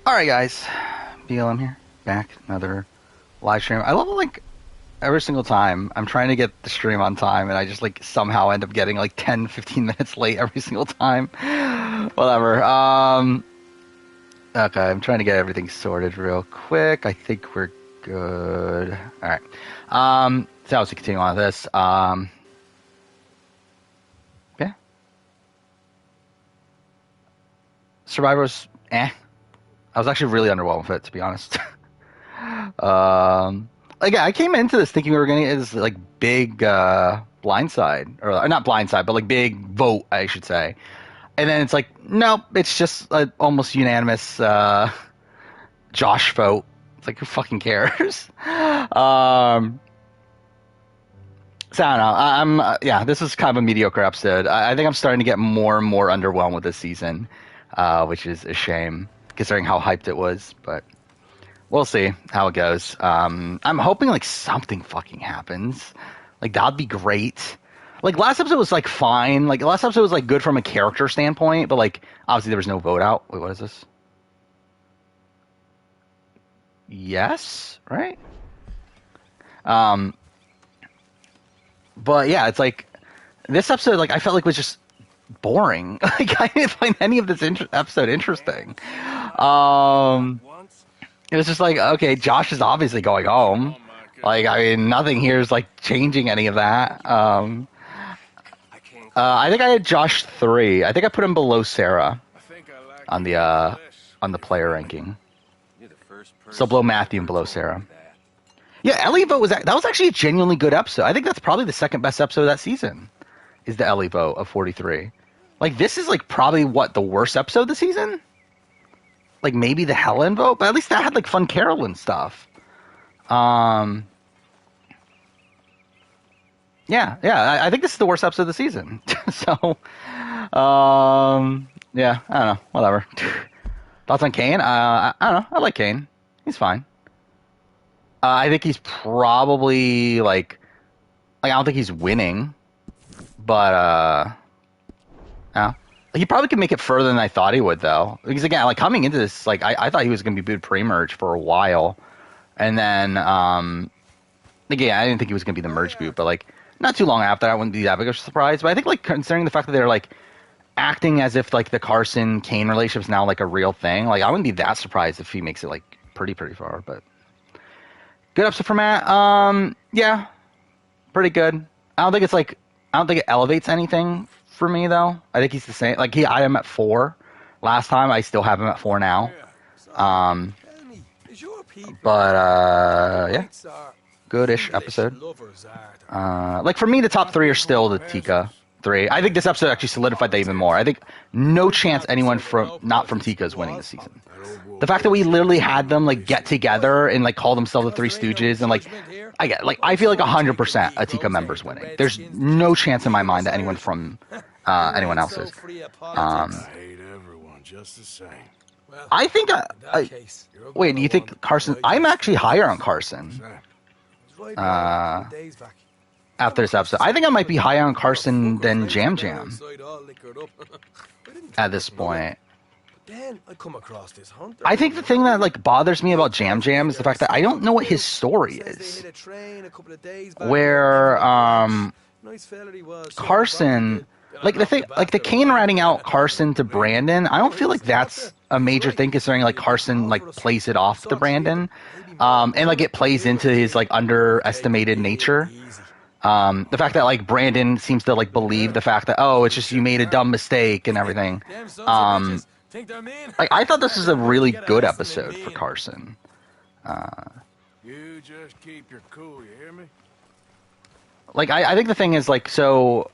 Alright guys, BLM here, back, another live stream. I love it, like, every single time I'm trying to get the stream on time and I just like somehow end up getting like 10-15 minutes late every single time. Whatever. Okay, I'm trying to get everything sorted real quick. I think we're good. Alright. So let's continue on with this. Yeah. Survivor's I was actually really underwhelmed with it, to be honest. Like, I came into this thinking we were going to get this, like, big blindside. Or not blindside, but, like, big vote, I should say. And then it's like, nope, it's just almost unanimous Josh vote. It's like, who fucking cares? So, I don't know. Yeah, this is kind of a mediocre episode. I think I'm starting to get more and more underwhelmed with this season, which is a shame, considering how hyped it was, but we'll see how it goes. I'm hoping like something fucking happens. Like that'd be great. Like last episode was like fine. Like last episode was like good from a character standpoint, but like obviously there was no vote out. Wait, what is this? Yes, right? But yeah, it's like this episode. Like I felt like was just boring. Like I didn't find any of this episode interesting. It was just like, okay, Josh is obviously going home. Like, I mean, nothing here is like changing any of that. I think I had Josh 3. I think I put him below Sarah on the player ranking. So below Matthew and below Sarah. Yeah, Ellie vote that was actually a genuinely good episode. I think that's probably the second best episode of that season. Is the Ellie vote of 43. Like, this is like probably the worst episode of the season? Like maybe the Helen vote, but at least that had like fun Carolyn stuff. Yeah, I think this is the worst episode of the season. So, yeah, I don't know, whatever. Thoughts on Kane? I don't know. I like Kane. He's fine. I think he's probably like I don't think he's winning, but he probably could make it further than I thought he would, though. Because again, like coming into this, like I thought he was going to be booed pre-merge for a while, and then again, I didn't think he was going to be the merge boot, but like not too long after that, I wouldn't be that big of a surprise. But I think like considering the fact that they're like acting as if like the Carson Kane relationship is now like a real thing, like I wouldn't be that surprised if he makes it like pretty far. But good episode for Matt. Yeah, pretty good. I don't think it elevates anything for me, though. I think he's the same. Like, I am at 4 last time. I still have him at 4 now. But, yeah. Good-ish episode. Like, for me, the top 3 are still the Tika 3. I think this episode actually solidified that even more. I think no chance anyone not from Tika is winning this season. The fact that we literally had them, like, get together and, like, call themselves the Three Stooges and, like, I feel like 100% a Tika member's winning. There's no chance in my mind that anyone from anyone else is. I think. Wait, do you think Carson? I'm actually higher on Carson. After this episode, I think I might be higher on Carson than Jam Jam. At this point. I think the thing that like bothers me about Jam Jam is the fact that I don't know what his story is. Where Carson, like the Kane ratting out Carson to Brandon, I don't feel like that's a major thing considering like Carson like plays it off to Brandon, and like it plays into his like underestimated nature. The fact that like Brandon seems to like believe the fact that it's just you made a dumb mistake and everything. Like I thought this was a really good episode for Carson. You just keep your cool, you hear me? Like I think the thing is like so.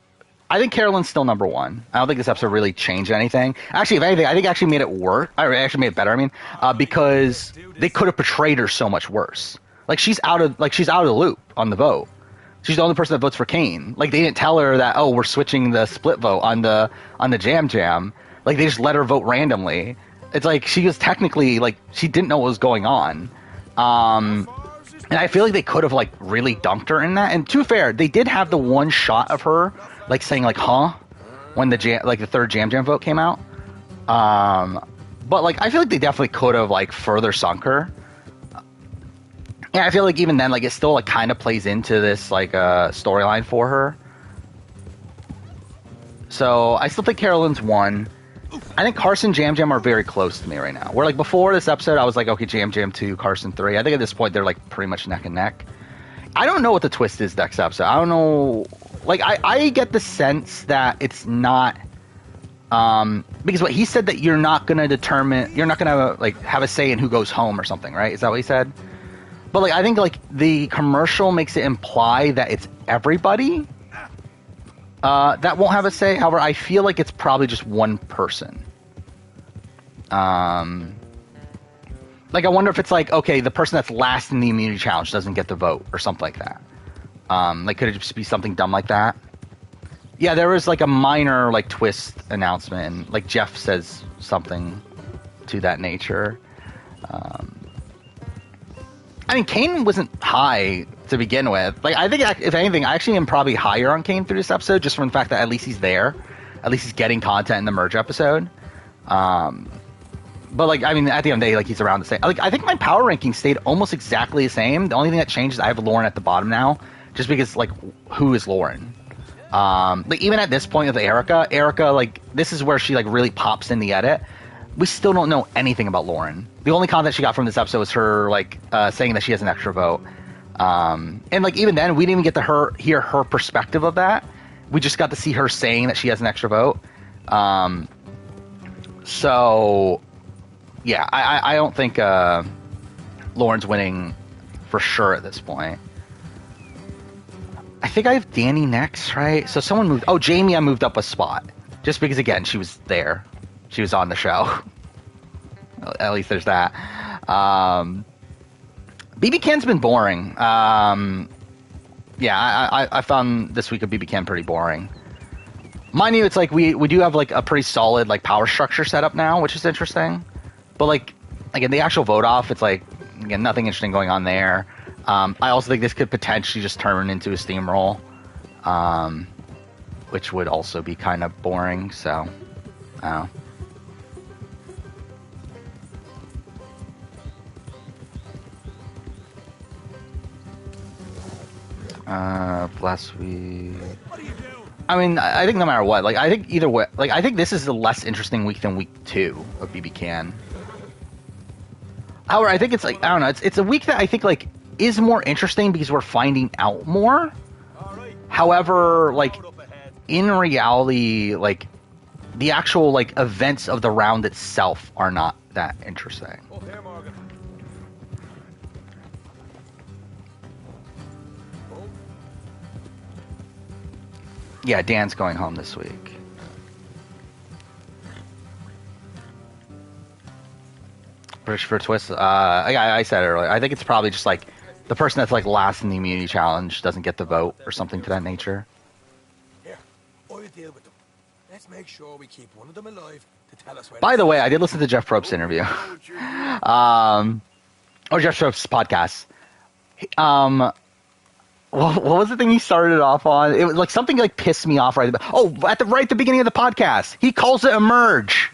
I think Carolyn's still number 1. I don't think this episode really changed anything. Actually, if anything, I think it actually made it worse. I actually made it better. I mean, because they could have portrayed her so much worse. Like she's out of the loop on the vote. She's the only person that votes for Kane. Like they didn't tell her that we're switching the split vote on the Jam Jam. Like they just let her vote randomly. It's like she was technically like she didn't know what was going on. And I feel like they could have like really dunked her in that. And to be fair, they did have the one shot of her like saying like "huh" when the third Jam Jam vote came out. But like, I feel like they definitely could have like further sunk her. Yeah, I feel like even then, like it still like kind of plays into this like storyline for her. So I still think Carolyn's one. I think Carson Jam Jam are very close to me right now. Where like before this episode, I was like, okay, Jam Jam 2, Carson 3. I think at this point they're like pretty much neck and neck. I don't know what the twist is next episode. I don't know. Like I get the sense that it's not. Because what he said that you're not gonna like have a say in who goes home or something, right? Is that what he said? But like I think like the commercial makes it imply that it's everybody that won't have a say. However, I feel like it's probably just one person. Like I wonder if it's like, okay, the person that's last in the immunity challenge doesn't get the vote or something like that. Like could it just be something dumb like that? Yeah, there was like a minor like twist announcement, and like Jeff says something to that nature. I mean, Kane wasn't high to begin with. Like, I think if anything, I actually am probably higher on Kane through this episode, just from the fact that at least he's there, at least he's getting content in the merge episode. But like, I mean, at the end of the day, like he's around the same. Like, I think my power ranking stayed almost exactly the same. The only thing that changed is I have Lauren at the bottom now, just because like, who is Lauren? Like even at this point with Erica, like this is where she like really pops in the edit. We still don't know anything about Lauren. The only content she got from this episode was her like saying that she has an extra vote. And like even then, we didn't even get to hear her perspective of that. We just got to see her saying that she has an extra vote. So yeah, I don't think Lauren's winning for sure at this point. I think I have Danny next, right? So someone moved. Oh, Jamie, I moved up a spot just because again she was there, she was on the show. At least there's that. BB Can's been boring. Yeah, I found this week of BB Can pretty boring. Mind you, it's like we do have like a pretty solid like power structure set up now, which is interesting. But like again, the actual vote off, it's like again nothing interesting going on there. I also think this could potentially just turn into a steamroll, which would also be kind of boring. So, I don't know. Last week. I mean, I think no matter what, like I think either way, like I think this is a less interesting week than week 2 of BB Can. However, I think it's like I don't know, it's a week that I think like is more interesting because we're finding out more. However, like in reality, like the actual like events of the round itself are not that interesting. Yeah, Dan's going home this week. British for twist. I said it earlier. I think it's probably just like the person that's like last in the immunity challenge doesn't get the vote or something to that nature. Here, I'll deal with them. Let's make sure we keep one of them alive to tell us where. By the way, I did listen to Jeff Probst's interview. Or Jeff Probst's podcast. What was the thing he started off on? It was like something like pissed me off right at the beginning of the podcast. He calls it emerge.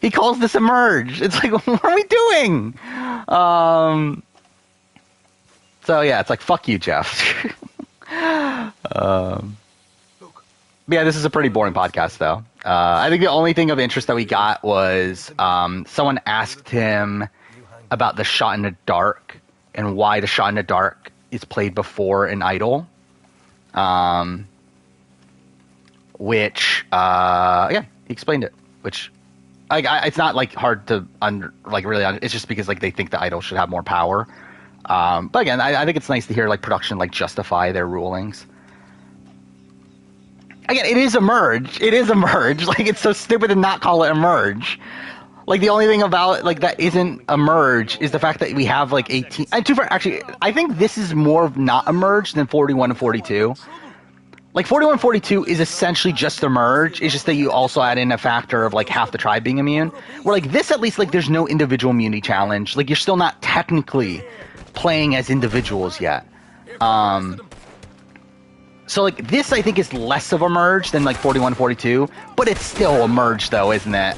He calls this emerge. It's like, what are we doing? So yeah, it's like, fuck you, Jeff. Yeah, this is a pretty boring podcast though. I think the only thing of interest that we got was someone asked him about the shot in the dark and why the shot in the dark is played before an idol. Which he explained it, which it's not like hard to it's just because like they think the idol should have more power. But again, I think it's nice to hear like production like justify their rulings. Again, it is a merge. Like it's so stupid to not call it a merge. Like the only thing about like that isn't a merge is the fact that we have like 18. And actually, I think this is more of not a merge than 41 and 42. Like 41 and 42 is essentially just a merge. It's just that you also add in a factor of like half the tribe being immune. Where like this, at least like there's no individual immunity challenge. Like you're still not technically playing as individuals yet. So like this, I think is less of a merge than like 41, 42, but it's still a merge though, isn't it?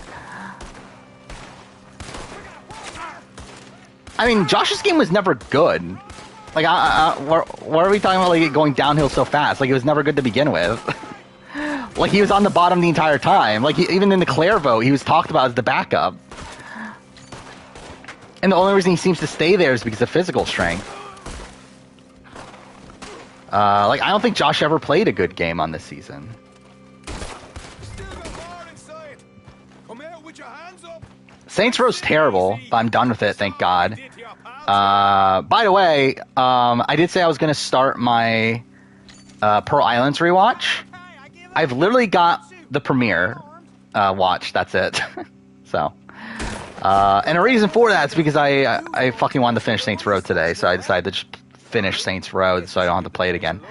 I mean, Josh's game was never good. Like, what are we talking about? Like, it going downhill so fast? Like, it was never good to begin with. Like, he was on the bottom the entire time. Like, even in the Claire vote, he was talked about as the backup. And the only reason he seems to stay there is because of physical strength. Like, I don't think Josh ever played a good game on this season. Still got more inside. Come out with your hands up. Saints Row's terrible, but I'm done with it, thank God. By the way, I did say I was going to start my Pearl Islands rewatch. I've literally got the premiere watch, that's it. So, and a reason for that is because I fucking wanted to finish Saints Row today, so I decided to just finish Saints Row so I don't have to play it again.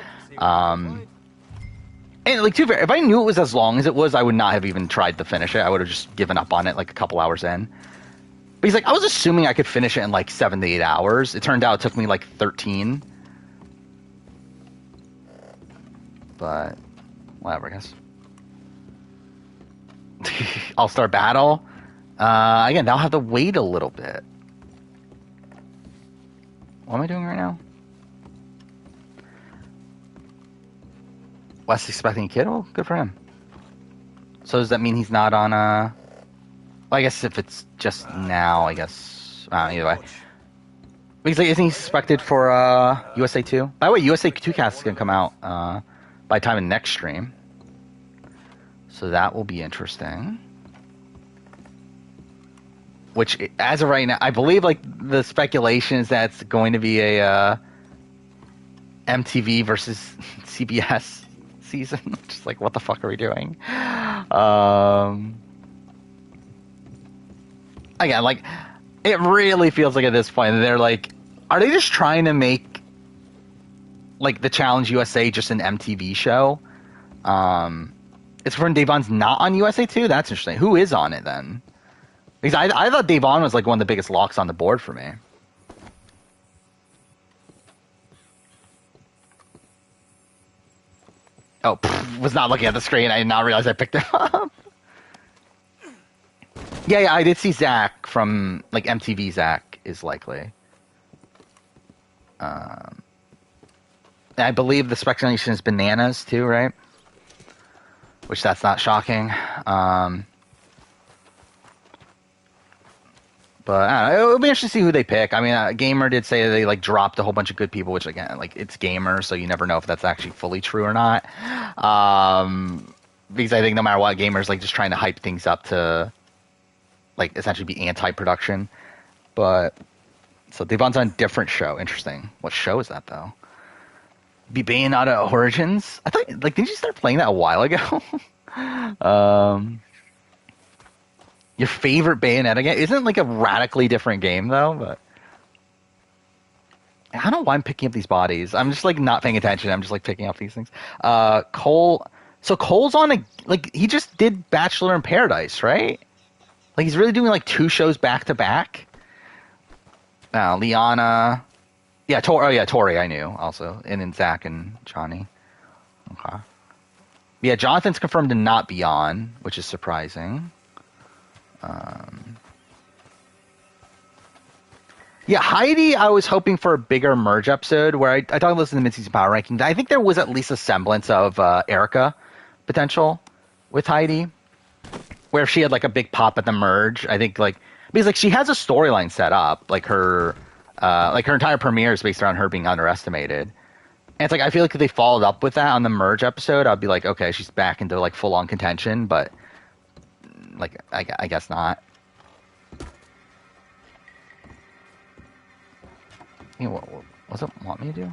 And like, to be fair, if I knew it was as long as it was, I would not have even tried to finish it. I would have just given up on it like a couple hours in. But he's like, I was assuming I could finish it in like 7 to 8 hours. It turned out it took me like 13. But whatever, I guess. All-Star Battle. Again, I'll have to wait a little bit. What am I doing right now? Wes expecting a kid? Well, good for him. So does that mean he's not on well, I guess if it's just now, I guess. Either way. Because like, isn't he expected for USA 2? By the way, USA 2 cast is going to come out by the time of next stream. So that will be interesting. Which, as of right now, I believe like the speculation is that it's going to be a MTV versus CBS season. Just like, what the fuck are we doing? Again, like, it really feels like at this point they're like, are they just trying to make like the Challenge USA just an MTV show? It's when Devon's not on USA 2? That's interesting. Who is on it then? Because I thought Devon was like one of the biggest locks on the board for me. Oh, was not looking at the screen. I did not realize I picked it up. Yeah, I did see Zach from, like, MTV Zach is likely. I believe the speculation is Bananas, too, right? Which, that's not shocking. But I don't know, it'll be interesting to see who they pick. I mean, Gamer did say they like dropped a whole bunch of good people, which again, like it's Gamer, so you never know if that's actually fully true or not. Because I think no matter what, Gamer's like just trying to hype things up to like essentially be anti-production. But so Devon's on a different show. Interesting. What show is that though? Be Bayonetta Origins? I thought like didn't you start playing that a while ago? Your favorite Bayonetta game? Isn't it like a radically different game though? But I don't know why I'm picking up these bodies. I'm just like not paying attention. I'm just like picking up these things. Cole. So Cole's on a like he just did Bachelor in Paradise, right? Like he's really doing like 2 shows back to back. Now Liana. Yeah, Tori I knew also, and then Zach and Johnny. Okay. Yeah, Jonathan's confirmed to not be on, which is surprising. Yeah, Heidi, I was hoping for a bigger merge episode where I talked about this in the mid-season power rankings. I think there was at least a semblance of Erica potential with Heidi, where if she had like a big pop at the merge, I think like because like she has a storyline set up, like her entire premiere is based around her being underestimated. And it's like I feel like if they followed up with that on the merge episode, I'd be like, okay, she's back into like full on contention, but like I guess not. You know, what does it want me to do?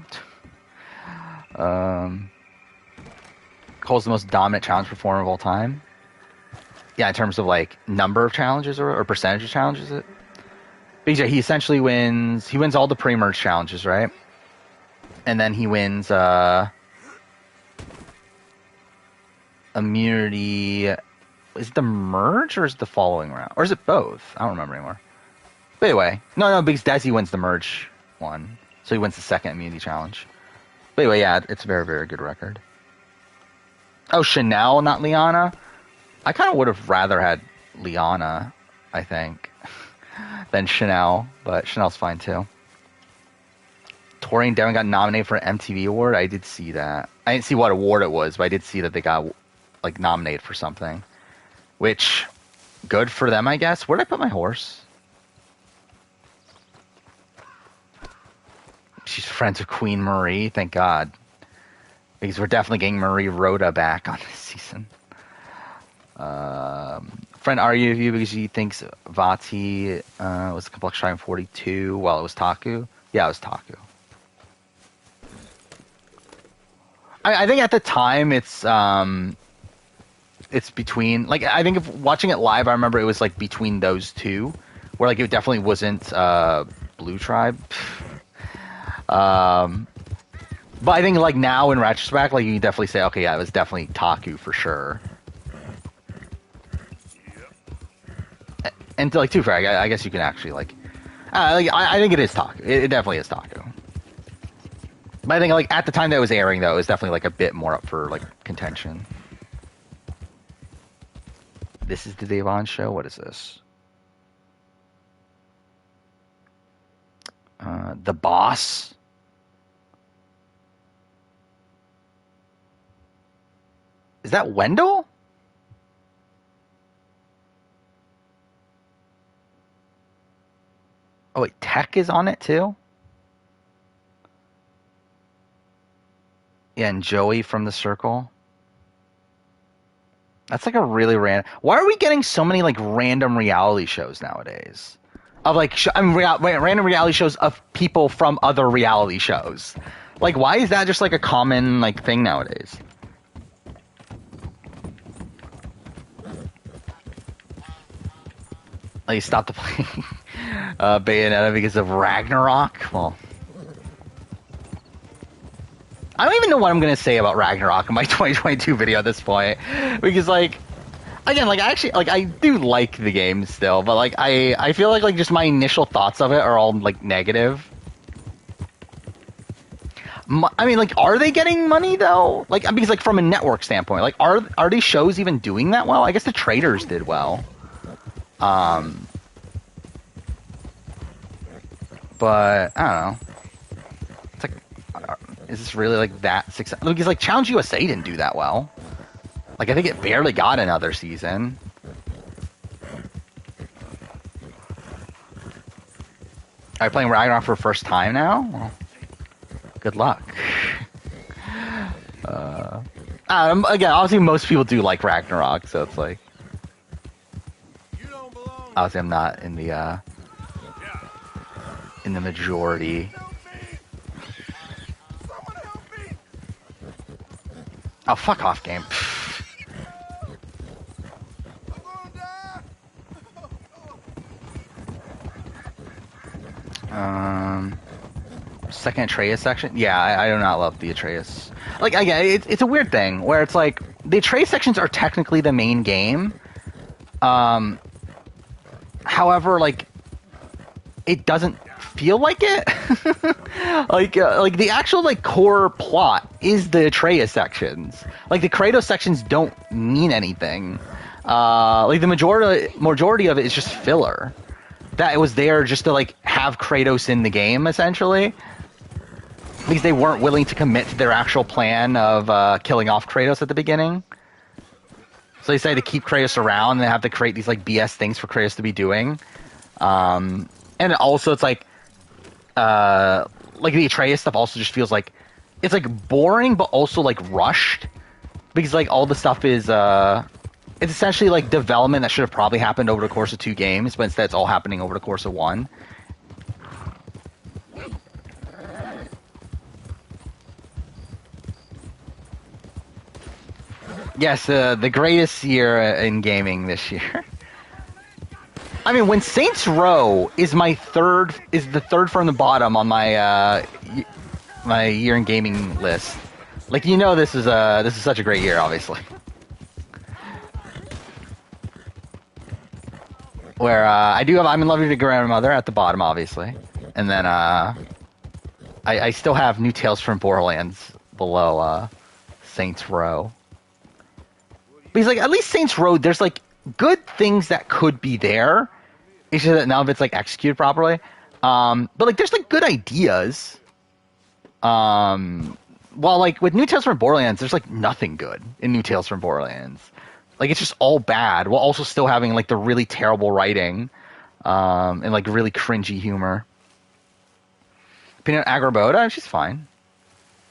Cole's the most dominant challenge performer of all time. Yeah, in terms of like number of challenges or percentage of challenges. BJ, he essentially wins. He wins all the pre-merge challenges, right? And then he wins immunity. Is it the merge or is it the following round? Or is it both? I don't remember anymore. But anyway, no, because Desi wins the merge one. So he wins the second immunity challenge. But anyway, yeah, it's a very, very good record. Oh, Chanel, not Liana? I kind of would have rather had Liana, I think. than Chanel, but Chanel's fine too. Tori and Devin got nominated for an MTV award. I did see that. I didn't see what award it was, but I did see that they got like nominated for something. Which, good for them, I guess. Where'd I put my horse? She's friends with Queen Marie, thank God. Because we're definitely getting Marie Rhoda back on this season. Friend argued with you because she thinks Vati was a complex try in 42 while it was Taku. Yeah, it was Taku. I think at the time it's between, like, I think if watching it live, I remember it was like between those two, where like it definitely wasn't Blue Tribe. But I think like now in retrospect, like you can definitely say, okay, yeah, it was definitely Taku for sure. And like, too fair, I guess you can actually like I think it is Taku. It definitely is Taku. But I think like at the time that it was airing, though, it was definitely like a bit more up for like contention. This is the Devon show. What is this? The Boss. Is that Wendell? Oh wait, Tech is on it too? Yeah, and Joey from The Circle. That's like a really random... Why are we getting so many like random reality shows nowadays? Of like, random reality shows of people from other reality shows. Like, why is that just like a common like thing nowadays? Like, you stopped playing Bayonetta because of Ragnarok? Well, I don't even know what I'm going to say about Ragnarok in my 2022 video at this point. Because, like, again, like, I do like the game still, but, like, I feel like just my initial thoughts of it are all, like, negative. I mean, like, are they getting money, though? Like, because, like, from a network standpoint, like, are these shows even doing that well? I guess the Traders did well. But I don't know. It's like, is this really like that successful? Because like Challenge USA didn't do that well. Like I think it barely got another season. Are you playing Ragnarok for the first time now? Well, good luck. Again, obviously most people do like Ragnarok, so it's like. Obviously, I'm not in the majority. Oh, fuck off, game. Second Atreus section? Yeah, I do not love the Atreus. Like, again, it's a weird thing where it's like the Atreus sections are technically the main game. However, like, it doesn't feel like it. like the actual like core plot is the Atreus sections. Like the Kratos sections don't mean anything. Like the majority of it is just filler. That it was there just to like have Kratos in the game essentially. Because they weren't willing to commit to their actual plan of killing off Kratos at the beginning. So they decided to keep Kratos around and they have to create these like BS things for Kratos to be doing. And also it's like the Atreus stuff also just feels like it's like boring but also like rushed because like all the stuff is it's essentially like development that should have probably happened over the course of 2 games, but instead it's all happening over the course of 1. Yes, the greatest year in gaming this year. I mean, when Saints Row is the third from the bottom on my my year in gaming list, like this is such a great year, obviously. Where I do have I'm in Love with Your Grandmother at the bottom, obviously, and then I still have New Tales from Borderlands below Saints Row. Because like at least Saints Row, there's like good things that could be there, It's just that none of it's like executed properly. But like there's like good ideas. While like with New Tales from Borderlands, there's like nothing good in New Tales from Borderlands. Like it's just all bad while also still having like the really terrible writing, and like really cringy humor. Opinion on Agraboda, she's fine.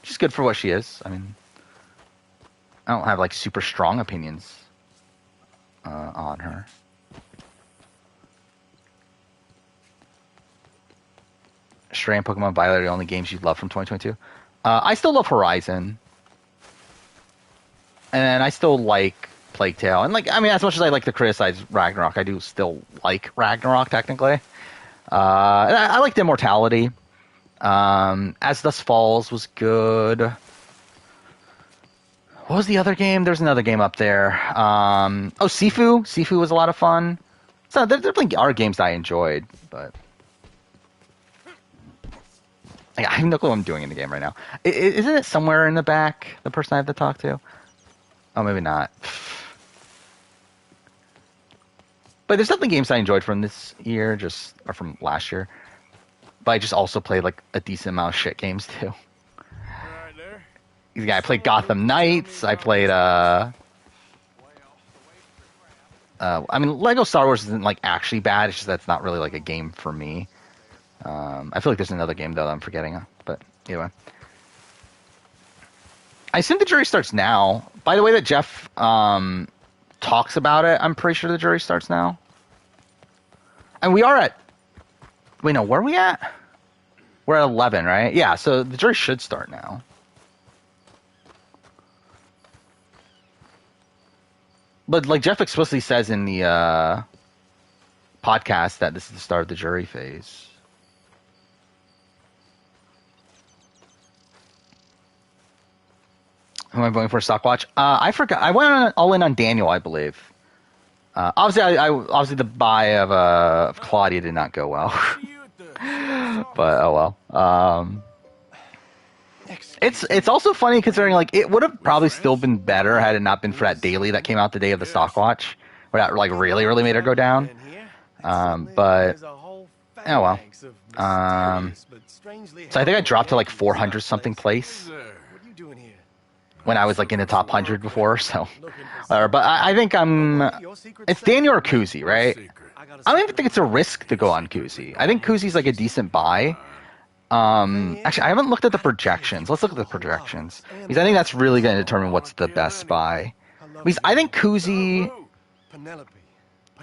She's good for what she is. I mean, I don't have like super strong opinions on her. Stray and Pokemon Violet are the only games you love from 2022. I still love Horizon, and I still like Plague Tale, and like I mean, as much as I like to criticize Ragnarok, I do still like Ragnarok technically. And I liked Immortality. As Dusk Falls was good. What was the other game? There's another game up there. Sifu. Sifu was a lot of fun. So there definitely are games that I enjoyed, but I have no clue what I'm doing in the game right now. Isn't it somewhere in the back, the person I have to talk to? Oh, maybe not. But there's definitely games I enjoyed from this year, or from last year. But I just also played like a decent amount of shit games too. Right there. Yeah, I played Gotham Knights. I played I mean, Lego Star Wars isn't like actually bad. It's just that's not really like a game for me. I feel like there's another game though that I'm forgetting. But anyway, I assume the jury starts now. By the way that Jeff talks about it, I'm pretty sure the jury starts now. And we are at. Wait, no, where are we at? We're at 11, right? Yeah, so the jury should start now. But like Jeff explicitly says in the podcast that this is the start of the jury phase. Who am I voting for? Stockwatch? I forgot. I went all in on Daniel, I believe. Obviously, obviously the buy of Claudia did not go well. But oh well. It's also funny considering like it would have probably still been better had it not been for that daily that came out the day of the Stockwatch, where that like really made her go down. But oh well. So I think I dropped to like 400 something place when I was like in the top 100 before. So, but I think it's Daniel or Kuzi, right? I don't even think it's a risk to go on Kuzi. I think Kuzi's like a decent buy. Actually, I haven't looked at the projections. Let's look at the projections because I think that's really going to determine what's the best buy. Because I think Kuzi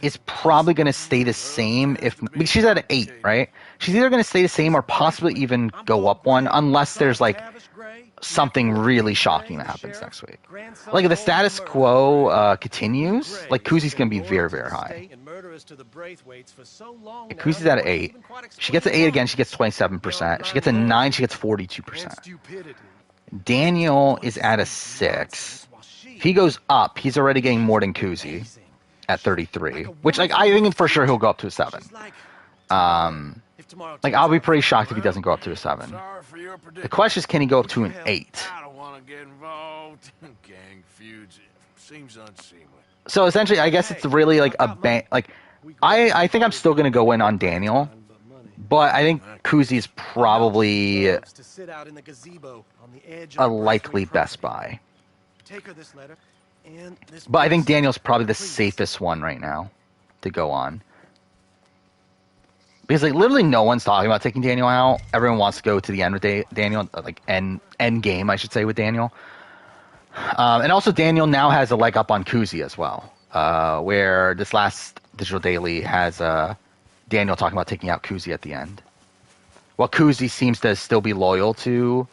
is probably going to stay the same because she's at an 8, right? She's either going to stay the same or possibly even go up one unless there's like something really shocking that happens next week. Like if the status quo continues, like Kuzi's going to be very, very high. Kuzi's at an 8. She gets an 8 again, she gets 27%. She gets a 9, she gets 42%. Daniel is at a 6. If he goes up, he's already getting more than Kuzi at 33, which like I think for sure he'll go up to a 7. Like I'll be pretty shocked if he doesn't go up to a 7. The question is, can he go up to an 8? I don't want to get involved. Gang feuds seems unseemly. So essentially, I guess it's really like I think I'm still gonna go in on Daniel, but I think Kuzi is probably a likely best buy. But I think Daniel's probably the safest one right now to go on. Because like literally no one's talking about taking Daniel out. Everyone wants to go to the end with Daniel, like end game, I should say, with Daniel. And also Daniel now has a leg up on Kuzi as well, where this last Digital Daily has Daniel talking about taking out Kuzi at the end. While Kuzi seems to still be loyal to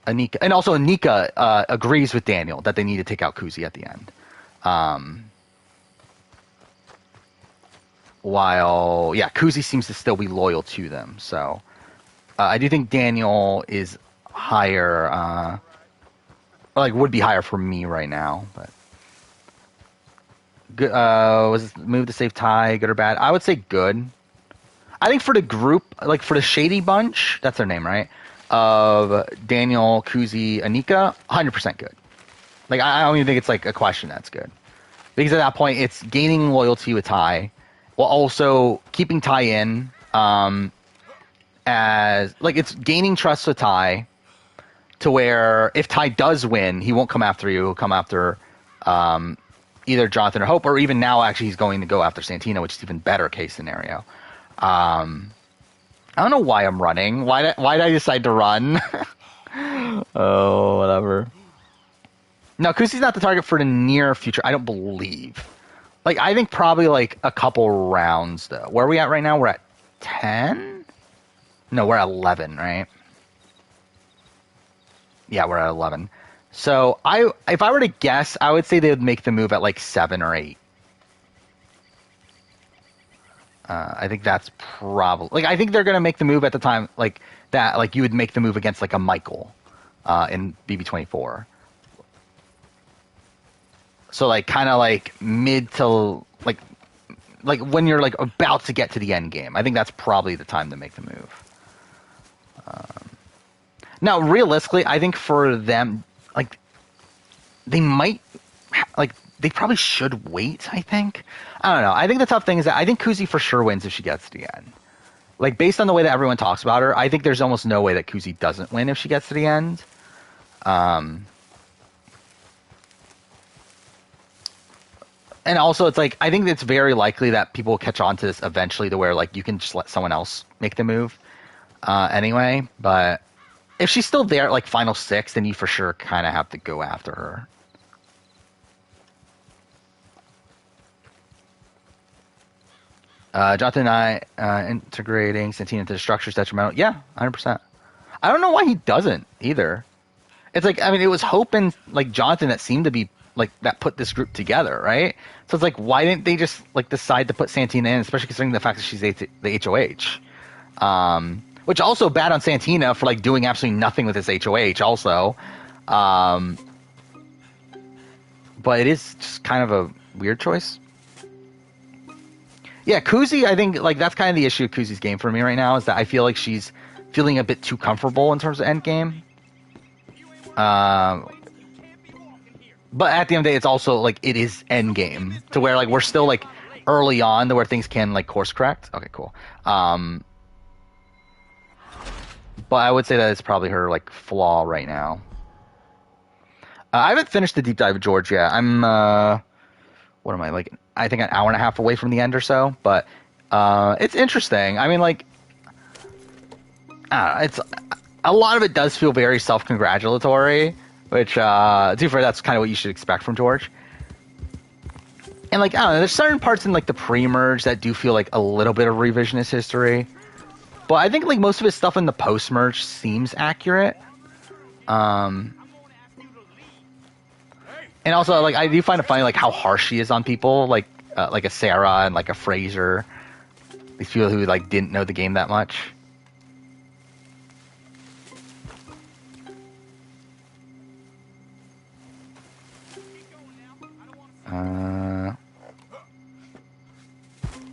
Anika. And also Anika agrees with Daniel that they need to take out Kuzi at the end. While, Kuzi seems to still be loyal to them. So I do think Daniel is higher, would be higher for me right now. But good, was this move to save Ty good or bad? I would say good. I think for the group, like for the Shady Bunch, that's their name, right? Of Daniel, Kuzi, Anika, 100% good. Like I don't even think it's like a question that's good. Because at that point, it's gaining loyalty with Ty, while also keeping Ty in, as like it's gaining trust with Ty, to where if Ty does win, he won't come after you. He'll come after either Jonathan or Hope, or even now actually he's going to go after Santina, which is even better case scenario. I don't know why I'm running. Why did I decide to run? Oh, whatever. No, Kuzi's not the target for the near future. I don't believe. Like, I think probably like a couple rounds though. Where are we at right now? We're at 10? No, we're at 11, right? Yeah, we're at 11. So if I were to guess, I would say they would make the move at like 7 or 8. I think that's probably like I think they're gonna make the move at the time like that. Like you would make the move against like a Michael in BB24. So like kind of like mid to like when you're like about to get to the end game. I think that's probably the time to make the move. Now, realistically, I think for them, like, they might, like, they probably should wait, I think. I don't know. I think the tough thing is that I think Kuzi for sure wins if she gets to the end. Like, based on the way that everyone talks about her, I think there's almost no way that Kuzi doesn't win if she gets to the end. And also, it's like, I think it's very likely that people will catch on to this eventually to where, like, you can just let someone else make the move anyway, but if she's still there at like final 6, then you for sure kind of have to go after her. Jonathan and I integrating Santina into the structure is detrimental. Yeah, 100%. I don't know why he doesn't either. It's like, I mean, it was Hope and like Jonathan that seemed to be like that put this group together, right? So it's like, why didn't they just like decide to put Santina in, especially considering the fact that she's the HOH? Which also bad on Santina for like doing absolutely nothing with this HOH also. But it is just kind of a weird choice. Yeah, Kuzi, I think like that's kind of the issue with Kuzi's game for me right now is that I feel like she's feeling a bit too comfortable in terms of endgame. But at the end of the day, it's also like it is endgame to where like we're still like early on to where things can like course correct. Okay, cool. But I would say that it's probably her like flaw right now. I haven't finished the deep dive of George yet. I'm what am I like? I think an hour and a half away from the end or so. But it's interesting. I mean, like, it's a lot of it does feel very self-congratulatory, which to be fair, that's kind of what you should expect from George. And like, I don't know, there's certain parts in like the pre-merge that do feel like a little bit of revisionist history. But I think like most of his stuff in the post-merge seems accurate. And also like I do find it funny like how harsh he is on people like a Sarah and like a Fraser. These people who like didn't know the game that much.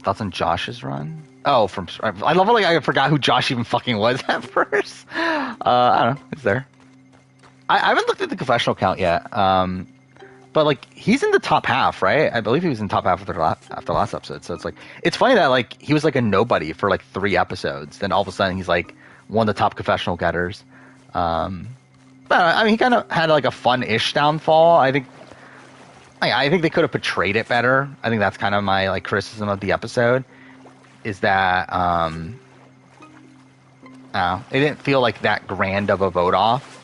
Thoughts on Josh's run? Oh, I love it. Like I forgot who Josh even fucking was at first. I don't know. It's there. I haven't looked at the confessional count yet. But like he's in the top half, right? I believe he was in the top half after last episode. So it's like it's funny that like he was like a nobody for like 3 episodes. Then all of a sudden he's like one of the top confessional getters. But I mean he kind of had like a fun-ish downfall. I think they could have portrayed it better. I think that's kind of my like criticism of the episode. Is that it didn't feel like that grand of a vote off.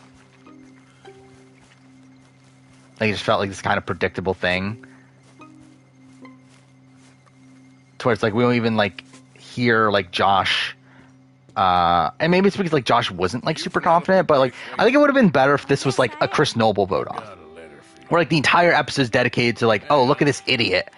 Like it just felt like this kind of predictable thing. To where it's like we don't even like hear like Josh and maybe it's because like Josh wasn't like super confident, but like I think it would have been better if this was like a Chris Noble vote off. Where like the entire episode is dedicated to like, oh look at this idiot.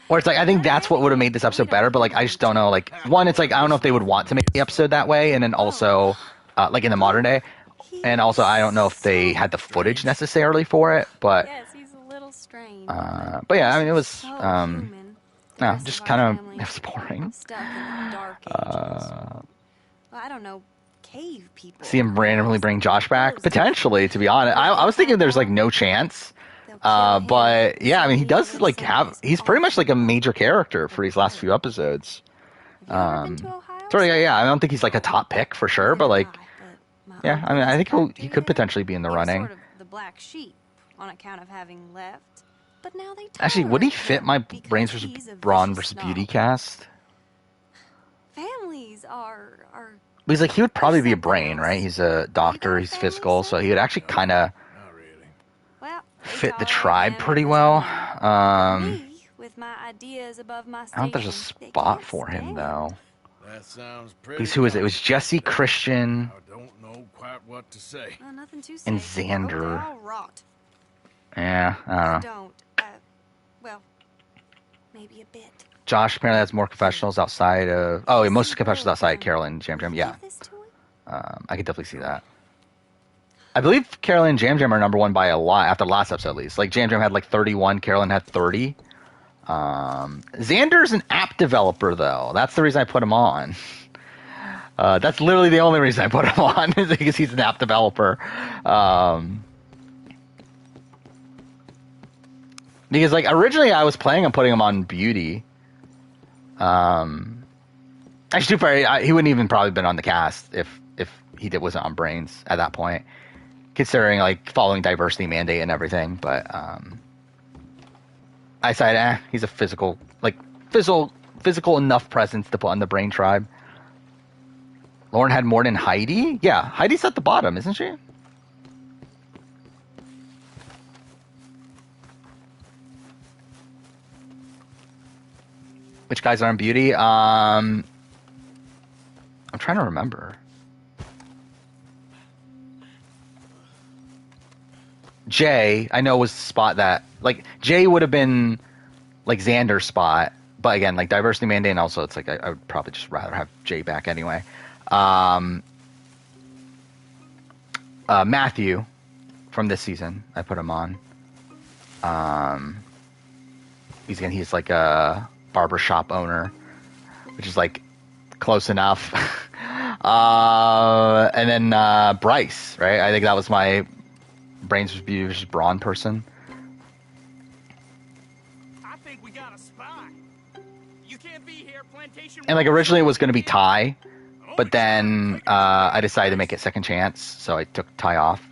Or it's like I think that's what would have made this episode better, but like I just don't know. Like one, it's like I don't know if they would want to make the episode that way, and then also like in the modern day, and also I don't know if they had the footage necessarily for it. But yes, he's a little strange. But yeah, I mean it was no, just kind of it was boring. Stuck in the dark ages. Well, I don't know, cave people. See him randomly bring Josh back potentially. To be honest, I was thinking there's like no chance. But yeah, I mean, he does like he's pretty much like a major character for these last few episodes. Have you ever been to Ohio? So yeah, I don't think he's like a top pick for sure, but like, yeah, I mean, I think he could potentially be in the running. Sort of the black sheep on account of having left, but now they Actually, would he tolerate fit him my because Brains versus he's a Brawn vicious versus snob. Beauty cast? Families are But he's like, he would probably be a something brain, else. right? He's a doctor, he's physical, so he would actually kind of Not really. well, they fit the tolerate tribe him pretty as well. me, with my ideas above my I don't think there's a station, they spot can't for him stand. though. That sounds pretty. Because who is it? It was Jesse, Christian, I don't know quite what to say. Well, nothing to say. and I hope they Xander. all rot. Yeah, I I don't know. don't. Well, maybe a bit. Josh apparently has more confessionals outside of. Oh, yeah, most confessionals outside Carolyn Jam Jam. Yeah, Give this to him? I could definitely see that. I believe Carolyn and Jam Jam are number one by a lot after the last episode at least. Like Jam Jam had like 31, Carolyn had 30. Xander's an app developer though. That's the reason I put him on. That's literally the only reason I put him on is because he's an app developer. Because like originally I was planning on putting him on Beauty. Actually, too far, he wouldn't even probably been on the cast if he wasn't on Brains at that point, considering like following diversity mandate and everything. But I decided, he's a physical enough presence to put on the Brain Tribe. Lauren had more than Heidi. Yeah, Heidi's at the bottom, isn't she? Which guys are on Beauty? I'm trying to remember. Jay, I know was the spot that like Jay would have been like Xander's spot, but again, like diversity mandate, and also it's like I would probably just rather have Jay back anyway. Matthew from this season, I put him on. He's like a barbershop owner, which is like close enough. And then Bryce, right? I think that was my Brains versus Brawn person. I think we got a spot. You can't be here, plantation. And like originally it was going to be Ty, but then I decided to make it second chance, so I took Ty off.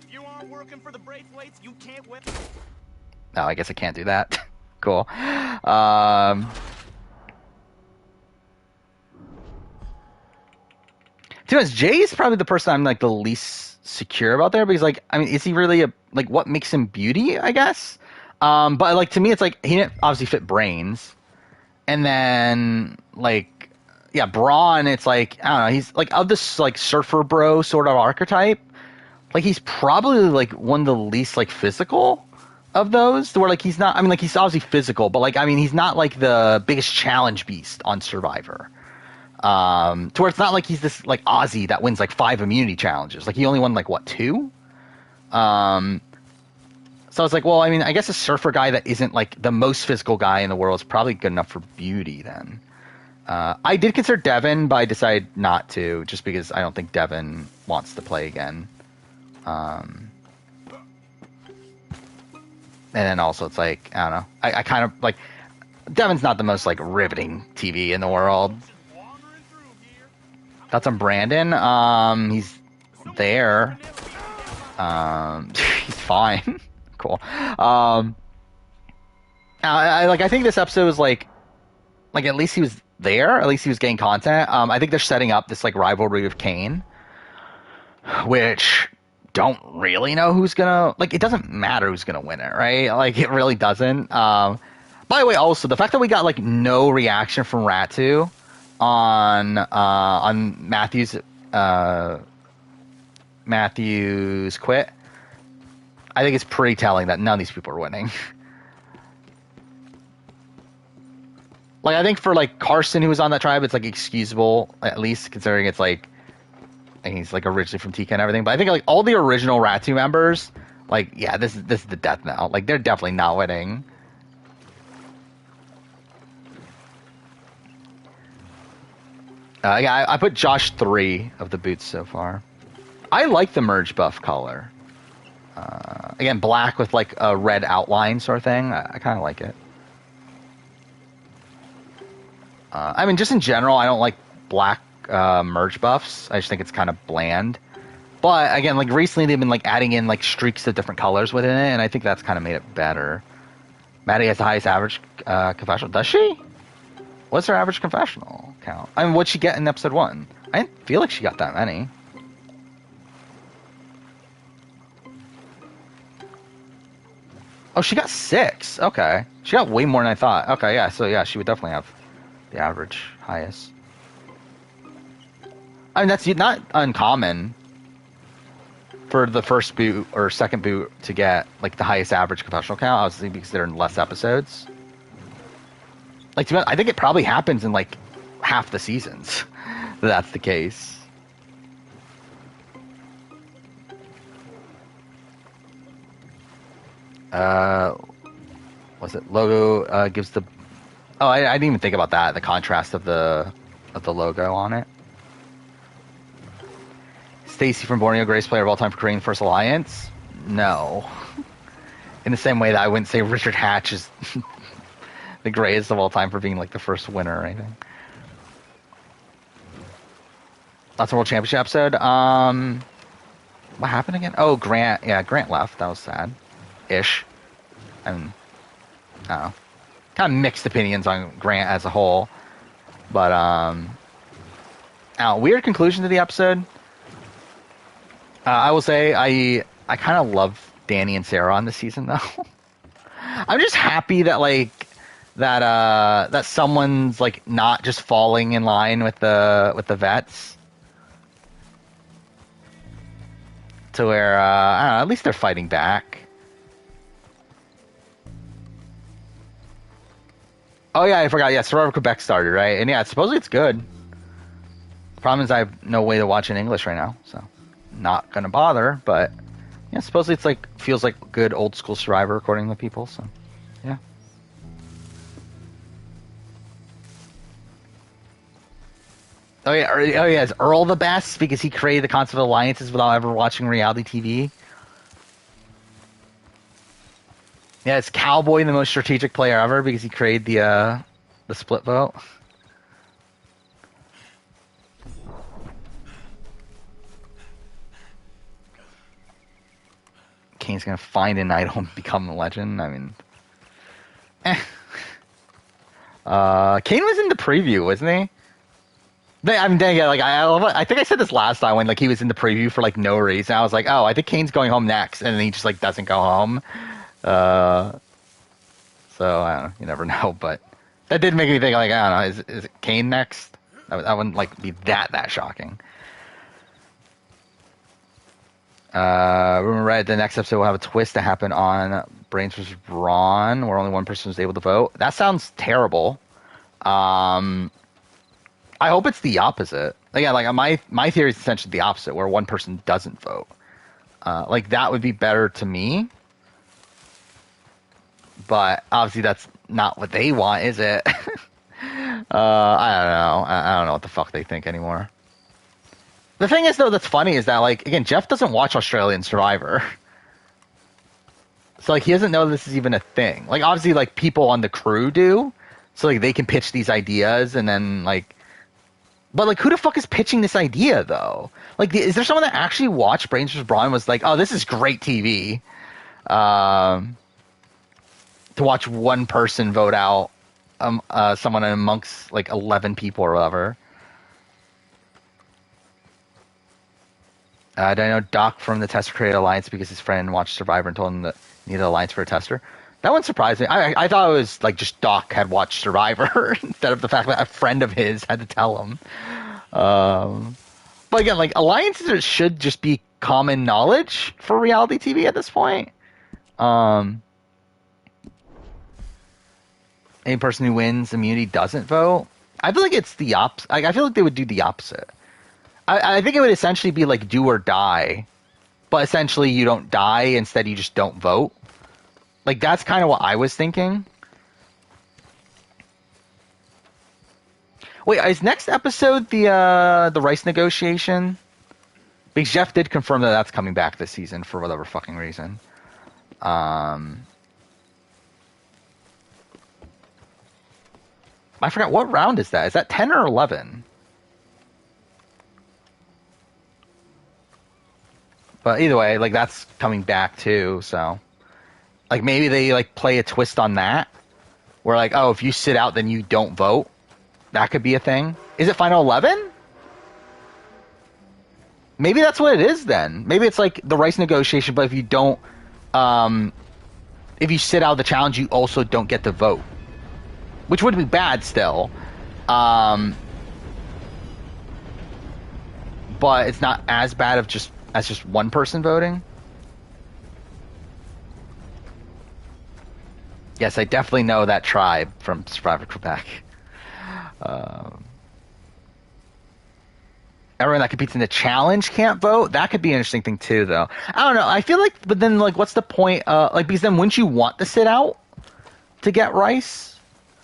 You aren't working for the Braithwaites. You can't win. No, I guess I can't do that. Cool. To be honest, Jay is probably the person I'm like the least secure about there because like I mean, is he really what makes him Beauty? I guess. But like to me, it's like he didn't obviously fit Brains, and then like yeah, Braun. It's like I don't know. He's like of this like surfer bro sort of archetype. Like he's probably like one of the least like physical of those. To where like he's not. I mean, like he's obviously physical, but like I mean, he's not like the biggest challenge beast on Survivor. To where it's not like he's this like Ozzy that wins like 5 immunity challenges. Like he only won like what 2. So it's like, well, I mean, I guess a surfer guy that isn't like the most physical guy in the world is probably good enough for Beauty then. I did consider Devin, but I decided not to, just because I don't think Devin wants to play again. And then also it's like, I don't know. I kind of like Devin's not the most like riveting TV in the world. That's on Brandon. He's there. He's fine. Cool. I think this episode was like at least he was there. At least he was getting content. I think they're setting up this like rivalry with Kane, which don't really know who's gonna like. It doesn't matter who's gonna win it, right? Like it really doesn't. By the way, also the fact that we got like no reaction from Ratu on Matthew's quit, I think it's pretty telling that none of these people are winning. Like I think for like Carson, who was on that tribe, it's like excusable at least considering it's like and he's like originally from TK and everything. But I think like all the original Ratu members, like yeah, this is the death knell. Like they're definitely not winning. Yeah, I put Josh 3 of the boots so far. I like the merge buff color. again, black with like a red outline sort of thing. I kind of like it. I mean, just in general, I don't like black merge buffs. I just think it's kind of bland. But again, like recently they've been like adding in like streaks of different colors within it, and I think that's kind of made it better. Maddie has the highest average confessional. Does she? What's her average confessional count? I mean, what'd she get in episode 1? I didn't feel like she got that many. Oh, she got 6. Okay. She got way more than I thought. Okay, yeah, so yeah, she would definitely have the average highest. I mean, that's not uncommon for the first boot or second boot to get like the highest average confessional count, obviously because they're in less episodes. Like, to be honest, I think it probably happens in like half the seasons that's the case. Was it logo gives the? Oh, I didn't even think about that. The contrast of the logo on it. Stacy from Borneo, greatest player of all time for creating First Alliance? No. In the same way that I wouldn't say Richard Hatch is the greatest of all time for being like the first winner or anything. That's a World Championship episode. What happened again? Oh, Grant. Yeah, Grant left. That was sad. Ish. I don't know. Kind of mixed opinions on Grant as a whole. But, weird conclusion to the episode. I will say I kind of love Danny and Sarah on this season though. I'm just happy that like that someone's like not just falling in line with the vets. To where I don't know, at least they're fighting back. Oh yeah, I forgot. Yeah, Survivor Quebec started, right? And yeah, supposedly it's good. Problem is I have no way to watch in English right now, so not gonna bother. But yeah, supposedly it's like feels like good old school Survivor according to people. So yeah. Oh yeah, is Earl the best because he created the concept of alliances without ever watching reality TV? Yeah, is Cowboy the most strategic player ever because he created the split vote? Kane's gonna find an idol and become a legend. I mean, Kane was in the preview, wasn't he? I mean, dang it, like I think I said this last time when like he was in the preview for like no reason. I was like, oh, I think Kane's going home next, and then he just like doesn't go home. So I don't know. You never know, but that did make me think like I don't know. Is it Kane next? That wouldn't like be that shocking. Rumor read the next episode will have a twist to happen on Brains vs. Brawn, where only one person was able to vote. That sounds terrible. I hope it's the opposite. Yeah, like my theory is essentially the opposite, where one person doesn't vote. Like that would be better to me. But obviously that's not what they want, is it? I don't know. I don't know what the fuck they think anymore. The thing is, though, that's funny is that, like, again, Jeff doesn't watch Australian Survivor. So, like, he doesn't know this is even a thing. Like, obviously, like, people on the crew do. So, like, they can pitch these ideas and then, like... But, like, who the fuck is pitching this idea, though? Like, is there someone that actually watched Brains vs. Brawn and was like, oh, this is great TV? To watch one person vote out someone amongst, like, 11 people or whatever. I know Doc from the Tester created Alliance because his friend watched Survivor and told him that he needed Alliance for a tester. That one surprised me. I thought it was like just Doc had watched Survivor instead of the fact that a friend of his had to tell him. But again, like alliances should just be common knowledge for reality TV at this point. Any person who wins immunity doesn't vote. I feel like it's the opposite. I feel like they would do the opposite. I think it would essentially be like do or die, but essentially you don't die. Instead, you just don't vote. Like that's kind of what I was thinking. Wait, is next episode the rice negotiation? Because Jeff did confirm that that's coming back this season for whatever fucking reason. I forgot what round is that? Is that 10 or 11? But either way, like that's coming back too. So, like maybe they like play a twist on that, where like, oh, if you sit out, then you don't vote. That could be a thing. Is it final 11? Maybe that's what it is then. Maybe it's like the rice negotiation, but if you don't, if you sit out of the challenge, you also don't get to vote, which would be bad still. But it's not as bad of just one person voting. Yes, I definitely know that tribe from Survivor Quebec. Everyone that competes in the challenge can't vote. That could be an interesting thing too, though. I don't know. I feel like, but then like, what's the point? Like, because then wouldn't you want to sit out to get rice?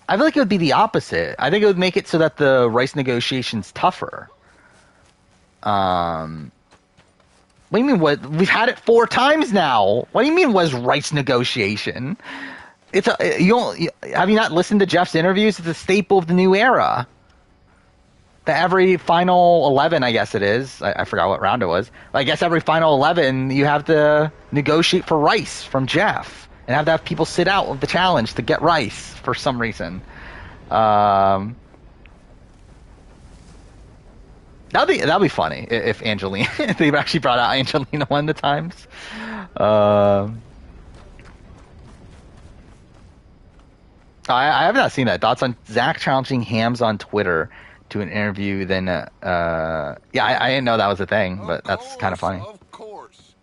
I feel like it would be the opposite. I think it would make it so that the rice negotiation's tougher. What do you mean? What, we've had it 4 times now. What do you mean? Was rice negotiation? It's a have you not listened to Jeff's interviews? It's a staple of the new era. That every final 11, I guess it is. I forgot what round it was. But I guess every final 11, you have to negotiate for rice from Jeff, and have to have people sit out of the challenge to get rice for some reason. That'd be funny if Angelina if they've actually brought out Angelina one of the times. I have not seen that. Thoughts on Zach challenging Hams on Twitter to an interview? Then I didn't know that was a thing, but that's kind of funny. Of course.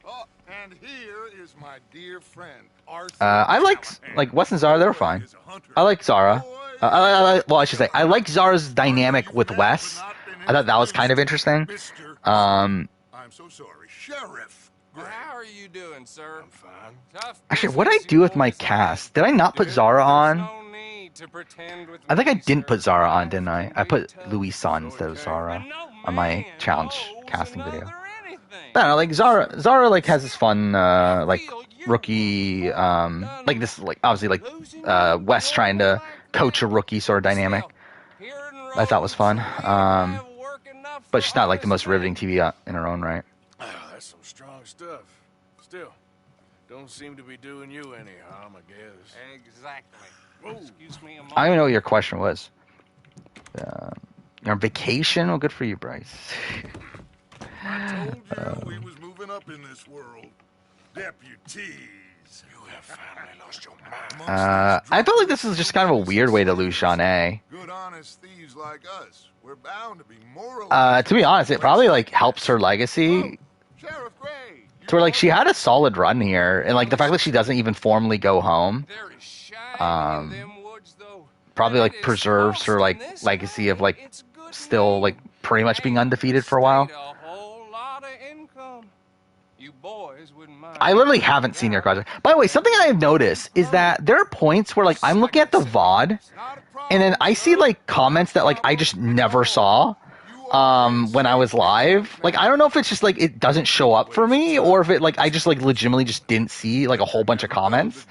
And here is my dear friend Arthur. I like Wes and Zara. They're fine. I like Zara. I should say I like Zara's dynamic with Wes. I thought that was kind of interesting. I'm so sorry, Sheriff. How are you doing, sir? I'm fine. Actually, what did I do with my cast? Did I not put Zara on? I think I didn't put Zara on, didn't I? I put Luis on instead of Zara on my challenge casting video. I don't know, like Zara like has this fun like rookie like this like obviously like Wes trying to coach a rookie sort of dynamic. I thought was fun. But she's not like the most riveting TV in her own right. That's some strong stuff. Still, don't seem to be doing you any harm, I guess. Exactly. Excuse me a moment. I don't even know what your question was. You're on vacation? Well, good for you, Bryce. I told you we was moving up in this world. Deputies. You have finally lost your mind. I felt like this is just kind of a weird way to lose Sean A. Good honest thieves like us. We're bound to be morally. To be honest, it probably like helps her legacy. Sheriff Gray. To where like she had a solid run here, and like the fact that she doesn't even formally go home, probably like preserves her like legacy of like still like pretty much being undefeated for a while. I literally haven't seen your project. By the way, something I have noticed is that there are points where like I'm looking at the VOD, and then I see like comments that like I just never saw when I was live. Like I don't know if it's just like it doesn't show up for me, or if it like I just like legitimately just didn't see like a whole bunch of comments.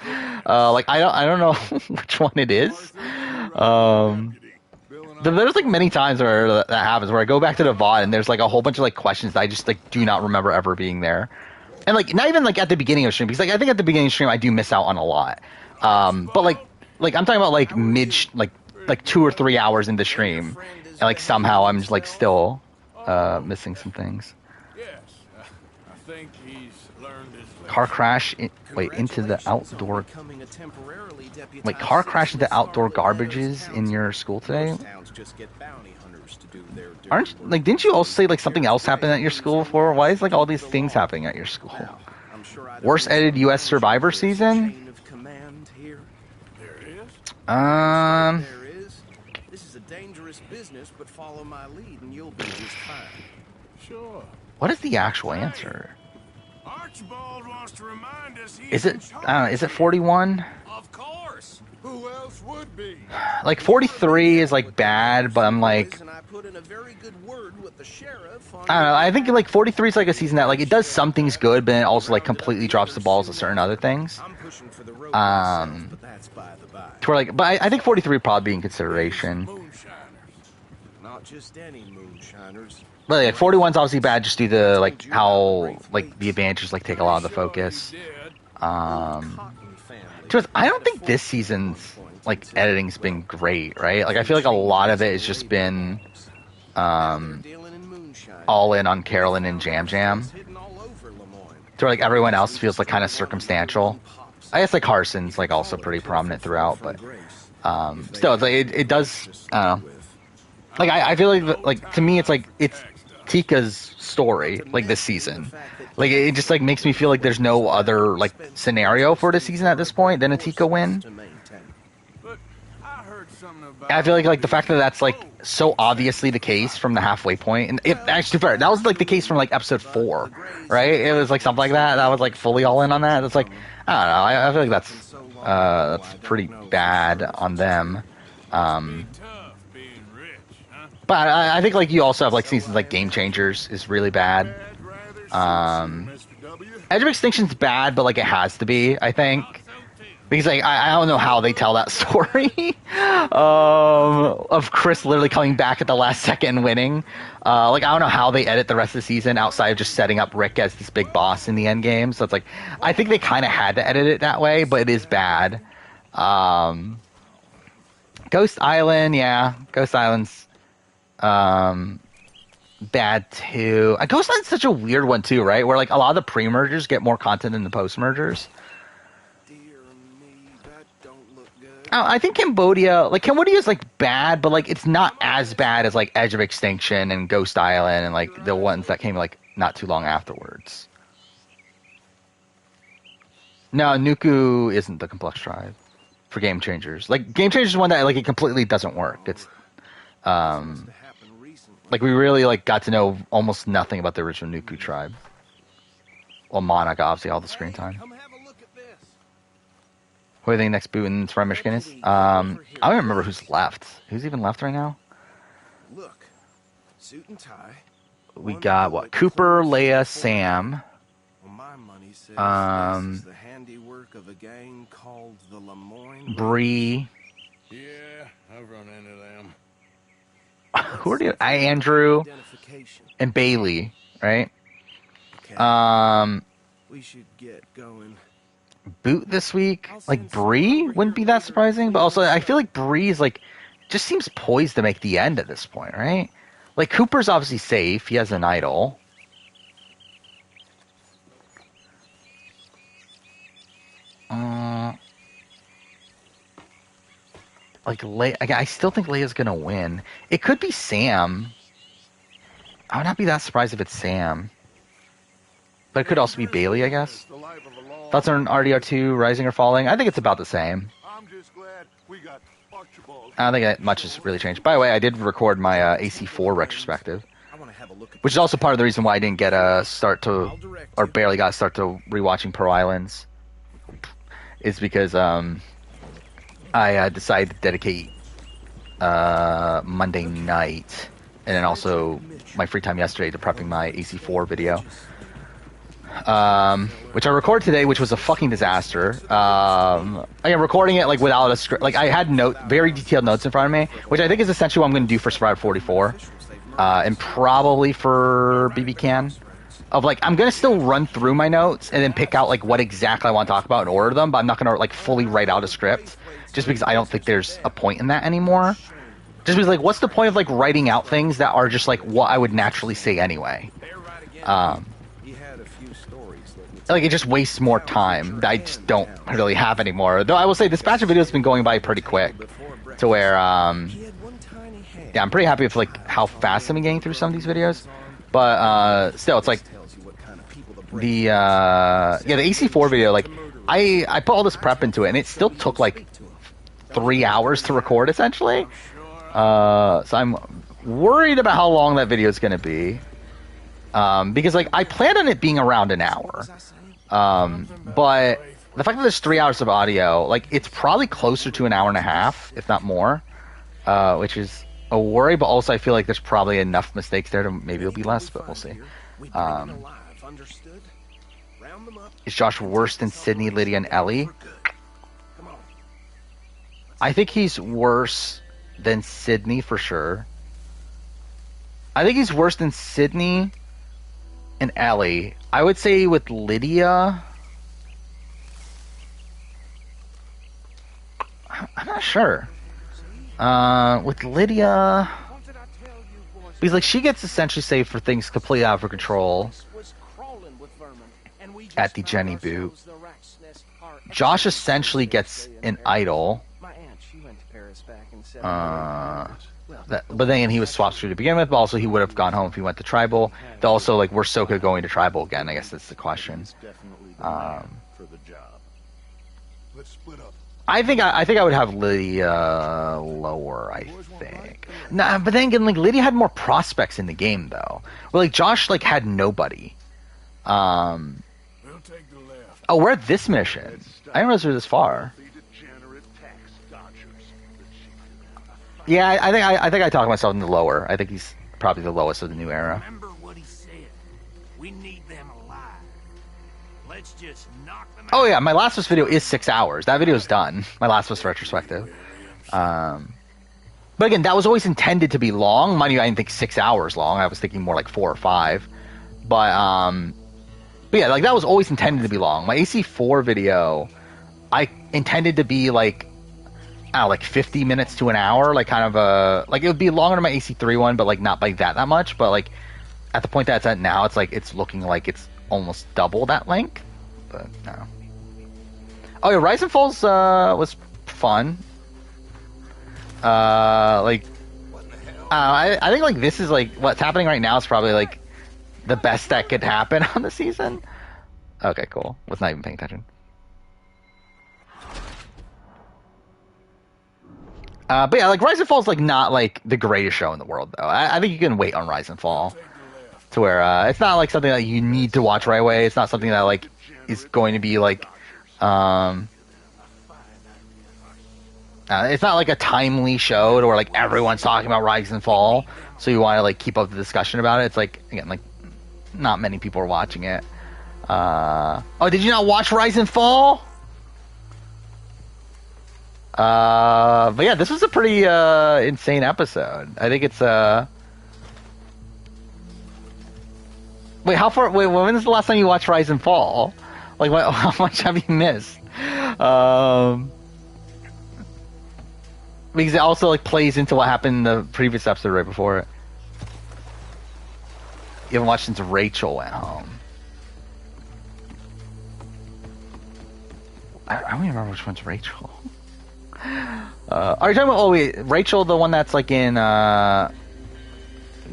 Like I don't know which one it is. There's like many times where that happens, where I go back to the VOD and there's like a whole bunch of like questions that I just like do not remember ever being there. And like not even like at the beginning of stream, because like I think at the beginning of stream I do miss out on a lot. But like I'm talking about like mid like 2 or 3 hours into stream, and like somehow I'm just like still missing some things. Yes, I think he's learned his lesson. Car crash into the outdoor. Wait, car crash into outdoor garbages in your school today? Didn't you also say like something else happened at your school before? Why is like all these things happening at your school? Worst edited U.S. Survivor season? This is a dangerous business, but follow my lead and you'll be just fine. Sure. What is the actual answer? Archibald wants to remind us he's Is it? in charge. I don't know. Is it 41? Of course. Who else would be? Like 43 is like bad, but I'm like, And I put in a very good word with the sheriff on I don't know. I think like 43 is like a season that like it does some things good, but then it also like completely drops the balls at certain other things. I'm pushing for the road Um, myself, but that's by the by. To where like, but I think 43 would probably be in consideration. Moonshiners. Not just any moonshiners. But like 41's obviously bad just due to like how like the advantages like take a lot of the focus. Cotton family. Truth, I don't think this season's like editing's been great, right? Like I feel like a lot of it has just been Dealing in moonshine. all in on Carolyn and Jam Jam. Hidden all over Lemoyne. To where like everyone else feels like kind of circumstantial. I guess like Carson's like also pretty prominent throughout, but still it's like it does. I don't know. Like I feel like to me it's like it's Tika's story like this season. Like it just like makes me feel like there's no other like scenario for the season at this point than a Tika win. But I heard something about. I feel like the fact that that's like so obviously the case from the halfway point, and it actually fair that was like the case from like episode 4, right? It was like something like that. I was like fully all in on that. It's like I don't know. I feel like that's pretty bad on them. Tough being rich, huh? But I think like you also have like seasons like Game Changers is really bad. Mr. W. Edge of Extinction's bad, but like it has to be, I think, because like I don't know how they tell that story of Chris literally coming back at the last second and winning. Like I don't know how they edit the rest of the season outside of just setting up Rick as this big boss in the end game. So it's like I think they kind of had to edit it that way, but it is bad. Ghost Island, yeah, Ghost Island's bad too. Ghost Island's such a weird one too, right? Where like a lot of the pre-mergers get more content than the post-mergers. Dear me, that don't look good. I think Cambodia is like bad, but like it's not as bad as like Edge of Extinction and Ghost Island and like the ones that came like not too long afterwards. No, Nuku isn't the complex tribe for Game Changers. Like Game Changers is one that like it completely doesn't work. It's To happen recently. like we really like got to know almost nothing about the original Nuku tribe. Well, Monarch obviously all the screen time. Come have a look at this. Who do you think next boot in Survivor Michigan is? I don't even remember who's left. Who's even left right now? Look, suit and tie. We got what? Cooper, Leia, Sam. Well, my money says Um, this is the handiwork of a gang called the Lemoyne. Bree. Yeah, I've run into them. Who are the Andrew Identification. and Bailey, right? Okay, we should get going. Boot this week. Like Bree wouldn't be that surprising, but also I feel like Bree is like just seems poised to make the end at this point, right? Like Cooper's obviously safe. He has an idol. Like I still think Leia's gonna win. It could be Sam. I would not be that surprised if it's Sam. But it could also be Bailey, I guess. The life of a law. Thoughts on RDR2 rising or falling? I think it's about the same. I'm just glad we got Archibald. I don't think that much has really changed. By the way, I did record my AC4 retrospective, I want to have a look at which is also part of the reason why I didn't get a start to, or barely got a start to rewatching Pearl Islands. Is because I decided to dedicate Monday night, and then also my free time yesterday to prepping my AC4 video, which I recorded today, which was a fucking disaster. Again, recording it like without a script, like I had very detailed notes in front of me, which I think is essentially what I'm going to do for Survivor 44, and probably for BB Can. Of like, I'm gonna still run through my notes and then pick out like what exactly I want to talk about and order them, but I'm not gonna like fully write out a script, just because I don't think there's a point in that anymore. Just because like, what's the point of like writing out things that are just like what I would naturally say anyway? He had a few stories that Like it just wastes more time that I just don't really have anymore. Though I will say this batch of videos has been going by pretty quick, to where he had one tiny hand. yeah, I'm pretty happy with like how fast I've been getting through some of these videos. But still, it's like Tells you what kind of people the the AC4 video, like I put all this prep into it and it still took like 3 hours to record essentially. So I'm worried about how long that video is going to be. Because like I planned on it being around an hour, but the fact that there's 3 hours of audio, like it's probably closer to an hour and a half, if not more, which is a worry. But also I feel like there's probably enough mistakes there to maybe it'll be less, but we'll see. Is Josh worse than Sydney, Lydia, and Ellie? I think he's worse than Sydney for sure. I think he's worse than Sydney and Ellie. I would say with Lydia, I'm not sure. With Lydia, because like she gets essentially saved for things completely out of her control at the Jenny boot. Josh essentially gets an idol. But then he was swapped through to begin with, but also he would have gone home if he went to tribal. Also, like, we're Soka going to tribal again? I guess that's the question. I think I would have Lydia lower. I think. Nah, but then again, like Lydia had more prospects in the game though. Well, like Josh like had nobody. Oh, we're at this mission. I didn't realize we were this far. Yeah, I think I talked myself into lower. I think he's probably the lowest of the new era. Remember what he said. We need them alive. Let's just knock them out. Oh yeah, my Last of Us video is 6 hours. That video is done. My Last of Us retrospective. But again, that was always intended to be long. Mind you, I didn't think 6 hours long. I was thinking more like 4 or 5. But yeah, like that was always intended to be long. My AC4 video, I intended to be like 50 minutes to an hour, like kind of a like it would be longer than my AC3 one, but like not by that much. But like at the point that it's at now, it's like it's looking like it's almost double that length. But no. Oh yeah, Rise and Falls was fun. Like I think like this is like what's happening right now is probably like the best that could happen on the season. Okay, cool. Was not even paying attention. But yeah, like Rise and Fall is like not like the greatest show in the world though. I think you can wait on Rise and Fall to where it's not like something that you need to watch right away. It's not something that like is going to be like it's not like a timely show to where like everyone's talking about Rise and Fall, so you want to like keep up the discussion about it. It's like again like not many people are watching it. Oh, did you not watch Rise and Fall? But yeah, this was a pretty insane episode. I think it's wait, how far? Wait, when is the last time you watched Rise and Fall? Like, what, how much have you missed? Because it also like plays into what happened in the previous episode right before it. You haven't watched since Rachel went home. I don't even remember which one's Rachel. Are you talking about? Oh wait, Rachel, the one that's like in.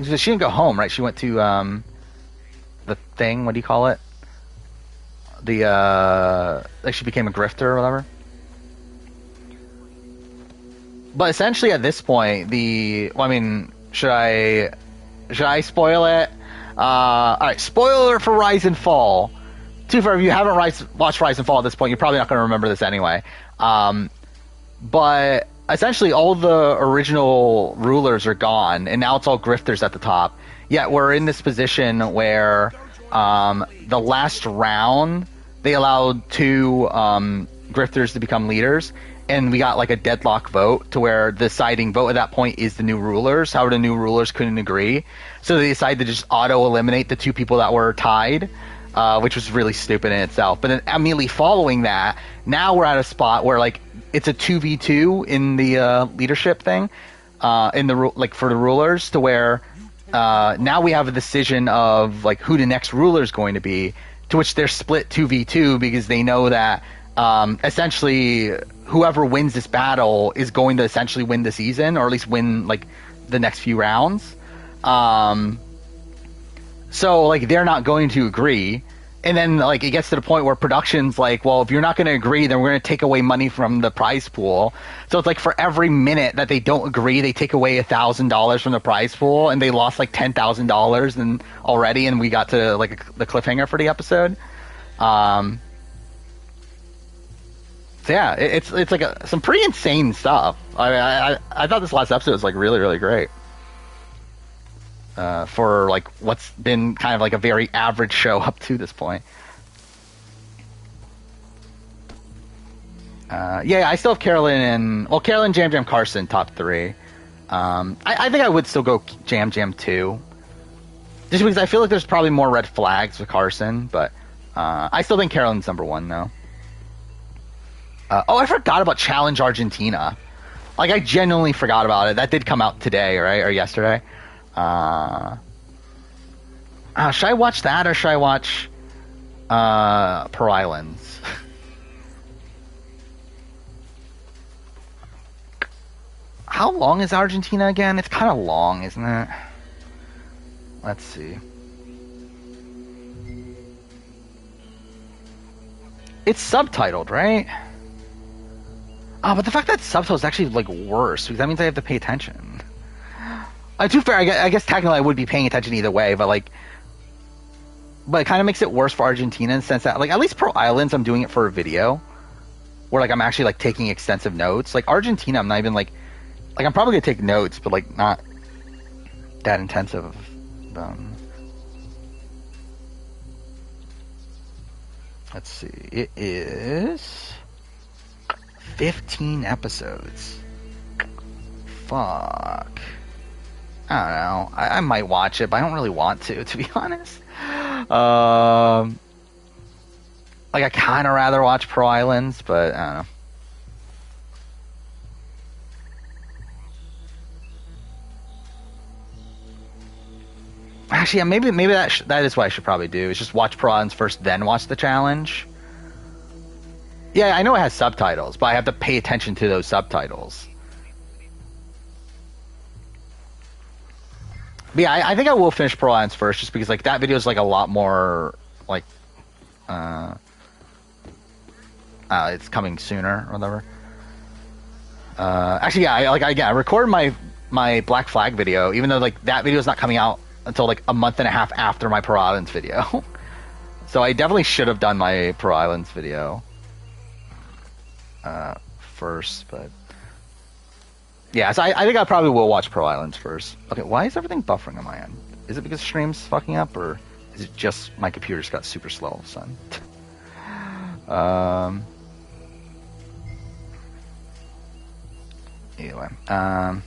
She didn't go home, right? She went to the thing. What do you call it? The like she became a grifter or whatever. But essentially, at this point, well, I mean, should I spoil it? All right, spoiler for Rise and Fall. Too far, if you haven't watched Rise and Fall at this point, you're probably not going to remember this anyway. But essentially, all the original rulers are gone, and now it's all grifters at the top. Yet we're in this position where the last round they allowed 2 grifters to become leaders, and we got like a deadlock vote to where the deciding vote at that point is the new rulers. However, the new rulers couldn't agree, so they decided to just auto-eliminate the 2 people that were tied, which was really stupid in itself. But then immediately following that, now we're at a spot where like it's a 2v2 in the leadership thing, in the like for the rulers, to where now we have a decision of like who the next ruler is going to be, to which they're split 2v2 because they know that essentially whoever wins this battle is going to essentially win the season, or at least win like the next few rounds. So like they're not going to agree, And then, like, it gets to the point where production's like, well, if you're not going to agree, then we're going to take away money from the prize pool. So it's like for every minute that they don't agree, they take away $1,000 from the prize pool, and they lost like $10,000 and already, and we got to like the cliffhanger for the episode. So yeah, it's like some pretty insane stuff. I thought this last episode was like really, really great. For like what's been kind of like a very average show up to this point. Yeah, I still have Carolyn, Jam Jam Carson top 3. I think I would still go Jam Jam 2. Just because I feel like there's probably more red flags with Carson, but I still think Carolyn's number 1 though. I forgot about Challenge Argentina. Like, I genuinely forgot about it. That did come out today, right? Or yesterday. Should I watch that or should I watch Pearl Islands? How long is Argentina again? It's kind of long, isn't it? Let's see. It's subtitled, right? But the fact that subtitles is actually like worse, because that means I have to pay attention. To be fair, I guess technically I would be paying attention either way, but it kind of makes it worse for Argentina in the sense that, like, at least Pearl Islands, I'm doing it for a video, where like I'm actually like taking extensive notes. Like Argentina, I'm not even like I'm probably gonna take notes, but like not that intensive of them. Let's see, it is 15 episodes. Fuck. I don't know. I might watch it, but I don't really want to be honest. Like, I kind of rather watch Pearl Islands, but I don't know. Actually, yeah, maybe that is what I should probably do. Is just watch Pearl Islands first, then watch the challenge. Yeah, I know it has subtitles, but I have to pay attention to those subtitles. But yeah, I think I will finish Pearl Islands first, just because like that video is like a lot more like it's coming sooner or whatever. Actually, yeah, I recorded my Black Flag video, even though like that video is not coming out until like a month and a half after my Pearl Islands video. So I definitely should have done my Pearl Islands video first, but yeah, so I think I probably will watch Pearl Islands first. Okay, why is everything buffering on my end? Is it because stream's fucking up, or is it just my computer just got super slow all of a sudden? Anyway, are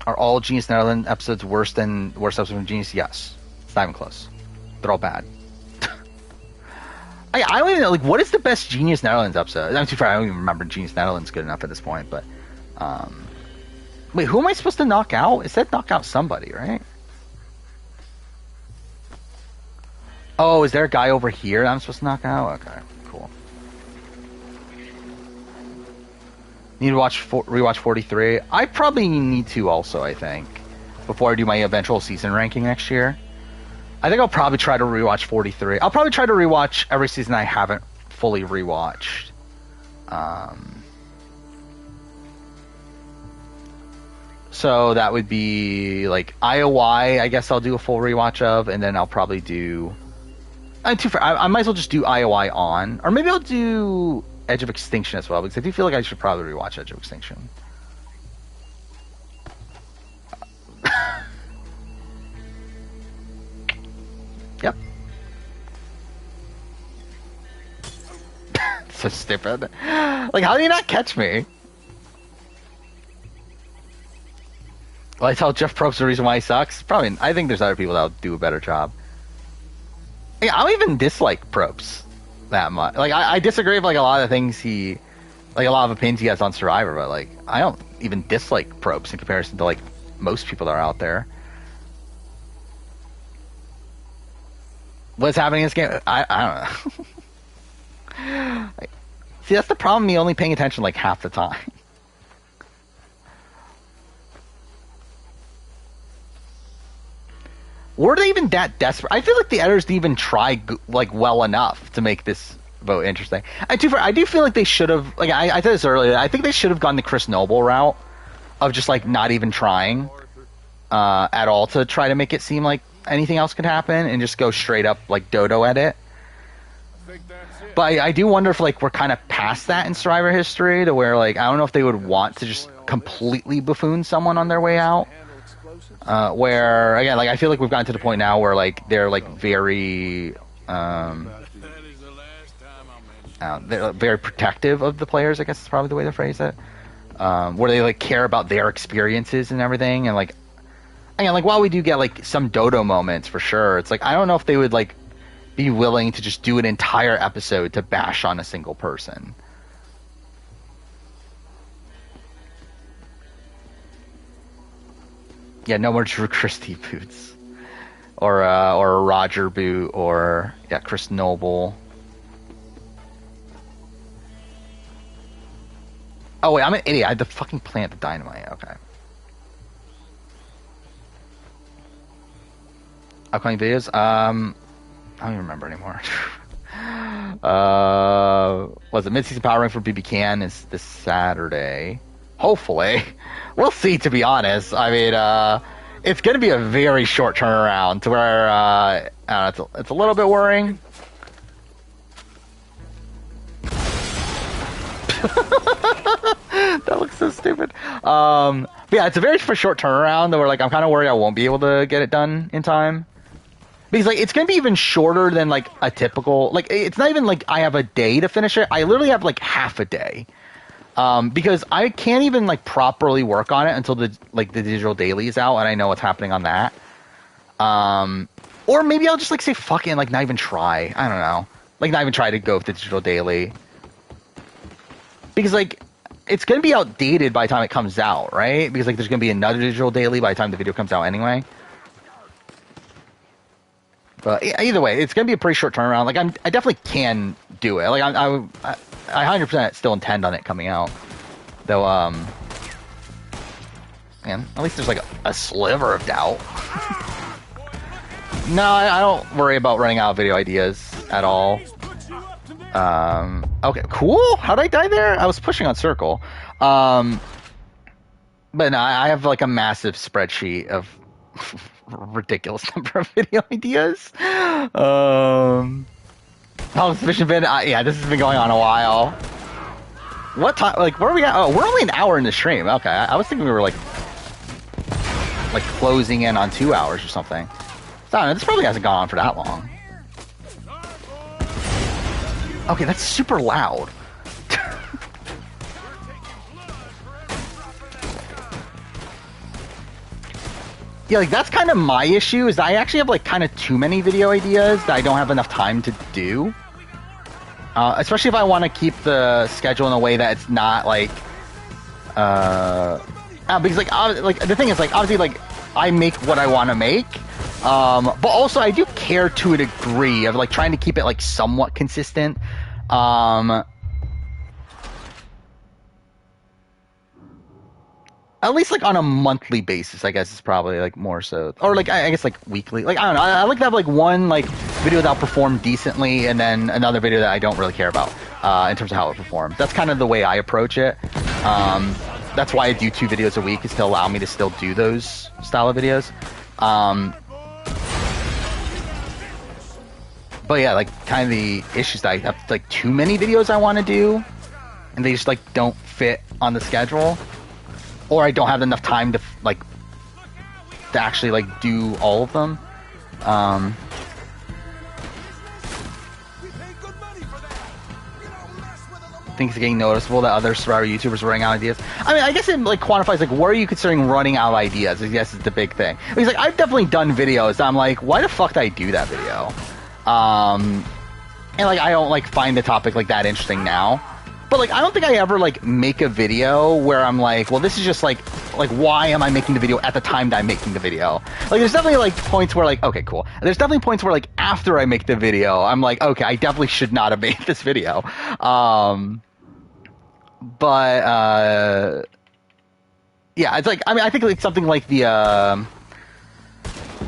all Genius Netherlands episodes worse episodes from Genius? Yes. It's not even close. They're all bad. I don't even know, like, what is the best Genius Netherlands episode? I'm too far. I don't even remember Genius Netherlands good enough at this point, but wait, who am I supposed to knock out? It said knock out somebody, right? Oh, is there a guy over here that I'm supposed to knock out? Okay, cool. Need to rewatch 43. I probably need to also, I think, before I do my eventual season ranking next year. I think I'll probably try to rewatch 43. I'll probably try to rewatch every season I haven't fully rewatched. So that would be like IOI, I guess I'll do a full rewatch of, and then I'll probably do... I might as well just do IOI on, or maybe I'll do Edge of Extinction as well, because I do feel like I should probably rewatch Edge of Extinction. Yep. So stupid. Like, how do you not catch me? Well, I tell Jeff Probst the reason why he sucks. Probably, I think there's other people that'll do a better job. Yeah, I don't even dislike Probst that much. Like, I disagree with like a lot of things like a lot of opinions he has on Survivor, but like, I don't even dislike Probst in comparison to like most people that are out there. What's happening in this game? I don't know. Like, see, that's the problem. Me only paying attention like half the time. were they even that desperate? I feel like the editors didn't even try like well enough to make this vote interesting. I do feel like they should have. Like I said this earlier. I think they should have gone the Chris Noble route of just like not even trying at all to try to make it seem like anything else could happen and just go straight up like Dodo edit. But I do wonder if like we're kind of past that in Survivor history to where like I don't know if they would want to just completely buffoon someone on their way out. Where again, like I feel like we've gotten to the point now where like they're like very they're very protective of the players. I guess is probably the way to phrase it. Where they like care about their experiences and everything, and like again, like while we do get like some Dodo moments for sure, it's like I don't know if they would like be willing to just do an entire episode to bash on a single person. Yeah, no more Drew Christie boots, or a Roger boot, or yeah, Chris Noble. Oh wait, I'm an idiot. I had to fucking plant the dynamite. Okay. Upcoming videos. I don't even remember anymore. Was it mid-season power rank for BB Can is this Saturday? Hopefully, we'll see. To be honest, I mean, it's going to be a very short turnaround to where I don't know, it's a little bit worrying. That looks so stupid. But yeah, it's a very short turnaround where like I'm kind of worried I won't be able to get it done in time. Because like it's gonna be even shorter than like a typical like it's not even like I have a day to finish it. I literally have like half a day. Because I can't even like properly work on it until the digital daily is out and I know what's happening on that. Or maybe I'll just like say fuck it and like not even try. I don't know. Like not even try to go with the digital daily. Because like it's gonna be outdated by the time it comes out, right? Because like there's gonna be another digital daily by the time the video comes out anyway. But either way, it's gonna be a pretty short turnaround. Like I definitely can do it. Like I 100% still intend on it coming out. Though man, at least there's like a sliver of doubt. No, I don't worry about running out of video ideas at all. Okay, cool. How did I die there? I was pushing on circle. But no, I have like a massive spreadsheet of ridiculous number of video ideas. How has the mission been? Yeah, this has been going on a while. What time? Like, where are we at? Oh, we're only an hour in the stream. Okay, I was thinking we were like closing in on 2 hours or something. So, I don't know, this probably hasn't gone on for that long. Okay, that's super loud. Yeah, like that's kind of my issue is I actually have like kind of too many video ideas that I don't have enough time to do. Especially if I want to keep the schedule in a way that it's not like, because like the thing is like obviously like I make what I want to make, but also I do care to a degree of like trying to keep it like somewhat consistent. At least like on a monthly basis, I guess is probably like more so, or like I guess like weekly. Like I don't know. I like to have like one like video that'll perform decently, and then another video that I don't really care about in terms of how it performs. That's kind of the way I approach it. That's why I do 2 videos a week is to allow me to still do those style of videos. But yeah, like kind of the issues that I have like too many videos I want to do, and they just like don't fit on the schedule. Or I don't have enough time to actually like do all of them. Things are getting noticeable that other Survivor YouTubers are running out of ideas. I mean, I guess it like quantifies like where are you considering running out of ideas? I guess is the big thing. Because like I've definitely done videos that I'm like, why the fuck did I do that video? And like I don't like find the topic like that interesting now. But like I don't think I ever like make a video where I'm like, well, this is just like why am I making the video at the time that I'm making the video? Like there's definitely like points where like, okay, cool. There's definitely points where like after I make the video, I'm like, okay, I definitely should not have made this video. But yeah, it's like I mean I think like something like the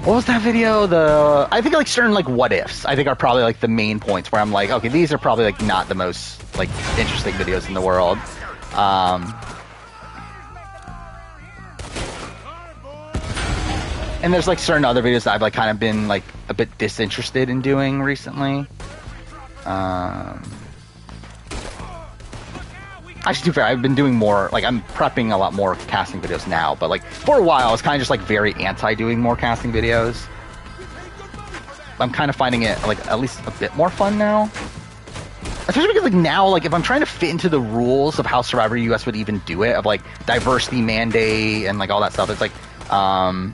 what was that video? I think like certain like what ifs I think are probably like the main points where I'm like, okay, these are probably like not the most like interesting videos in the world. And there's like certain other videos that I've like kind of been like a bit disinterested in doing recently. Actually, to be fair, I've been doing more, like, I'm prepping a lot more casting videos now, but, like, for a while, I was kind of just, like, very anti-doing more casting videos. I'm kind of finding it, like, at least a bit more fun now. Especially because, like, now, like, if I'm trying to fit into the rules of how Survivor US would even do it, of, like, diversity mandate and, like, all that stuff, it's, like, I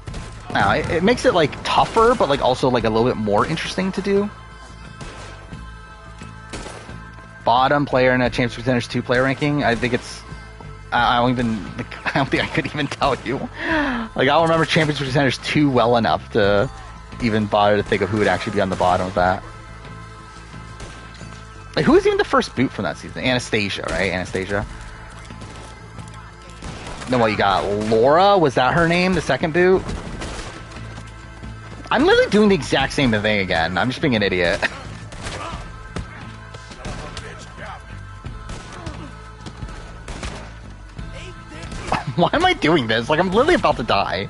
don't know, it makes it, like, tougher, but, like, also, like, a little bit more interesting to do. Bottom player in a Champions Contenders 2 player ranking. I think it's. I don't think I could even tell you. Like, I don't remember Champions Contenders 2 well enough to even bother to think of who would actually be on the bottom of that. Like, who was even the first boot from that season? Anastasia, right? Anastasia. Then what you got? Laura? Was that her name? The second boot? I'm literally doing the exact same thing again. I'm just being an idiot. Why am I doing this? Like, I'm literally about to die.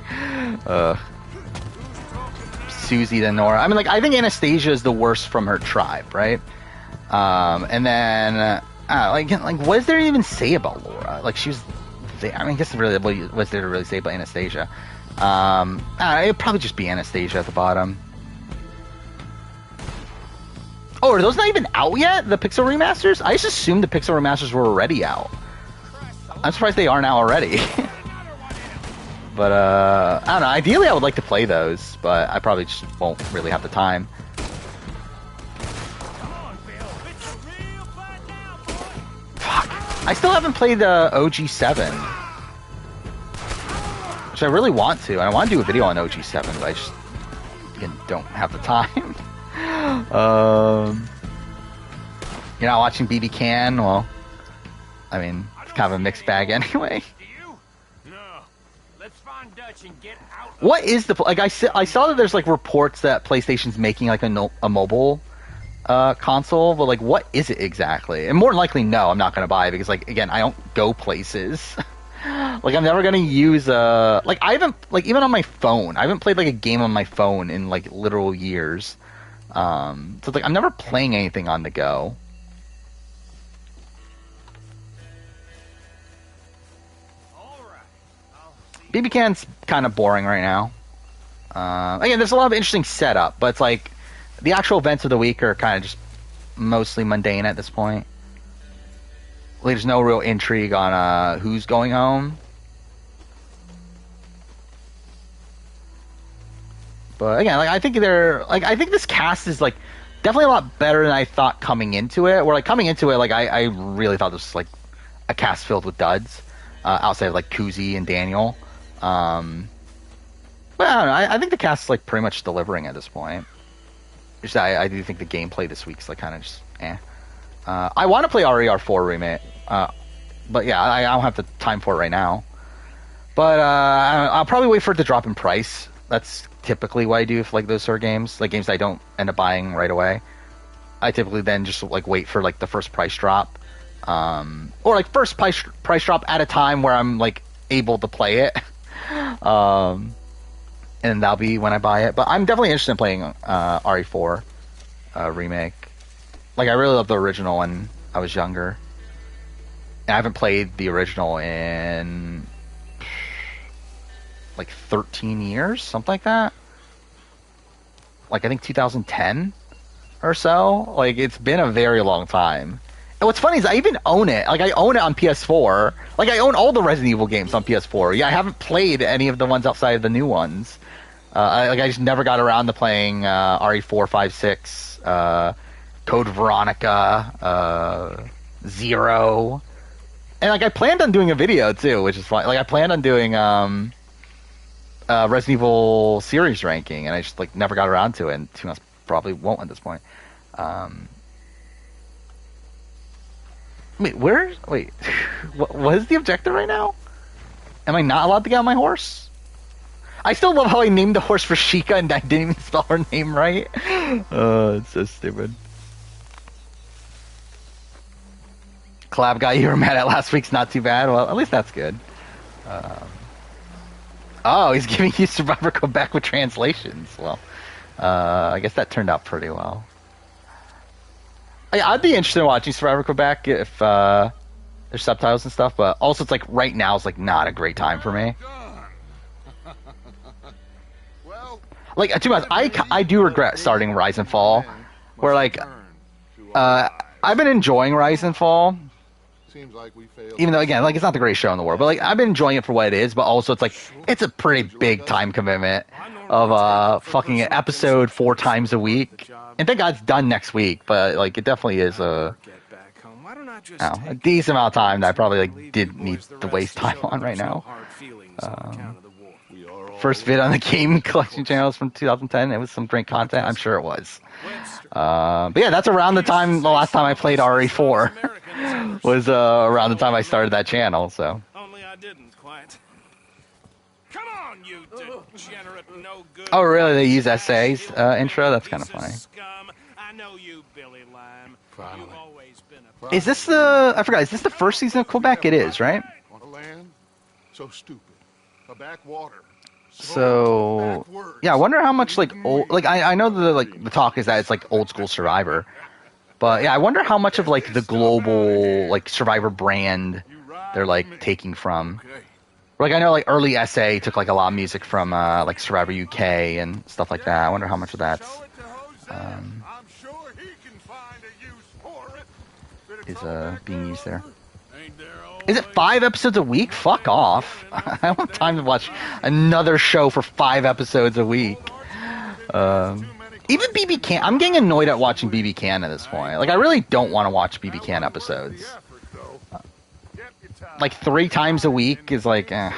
Susie then Nora. I mean, like, I think Anastasia is the worst from her tribe, right? And then, like, what is there to even say about Laura? Like, she was there. I mean, I guess really, what was there to really say about Anastasia? It'd probably just be Anastasia at the bottom. Oh, are those not even out yet? The Pixel remasters? I just assumed the Pixel remasters were already out. I'm surprised they aren't out already. But, I don't know. Ideally, I would like to play those, but I probably just won't really have the time. Fuck. I still haven't played the OG7. Which I really want to. I want to do a video on OG7, but I just, again, don't have the time. You're not watching BB Can? Well, I mean, it's kind of a mixed bag anyway. What is the, like, I saw that there's like reports that PlayStation's making like a mobile console, but like, what is it exactly? And more than likely, no, I'm not gonna buy it because, like, again, I don't go places. Like, I'm never gonna use like, I haven't, like, even on my phone, I haven't played like a game on my phone in like literal years. So it's like, I'm never playing anything on the go. BB Can's kind of boring right now. Again, there's a lot of interesting setup, but it's like the actual events of the week are kind of just mostly mundane at this point. Like, there's no real intrigue on who's going home. But again, like, I think this cast is like definitely a lot better than I thought coming into it. Where, like, coming into it, like, I really thought this was like a cast filled with duds, outside of like Kuzi and Daniel. But I don't know. I think the cast is like pretty much delivering at this point. Just I do think the gameplay this week's like kind of just eh. I want to play RER4 remake, but yeah, I don't have the time for it right now. But I'll probably wait for it to drop in price. That's typically what I do for like those sort of games, like games I don't end up buying right away. I typically then just like wait for like the first price drop, or like first price drop at a time where I'm like able to play it. And that'll be when I buy it. But I'm definitely interested in playing RE4 remake. Like, I really love the original when I was younger. And I haven't played the original in like 13 years, something like that. Like, I think 2010 or so. Like, it's been a very long time. And what's funny is I even own it. Like, I own it on PS4. Like, I own all the Resident Evil games on PS4. Yeah, I haven't played any of the ones outside of the new ones. I just never got around to playing RE4, 5, 6, Code Veronica, Zero. And, like, I planned on doing a video, too, which is fun. Like, I planned on doing Resident Evil series ranking, and I just, like, never got around to it. And to be honest, probably won't at this point. Wait, what is the objective right now? Am I not allowed to get on my horse? I still love how I named the horse Rashika and I didn't even spell her name right. It's so stupid. Collab guy you were mad at last week's not too bad. Well, at least that's good. Oh, he's giving you Survivor Quebec with translations. Well, I guess that turned out pretty well. I'd be interested in watching Survivor Quebec if there's subtitles and stuff, but also it's like right now is like not a great time for me. Like, to be honest, I do regret starting Rise and Fall, where like I've been enjoying Rise and Fall. Seems like we failed. Even though, again, like, it's not the greatest show in the world, but like I've been enjoying it for what it is. But also, it's like it's a pretty big time commitment of fucking an episode 4 times a week. And thank God it's done next week. But like, it definitely is a decent amount of time that I probably like didn't need to waste time on right now. First vid on the game collection channels from 2010. It was some great content. I'm sure it was. But yeah, that's around the last time I played RE4 was around the time I started that channel. So. Only I didn't quite. Come on, you degenerate, no good. Oh, really? They use essays intro? That's kind of funny. Scum. I know you, Billy Lime. You've always been a... Is this I forgot. Is this the first season of Quebec? It is, right? On a land so stupid, a backwater. So yeah, I wonder how much like old, like I know the talk is that it's like old school Survivor, but yeah, I wonder how much of like the global like Survivor brand they're like taking from. Like I know like early SA took like a lot of music from like Survivor UK and stuff like that. I wonder how much of that's is being used there. Is it 5 episodes a week? Fuck off. I don't have time to watch another show for 5 episodes a week. Even BB Can. I'm getting annoyed at watching BB Can at this point. Like, I really don't want to watch BB Can episodes. Like, 3 times a week is like, eh.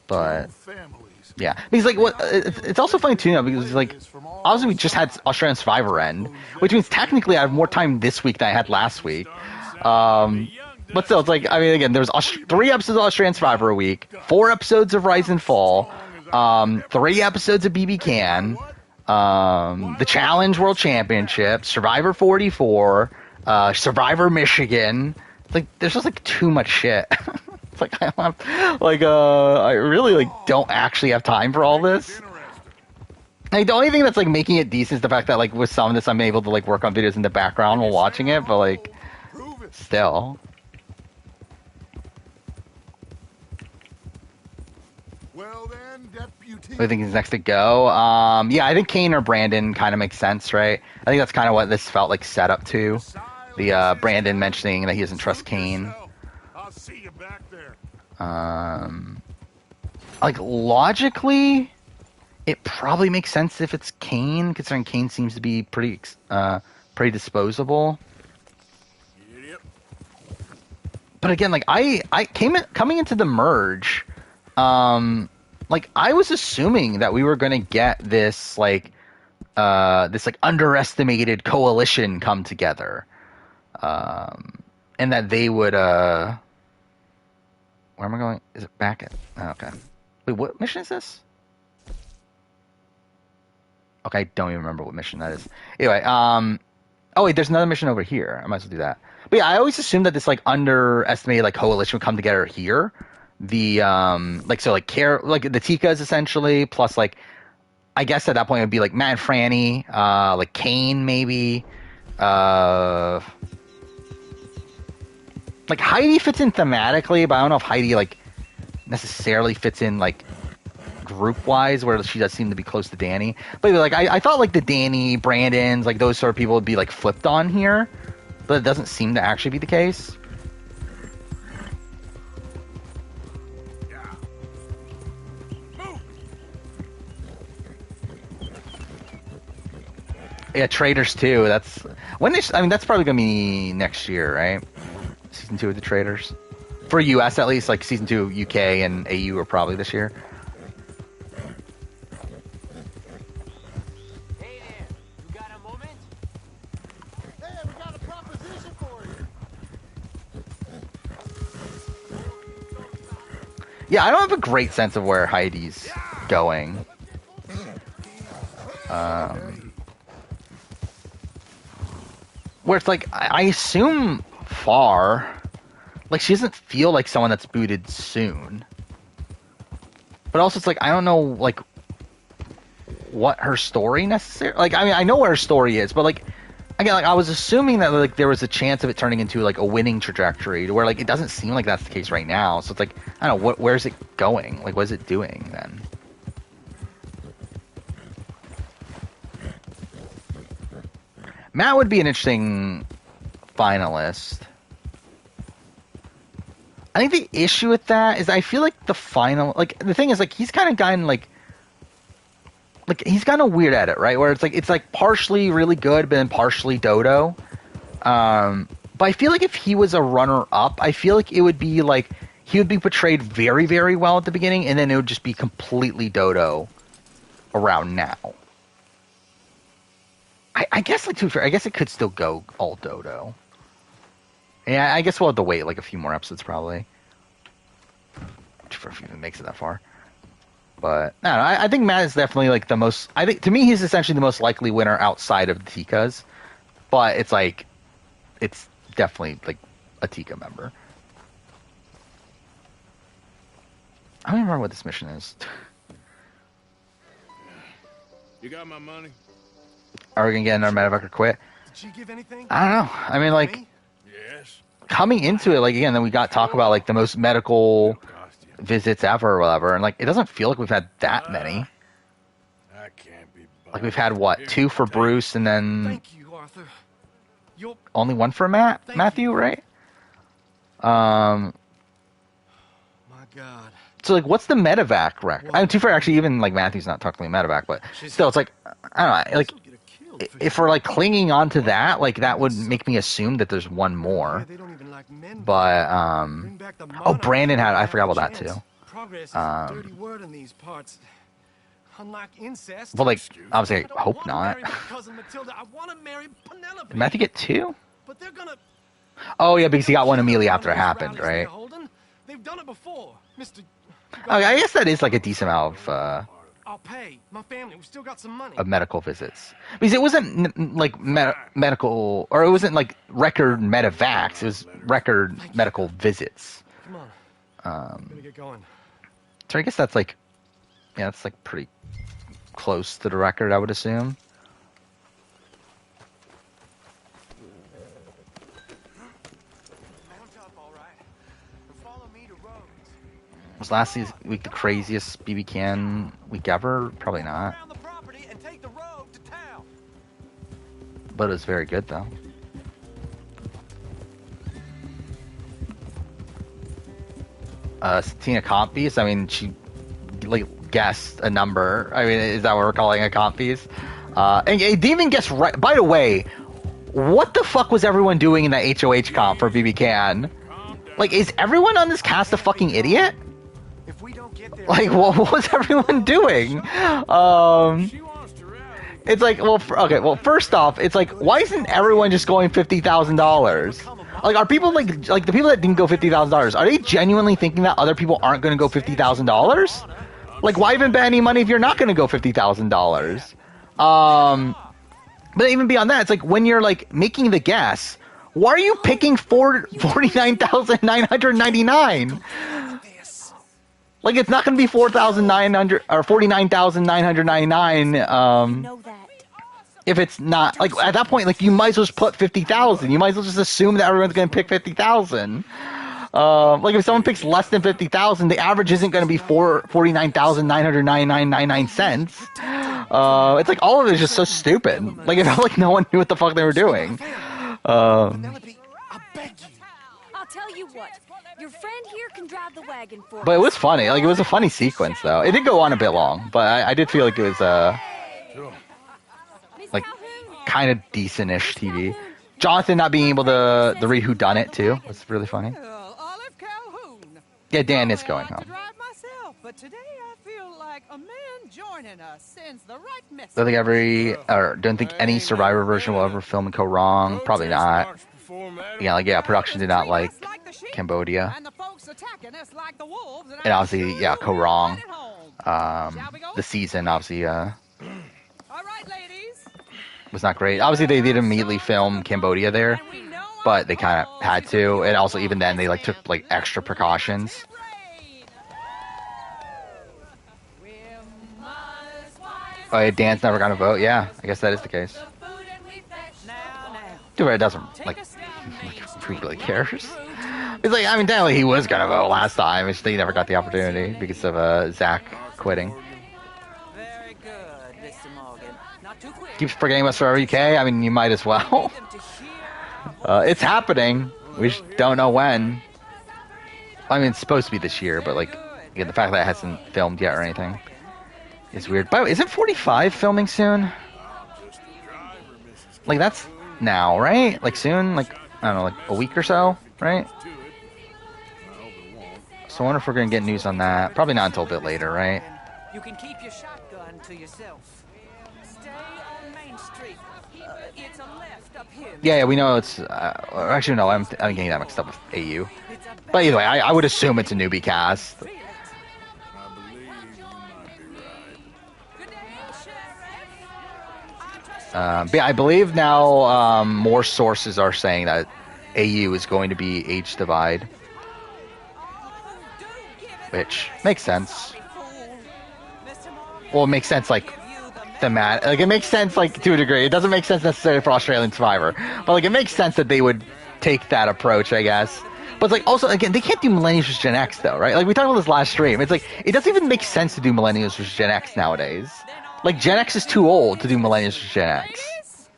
But, yeah. Because, like, what? It's also funny, too, because, like, obviously we just had Australian Survivor end, which means technically I have more time this week than I had last week. But still, it's like, I mean, again, there's 3 episodes of Australian Survivor a week, 4 episodes of Rise and Fall, 3 episodes of BB Can, the Challenge World Championship, Survivor 44, Survivor Michigan. It's like, there's just like too much shit. It's like, I don't have, like, I really like don't actually have time for all this. Like, the only thing that's like making it decent is the fact that like with some of this I'm able to like work on videos in the background while watching it, but like still. Well then, deputy. Who do you think is next to go? Yeah, I think Kane or Brandon kind of makes sense, right? I think that's kind of what this felt like set up to. The Brandon mentioning that he doesn't trust Kane. I'll see you back there. Like logically, it probably makes sense if it's Kane, considering Kane seems to be pretty disposable. But again, like coming into the merge, like I was assuming that we were gonna get this like underestimated coalition come together, and that they would where am I going? Is it back at? Oh, okay. Wait, what mission is this? Okay, I don't even remember what mission that is. Anyway, oh wait, there's another mission over here. I might as well do that. But yeah, I always assumed that this like underestimated like coalition would come together here. The like so like care like the Tikas essentially plus like I guess at that point it would be like Matt and Franny, like Kane maybe, like Heidi fits in thematically, but I don't know if Heidi like necessarily fits in like group wise where she does seem to be close to Danny. But like I thought like the Danny, Brandons, like those sort of people would be like flipped on here, but it doesn't seem to actually be the case. Yeah, Traders 2. That's when they. I mean, that's probably gonna be next year, right? Season 2 of the Traders, for US at least. Like season 2 UK and AU are probably this year. Hey there, you got a moment? Hey, we got a proposition for you. Yeah, I don't have a great sense of where Heidi's going. Where it's like, I assume far. Like, she doesn't feel like someone that's booted soon. But also, it's like, I don't know, like, what her story necessarily... Like, I mean, I know what her story is, but, like, again, like, I was assuming that, like, there was a chance of it turning into, like, a winning trajectory, to where, like, it doesn't seem like that's the case right now. So it's like, I don't know, where's it going? Like, what is it doing, then? Matt would be an interesting finalist. I think the issue with that is I feel like the final... Like, the thing is, like, he's kind of gotten, like, he's kind of weird at it, right? Where it's like partially really good, but then partially dodo. But I feel like if he was a runner-up, I feel like it would be like he would be portrayed very, very well at the beginning, and then it would just be completely dodo around now. I guess, like, to be fair, I guess it could still go all dodo. Yeah, I guess we'll have to wait like a few more episodes probably. If it even makes it that far. But no, I think Matt is definitely like the most. I think to me he's essentially the most likely winner outside of the Tikas. But it's like, it's definitely like a Tika member. I don't remember what this mission is. You got my money? Are we gonna get another medevac or quit? Did she give anything? I don't know. I mean, like, Yes. coming into it, like, again, then we got talk about like the most medical visits ever or whatever, and like it doesn't feel like we've had that many. I can't be bothered. Like we've had what, 2 for Bruce, and then Thank you, Arthur. You're... only 1 for Matthew, right? My God. So like, what's the medevac record? I mean, to be fair, actually, even like Matthew's not technically medevac, but still, it's like, I don't know, like if we're like clinging on to that, like that would make me assume that there's 1 more. They don't even like men. But Bring back the oh, monarch. Brandon had, I forgot about that too. Progress is a dirty word in these parts. Unlike incest. Well, like, obviously, I hope wanna not. marry my cousin Matilda. I want to marry Penelope. Did Matthew get 2? But they're gonna... Oh yeah, because he got 1 immediately after it happened, right? They've done it before, Mr. Okay, I guess that is like a decent amount I'll pay. My family, we still got some money. of medical visits, because it wasn't like medical, or it wasn't like record medevacs. It was record medical visits. Come on. I'm gonna get going. So I guess that's like, yeah, that's like pretty close to the record, I would assume. Was last week the craziest BB Can week ever? Probably not. But it was very good though. Tina Compies, I mean, she like guessed a number. I mean, is that what we're calling a Compies? And it didn't even guess right. By the way, what the fuck was everyone doing in that HOH comp for BB Can? Like, is everyone on this cast a fucking idiot? Like, what was everyone doing? It's like, well, okay, well, first off, it's like, why isn't everyone just going $50,000? Like, are people like the people that didn't go $50,000? Are they genuinely thinking that other people aren't going to go $50,000? Like, why even bet any money if you're not going to go $50,000? But even beyond that, it's like when you're like making the guess, why are you picking 49,999? Like, it's not going to be 4,900 or 49,999. If it's not, like, at that point, like, you might as well just put 50,000. You might as well just assume that everyone's going to pick 50,000. Like, if someone picks less than 50,000, the average isn't going to be 49,999.99 cents. It's like all of it is just so stupid. Like, it felt like no one knew what the fuck they were doing. Penelope, I beg you. I'll tell you what. Your friend here can drive the wagon for But it was funny. Like, it was a funny sequence, though. It did go on a bit long, but I did feel like it was, like, kind of decent-ish TV. Jonathan not being able to read whodunit, too, was really funny. Olive Calhoun. Yeah, Dan is going home. But today I feel like a man joining us sends the right message. Don't think any Survivor version will ever film and go wrong. Probably not. Yeah, like, yeah, production did not like Cambodia. And the folks attacking us like the wolves, And obviously, yeah, Korong. Shall we go? The season obviously All right, ladies. was not great. Obviously, they did immediately film Cambodia there, but they kind of had to. And also, even then, they like took like extra precautions. Oh, yeah, Dan's never gonna vote. Yeah, I guess that is the case. Too bad it doesn't like who really cares. It's like, I mean, technically he was gonna vote last time. It's just he never got the opportunity because of Zach quitting. Very good, Mr. Morgan. Not too quick. Keeps forgetting about Survivor UK. I mean, you might as well. It's happening. We just don't know when. I mean, it's supposed to be this year, but like, again, the fact that it hasn't filmed yet or anything is weird. By the way, isn't 45 filming soon? Like, that's now, right? Like, soon? Like, I don't know, like a week or so, right? So I wonder if we're going to get news on that. Probably not until a bit later, right? You can keep your shotgun to yourself. Stay on Main Street. It's a left up here. Yeah, we know it's... actually, no, I'm getting that mixed up with AU. But either way, I would assume it's a newbie cast. But yeah, I believe now more sources are saying that AU is going to be Age Divide, which makes sense. Well, it makes sense like thematic. Like, it makes sense like to a degree. It doesn't make sense necessarily for Australian Survivor, but like it makes sense that they would take that approach, I guess. But it's like also again, they can't do Millennials versus Gen X though, right? Like we talked about this last stream. It's like it doesn't even make sense to do Millennials versus Gen X nowadays. Like, Gen X is too old to do Millennials versus Gen X.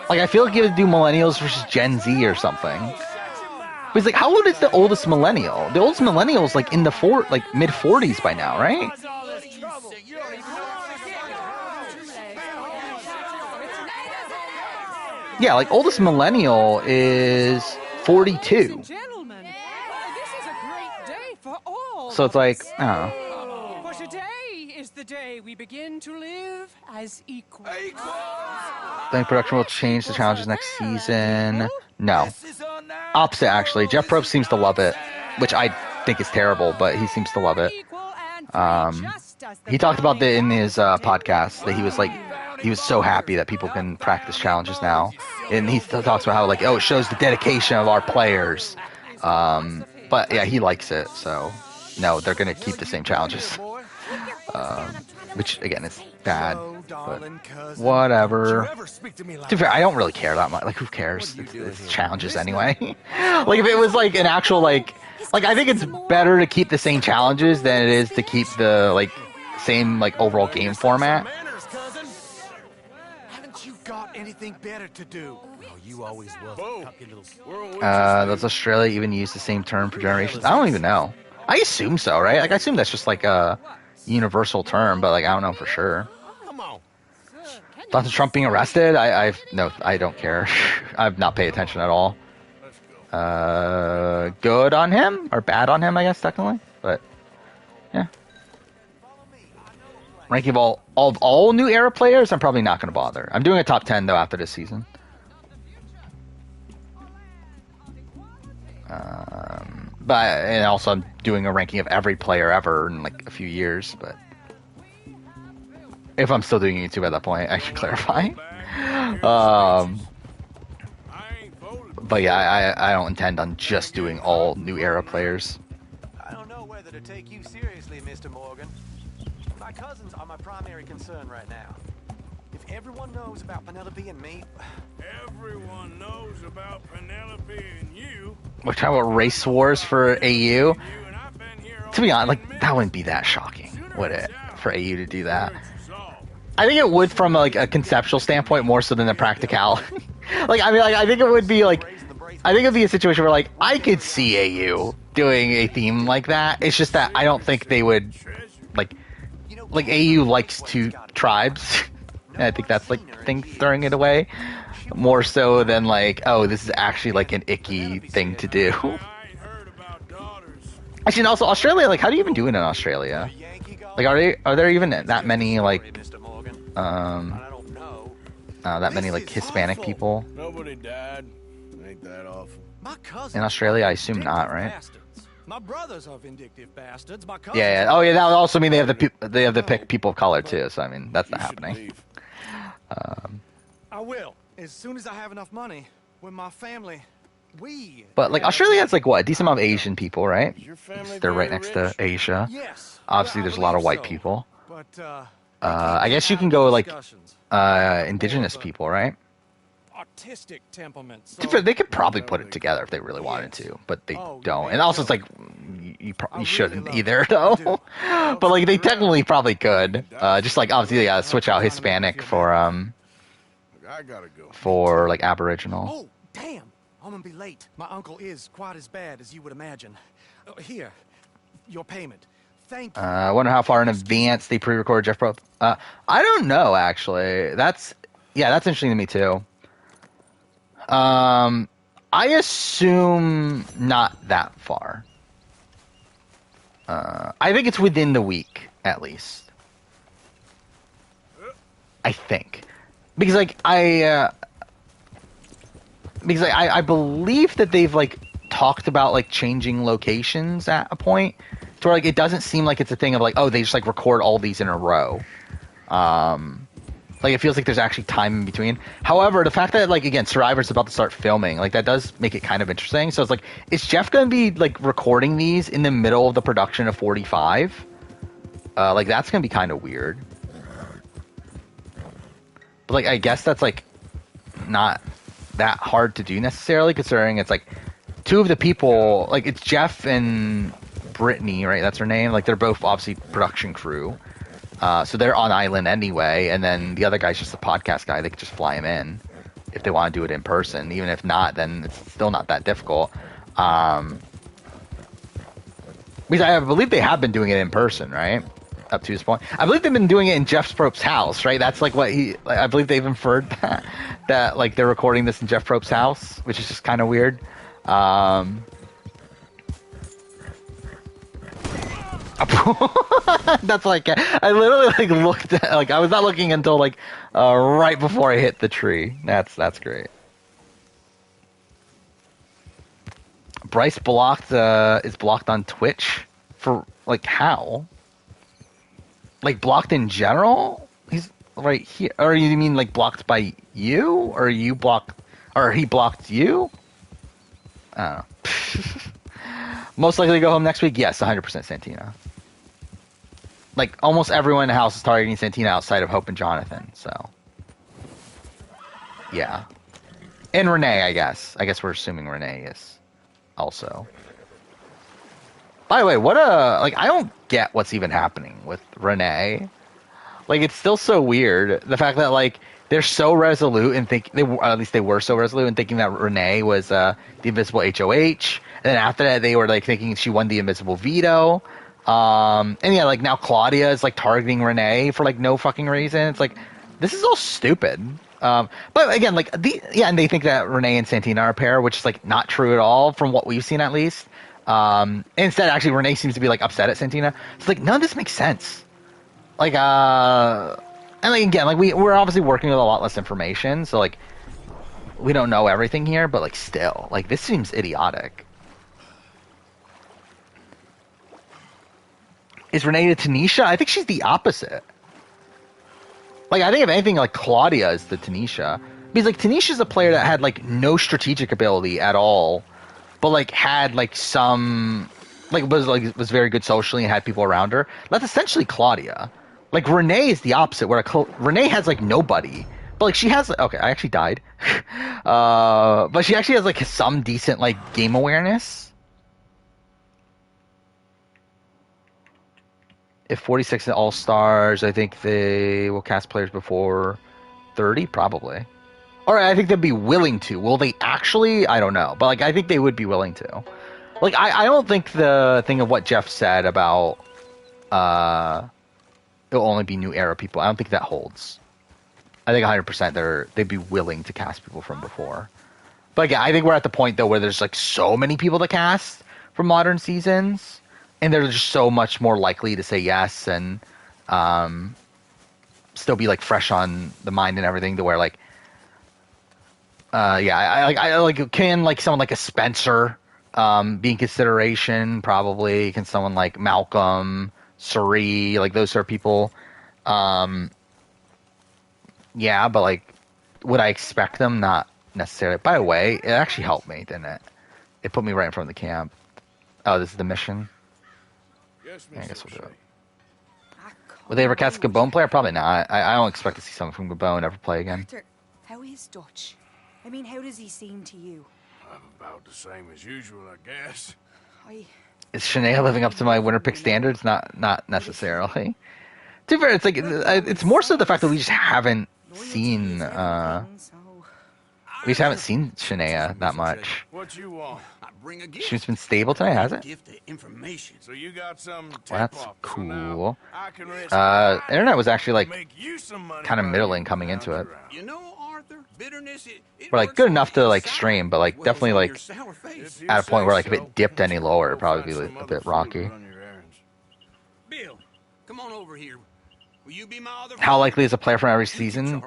Like, I feel like you would do Millennials versus Gen Z or something. But it's like, how old is the oldest Millennial? The oldest Millennial is, like, in the mid-40s by now, right? Yeah, like, oldest Millennial is 42. Gentlemen, this is a great day for all. So it's like, I don't know. For today is the day we begin to live as equals. Think production will change the challenges next season? No. Opposite, actually. Jeff Probst seems to love it, which I think is terrible, but he seems to love it. He talked about that in his podcast, that he was like, he was so happy that people can practice challenges now. And he talks about how, like, oh, it shows the dedication of our players. But yeah, he likes it, so no, they're going to keep the same challenges. Which, again, is bad, but whatever. To be fair, I don't really care that much. Like, who cares? It's challenges anyway. Like, if it was, like, an actual, like, I think it's better to keep the same challenges than it is to keep the, like, same, like, overall game format. Haven't you got anything better to do? Oh, you always will. Does Australia even use the same term for generations? I don't even know. I assume so, right? Like, I assume that's just, like, a universal term, but like I don't know for sure. Thoughts of Trump being arrested? I don't care. I've not paid attention at all. Good on him or bad on him, I guess technically. But yeah. Ranking of all new era players, I'm probably not going to bother. I'm doing a top 10 though after this season. But and also I'm doing a ranking of every player ever in like a few years, but if I'm still doing YouTube at that point, I should clarify. But yeah, I don't intend on just doing all new era players. I don't know whether to take you seriously, Mr. Morgan. My cousins are my primary concern right now. If everyone knows about Penelope and me... Everyone knows about Penelope and you. We're talking about race wars for AU. To be honest, like, that wouldn't be that shocking, would it? For AU to do that. I think it would from like a conceptual standpoint more so than the practicality. Like, I mean, like, I think it would be like, I think it'd be a situation where like I could see AU doing a theme like that. It's just that I don't think they would like AU likes two tribes. And I think that's like the thing throwing it away more so than like, oh, this is actually like an icky thing to do. Actually, and also Australia, like, how do you even do it in Australia? Like, are there even that many like that many like Hispanic people? Nobody died. Ain't that awful? In Australia, I assume not, right? My brothers are vindictive bastards. My cousins. Yeah. Oh, yeah. That would also mean they have to pick people of color too. So I mean, that's not happening. I will as soon as I have enough money. When my family, But like Australia has like what a decent amount of Asian people, right? Your family They're right very next rich? to Asia. Yes. Obviously, I there's a lot of believe white so. people. But I guess you can go like indigenous people, right? artistic temperament. To be fair, they could probably put it together if they really wanted to, but they don't. And also, it's like you shouldn't either, though. But like they technically probably could. Just like obviously they gotta switch out Hispanic for I gotta go. for like Aboriginal. Oh, damn! I'm gonna be late. My uncle is quite as bad as you would imagine. Here, your payment. Thank you. I wonder how far in advance they pre-recorded Jeff Probst. I don't know actually. That's interesting to me too. I assume not that far. I think it's within the week at least. I think. Because like I believe that they've like talked about like changing locations at a point to where like it doesn't seem like it's a thing of like, oh, they just like record all these in a row. Like it feels like there's actually time in between. However, the fact that like again Survivor's about to start filming, like that does make it kind of interesting. So it's like, is Jeff gonna be like recording these in the middle of the production of 45? Like that's gonna be kind of weird. But like I guess that's like not that hard to do necessarily, considering it's like two of the people, like it's Jeff and Brittany, right? That's her name. Like they're both obviously production crew. So they're on island anyway, and then the other guy's just a podcast guy. They could just fly him in if they want to do it in person. Even if not, then it's still not that difficult. Because I believe they have been doing it in person, right? Up to this point. I believe they've been doing it in Jeff Probst's house, right? That's like what I believe they've inferred that like they're recording this in Jeff Probst's house, which is just kind of weird. That's like I literally like looked at, like I was not looking until like right before I hit the tree. That's great. Bryce is blocked on Twitch for like how? Like blocked in general? He's right here. Or you mean like blocked by you? Or you blocked? Or he blocked you? I don't know. Most likely to go home next week? Yes, 100% Santina. Like, almost everyone in the house is targeting Santina outside of Hope and Jonathan, so. Yeah. And Renee, I guess. I guess we're assuming Renee is also. By the way, I don't get what's even happening with Renee. Like, it's still so weird. The fact that, like, they're so resolute and at least they were so resolute in thinking that Renee was the invisible HOH. And then after that, they were like thinking she won the invisible veto. And yeah, like now Claudia is like targeting Renee for like no fucking reason. It's like, this is all stupid. But again, like and they think that Renee and Santina are a pair, which is like not true at all from what we've seen at least. Instead, actually, Renee seems to be like upset at Santina. It's like, none of this makes sense. Like, and like again, like we're obviously working with a lot less information, so like we don't know everything here, but like still, like this seems idiotic. Is Renee to Tanisha? I think she's the opposite. Like, I think if anything, like Claudia is the Tanisha, because like Tanisha's a player that had like no strategic ability at all, but like had like some was very good socially and had people around her. That's essentially Claudia. Like Renee is the opposite, where Renee has like nobody, but like she has. Okay, I actually died, but she actually has like some decent like game awareness. If 46 All-Stars, I think they will cast players before 30, probably. Or I think they'd be willing to. Will they actually? I don't know. But like, I think they would be willing to. Like, I don't think the thing of what Jeff said about it'll only be new era people, I don't think that holds. I think 100% they'd be willing to cast people from before. But again, I think we're at the point, though, where there's like so many people to cast from modern seasons. And they're just so much more likely to say yes and still be like fresh on the mind and everything, to where like, I like can like someone like a Spencer Being consideration, probably. Can someone like Malcolm, Suri, like those sort of people? Yeah, but like, would I expect them? Not necessarily. By the way, it actually helped me, didn't it? It put me right in front of the camp. Oh, this is the mission? Yes, Yeah, I Miss guess we'll do O'Shea. it. Would they ever cast a Gabon player? Probably not. I don't expect to see someone from Gabon ever play again. Arthur, how is Dutch? I mean, how does he seem to you? I'm about the same as usual, I guess. Is Shania living up to my winter pick standards? Not necessarily. To be fair, it's like it's more so the fact that we just haven't seen Shania that much. What you want? I bring a gift. She's been stable tonight, has it? Gift of information. So you got some Well, that's tip-off. cool. I can risk Internet was actually like make you some money kind of while middling you coming lounge into it. around. You know, Arthur, bitterness, it But like works good on enough the to like inside, stream, but like as well definitely as on like your sour face. If you at a point say where like if so, it dipped any lower, it'd probably be find like, some a other bit food rocky. to run your errands. Bill, come on over here. Will you be my other How friend? likely is a player from every season?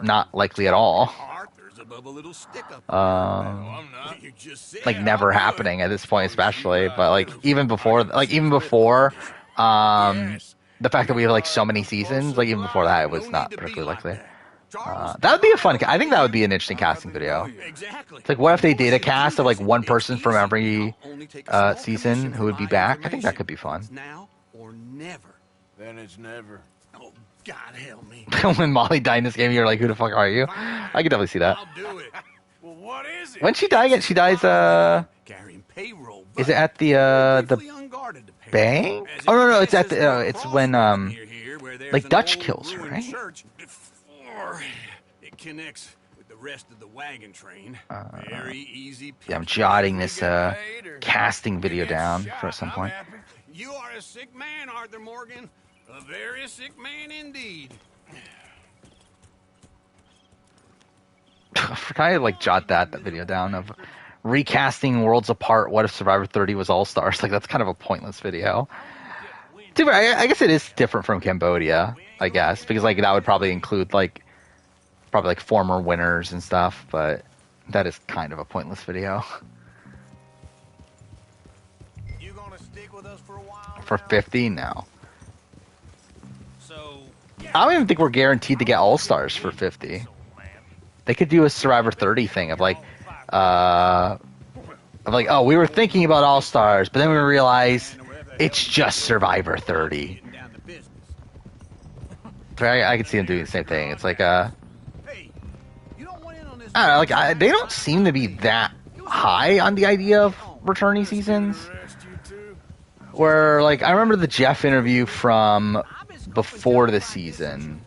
Not likely at all. Arthur's above a little stick-up. I'm not. You just said Like never happening at this point, especially. But like even before, the fact that we have like so many seasons, like even before that, it was not particularly likely. That would be a fun. I think that would be an interesting casting video. Exactly. It's like, what if they did a cast of like one person from every season who would be back? I think that could be fun. Now or never. Then it's never. Oh, God help me. When Molly died in this game, you're like, who the fuck are you? I could definitely see that. I'll do it. Well, what is it? When she die again, she dies. Carrying payroll. Is it at the Briefly unguarded to pay. bank? As Oh no, it it's at the. passes It's by when crossroads near here where there's like an Dutch old kills her, ruined right? church before it connects with the rest of the wagon train. Very easy. Yeah, I'm picture. jotting this casting video down for at some I'm point. happy. You are a sick man, Arthur Morgan. A very sick man indeed. I forgot to like jot that video down of recasting Worlds Apart. What if Survivor 30 was All Stars? Like that's kind of a pointless video. I guess it is different from Cambodia, I guess, because like that would probably include like former winners and stuff. But that is kind of a pointless video. You gonna stick with us for a while? For 50 now. So, I don't even think we're guaranteed to get All Stars for 50. They could do a Survivor 30 thing of like, oh, we were thinking about All Stars, but then we realized it's just Survivor 30. I could see them doing the same thing. It's like, I don't know, like they don't seem to be that high on the idea of returning seasons. Where like I remember the Jeff interview from before the season.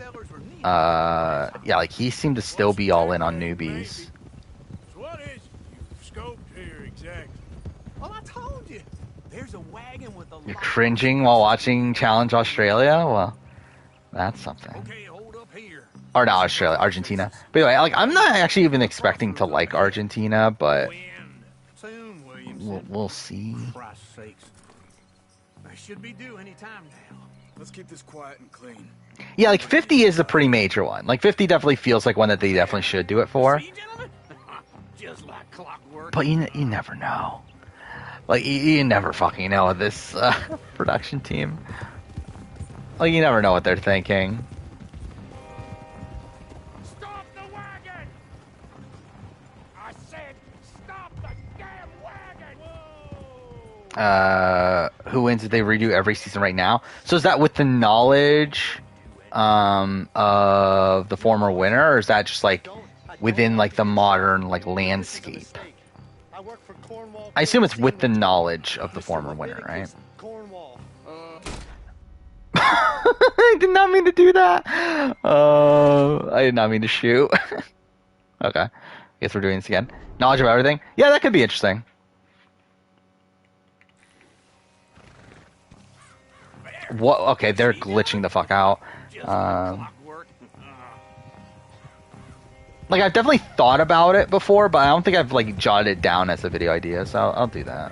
Yeah, like he seemed to still be all in on newbies. So what is you scoped here exactly? Well, I told you. There's a wagon with a You're cringing while watching Challenge Australia? Well, that's something. Okay, hold up here. Or not Australia, Argentina. But anyway, like I'm not actually even expecting to like Argentina, but Soon, Williamson. we'll see. Christ's sakes. I should be due any time now. Let's keep this quiet and clean. Yeah, like 50 is a pretty major one. Like 50 definitely feels like one that they definitely should do it for. See, gentlemen? Just like clockwork. But you never know. Like you never fucking know with this production team. Like you never know what they're thinking. stop the wagon! I said, stop the damn wagon! Who wins if they redo every season right now? So is that with the knowledge of the former winner, or is that just like within like the modern like landscape? I assume it's with the knowledge of the former winner, right? I did not mean to do that. I did not mean to shoot. Okay, guess we're doing this again. Knowledge of everything. Yeah, that could be interesting. What? Okay, they're glitching the fuck out. Like I've definitely thought about it before, but I don't think I've like jotted it down as a video idea. So I'll do that.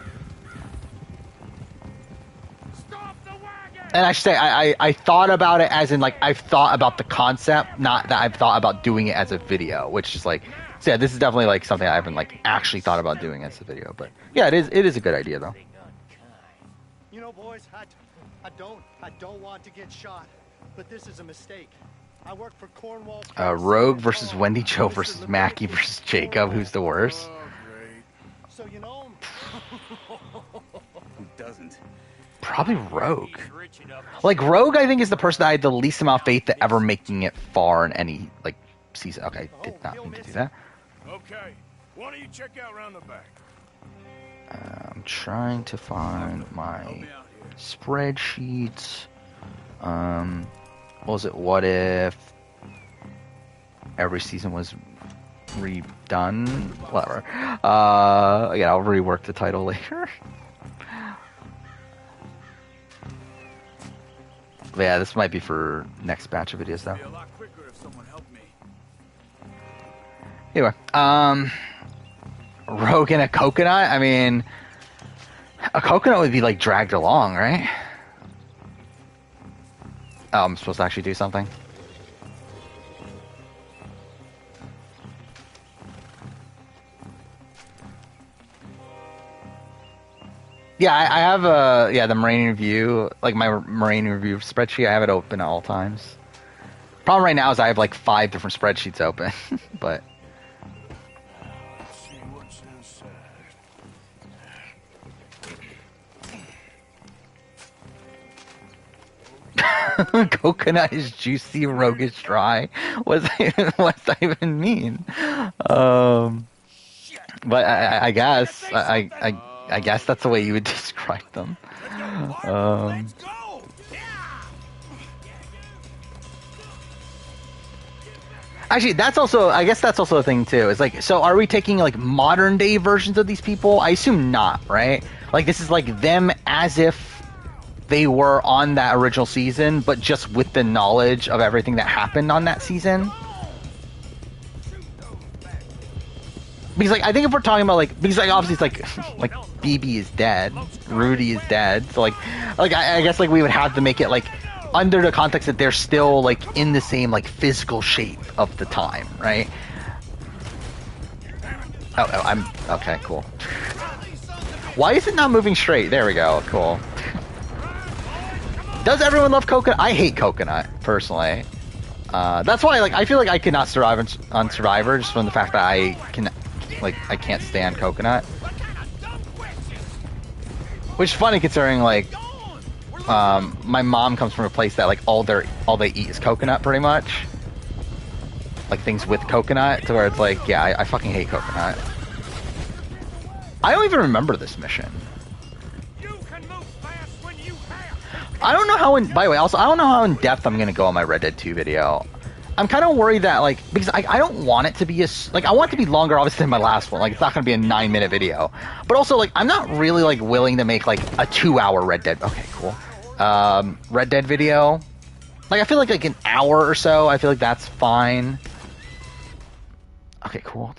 And I should say I thought about it as in like I've thought about the concept, not that I've thought about doing it as a video, which is like So yeah, this is definitely like something I haven't like actually thought about doing as a video, but yeah, it is a good idea though. You know, boys, I don't want to get shot, but this is a mistake. I work for Cornwall. Rogue versus Wendy Cho versus Mackie versus Jacob. Who's the worst? So you know who doesn't? Probably Rogue. Like Rogue, I think is the person that I had the least amount of faith to ever making it far in any like season. Okay, did not mean to do that. Okay, why don't you check out around the back? I'm trying to find my spreadsheet. What was it? What if every season was redone? Whatever. Yeah, I'll rework the title later. But yeah, this might be for next batch of videos though. Anyway, Rogue and a coconut? I mean, a coconut would be like dragged along, right? Oh, I'm supposed to actually do something? Yeah, I have the Marine Review, like my Marine Review spreadsheet, I have it open at all times. Problem right now is I have like 5 different spreadsheets open, but... Let's see what's inside. Coconut is juicy, Rogue is dry. What's that even mean? But I guess I guess that's the way you would describe them. Actually, I guess that's also a thing too. It's like, so are we taking like modern day versions of these people? I assume not, right? Like this is like them as if they were on that original season, but just with the knowledge of everything that happened on that season. Because like I think if we're talking about like, because like obviously it's like BB is dead, Rudy is dead, so like I guess like we would have to make it like under the context that they're still like in the same like physical shape of the time, right? Oh, I'm okay, cool. Why is it not moving straight? There we go, cool. Does everyone love coconut? I hate coconut personally. That's why like I feel like I could not survive on Survivor just from the fact that I can't stand coconut. Which is funny considering like my mom comes from a place that like all they eat is coconut pretty much. Like things with coconut, to where it's like, yeah, I fucking hate coconut. I don't even remember this mission. I don't know how by the way, also I don't know how in depth I'm gonna go on my Red Dead 2 video. I'm kind of worried that like, because I don't want it to be I want it to be longer obviously than my last one. Like it's not gonna be a 9-minute video. But also like I'm not really like willing to make like a 2-hour Red Dead. Okay, cool. Red Dead video. Like I feel like an hour or so, I feel like that's fine. Okay, cool.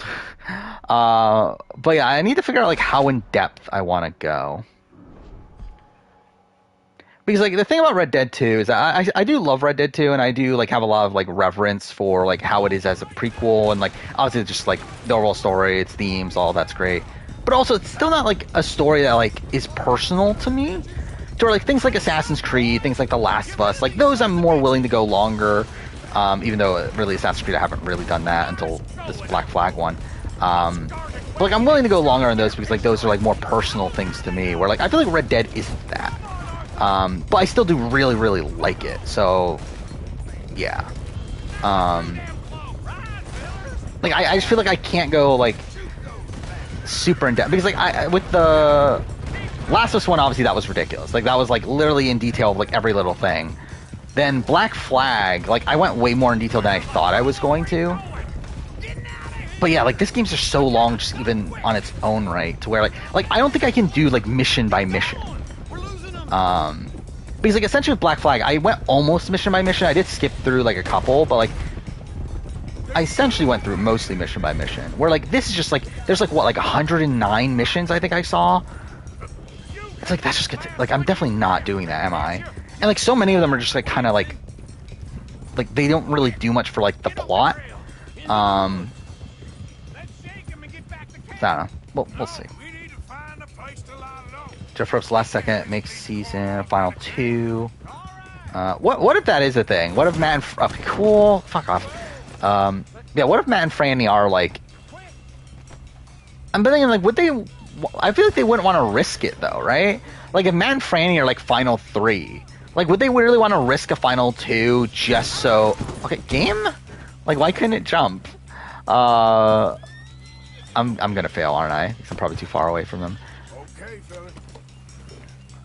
But yeah, I need to figure out like how in depth I want to go. Because like the thing about Red Dead 2 is that I do love Red Dead 2, and I do like have a lot of like reverence for like how it is as a prequel, and like obviously just like the overall story, its themes, all that's great. But also it's still not like a story that like is personal to me. To where like things like Assassin's Creed, things like The Last of Us, like those I'm more willing to go longer. Even though really Assassin's Creed I haven't really done that until this Black Flag one. But like I'm willing to go longer on those because like those are like more personal things to me. Where like I feel like Red Dead isn't that. But I still do really, really like it. So, yeah. Like I just feel like I can't go like super in depth because like with the Last of Us one, obviously that was ridiculous. Like that was like literally in detail of like every little thing. Then Black Flag, like I went way more in detail than I thought I was going to. But yeah, like this game's just so long, just even on its own right, to where like I don't think I can do like mission by mission. Because like essentially with Black Flag, I went almost mission by mission. I did skip through like a couple, but like I essentially went through mostly mission by mission. Where like this is just like there's like what, like 109 missions I think I saw. It's like that's just like I'm definitely not doing that, am I? And like so many of them are just like kind of like they don't really do much for like the plot. I don't know. We'll see. Jeff Ropes last second makes season final 2. What if that is a thing? What if Matt and okay, cool. Fuck off. Yeah. What if Matt and Franny are like? I'm thinking like, would they? I feel like they wouldn't want to risk it though, right? Like if Matt and Franny are like final 3, like would they really want to risk a final 2 just so? Okay, game. Like why couldn't it jump? I'm gonna fail, aren't I? Because I'm probably too far away from them. Okay, fella.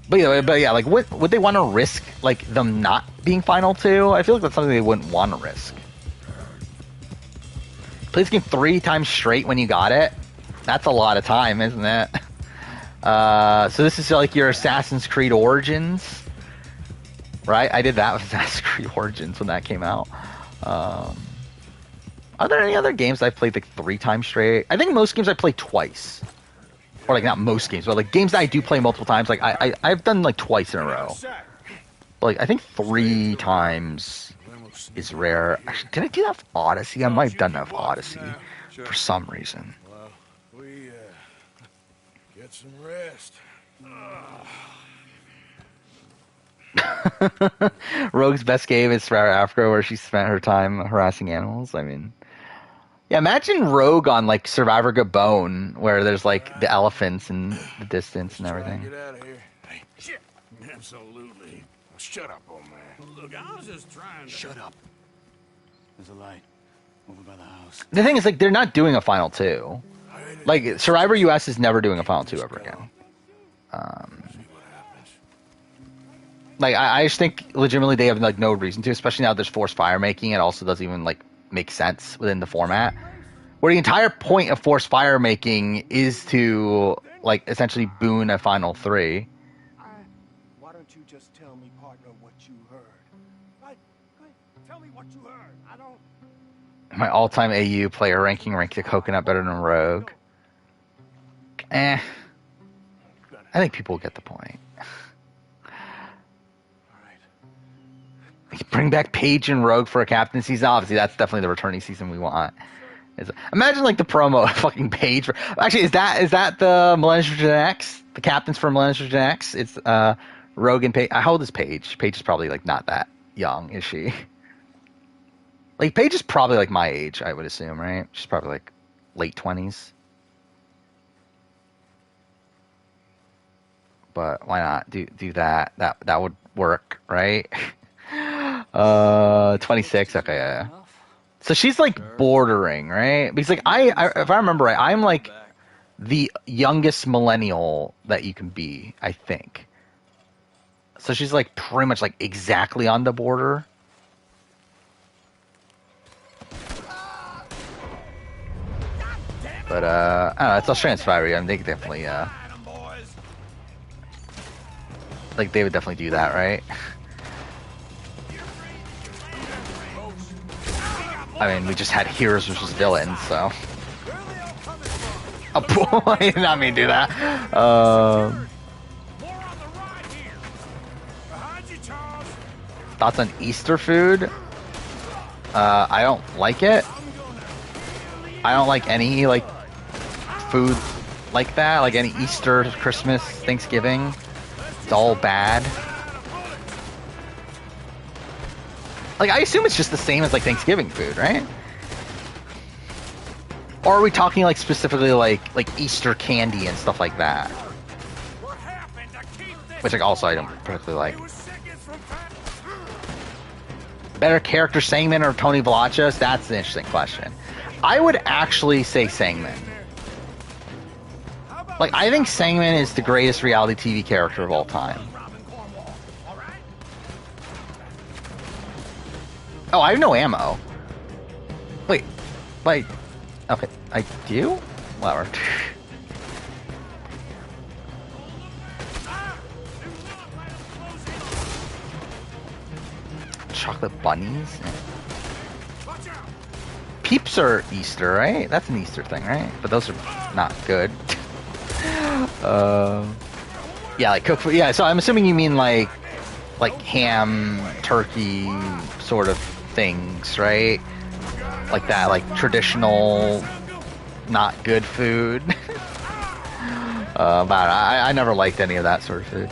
But yeah, like would they want to risk like them not being final 2? I feel like that's something they wouldn't want to risk. Play this game 3 times straight when you got it. That's a lot of time, isn't it? So this is like your Assassin's Creed Origins, right? I did that with Assassin's Creed Origins when that came out. Are there any other games I've played like 3 times straight? I think most games I play twice. Or like not most games, but like games that I do play multiple times, like I've done like twice in a row. But like I think 3 times is rare. Actually, did I do that with Odyssey? I might have done that with Odyssey for some reason. Well, we get some rest. Rogue's best game is Survivor Africa, where she spent her time harassing animals. I mean, yeah, imagine Rogue on like Survivor Gabon, where there's like the elephants in the distance and everything. Get out of here. Hey, shit. Absolutely. Shut up, old man. Look, I was just trying to... Shut up. There's a light over by the house. The thing is, like, they're not doing a final 2. Like, Survivor US is never doing a final 2 ever again. Like, I just think legitimately they have like no reason to, especially now there's forced fire making. It also doesn't even like make sense within the format. Where the entire point of forced fire making is to like essentially boon a final 3. Why don't you just tell me, partner, what you heard? Right. Tell me what you heard. I don't... My all-time AU player ranking ranked the Coconut better than Rogue. I think people get the point. Bring back Paige and Rogue for a captain season. Obviously, that's definitely the returning season we want. Imagine like the promo of fucking Paige. Actually, is that the Millennium Gen X? The captains for Millennium Gen X? It's Rogue and Paige. How old is Paige? Paige is probably like not that young, is she? Like Paige is probably like my age, I would assume, right? She's probably like late 20s. But why not do that? That would work, right? 26. Okay, yeah. So she's like bordering, right? Because like if I remember right, I'm like the youngest millennial that you can be, I think. So she's like pretty much like exactly on the border. But I don't know, it's Australian Survivor. I think definitely like they would definitely do that, right? I mean, we just had heroes versus villains, so. Oh, boy, I did not mean to do that. Thoughts on Easter food? I don't like it. I don't like any, like, food like that. Like, any Easter, Christmas, Thanksgiving. It's all bad. Like, I assume it's just the same as, like, Thanksgiving food, right? Or are we talking, like, specifically, like Easter candy and stuff like that? Which, like, also I don't particularly like. Better character, Sangman or Tony Velachos? That's an interesting question. I would actually say Sangman. Like, I think Sangman is the greatest reality TV character of all time. Oh, I have no ammo. Wait, like, okay, I do? Whatever. Chocolate bunnies? Peeps are Easter, right? That's an Easter thing, right? But those are not good. Yeah, like cooked food. Yeah, so I'm assuming you mean like ham, turkey sort of things, right? Like that, like traditional, not good food. But I never liked any of that sort of food.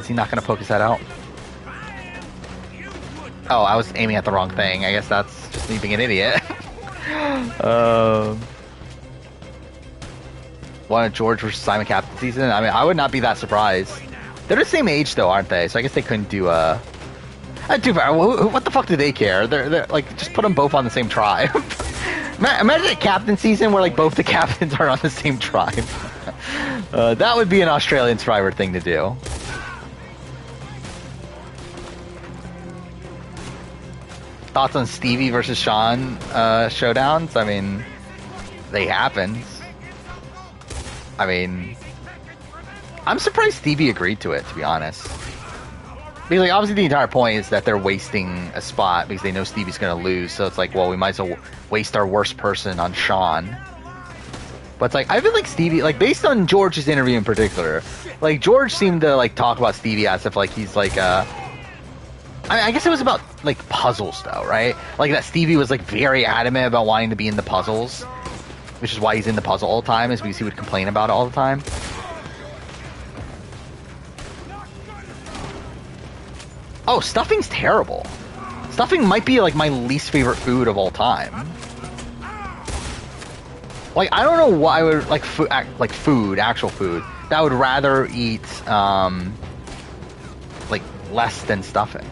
Is he not going to poke his head out? Oh, I was aiming at the wrong thing. I guess that's just me being an idiot. One of George versus Simon Captain season. I mean, I would not be that surprised. They're the same age though, aren't they? So I guess they couldn't do too far. What the fuck do they care? They're like, just put them both on the same tribe. Imagine a captain season where like both the captains are on the same tribe. That would be an Australian Survivor thing to do. Thoughts on Stevie versus Sean showdowns? I mean, they happen. I mean, I'm surprised Stevie agreed to it, to be honest. Because like, obviously the entire point is that they're wasting a spot because they know Stevie's going to lose. So it's like, well, we might as well waste our worst person on Sean. But it's like, I feel like Stevie, like based on George's interview in particular, like George seemed to like talk about Stevie as if like he's like I guess it was about like puzzles though, right? Like that Stevie was like very adamant about wanting to be in the puzzles, which is why he's in the puzzle all the time, is because he would complain about it all the time. Oh, stuffing's terrible. Stuffing might be like my least favorite food of all time. Like, I don't know why I would like actual food, that I would rather eat like less than stuffing.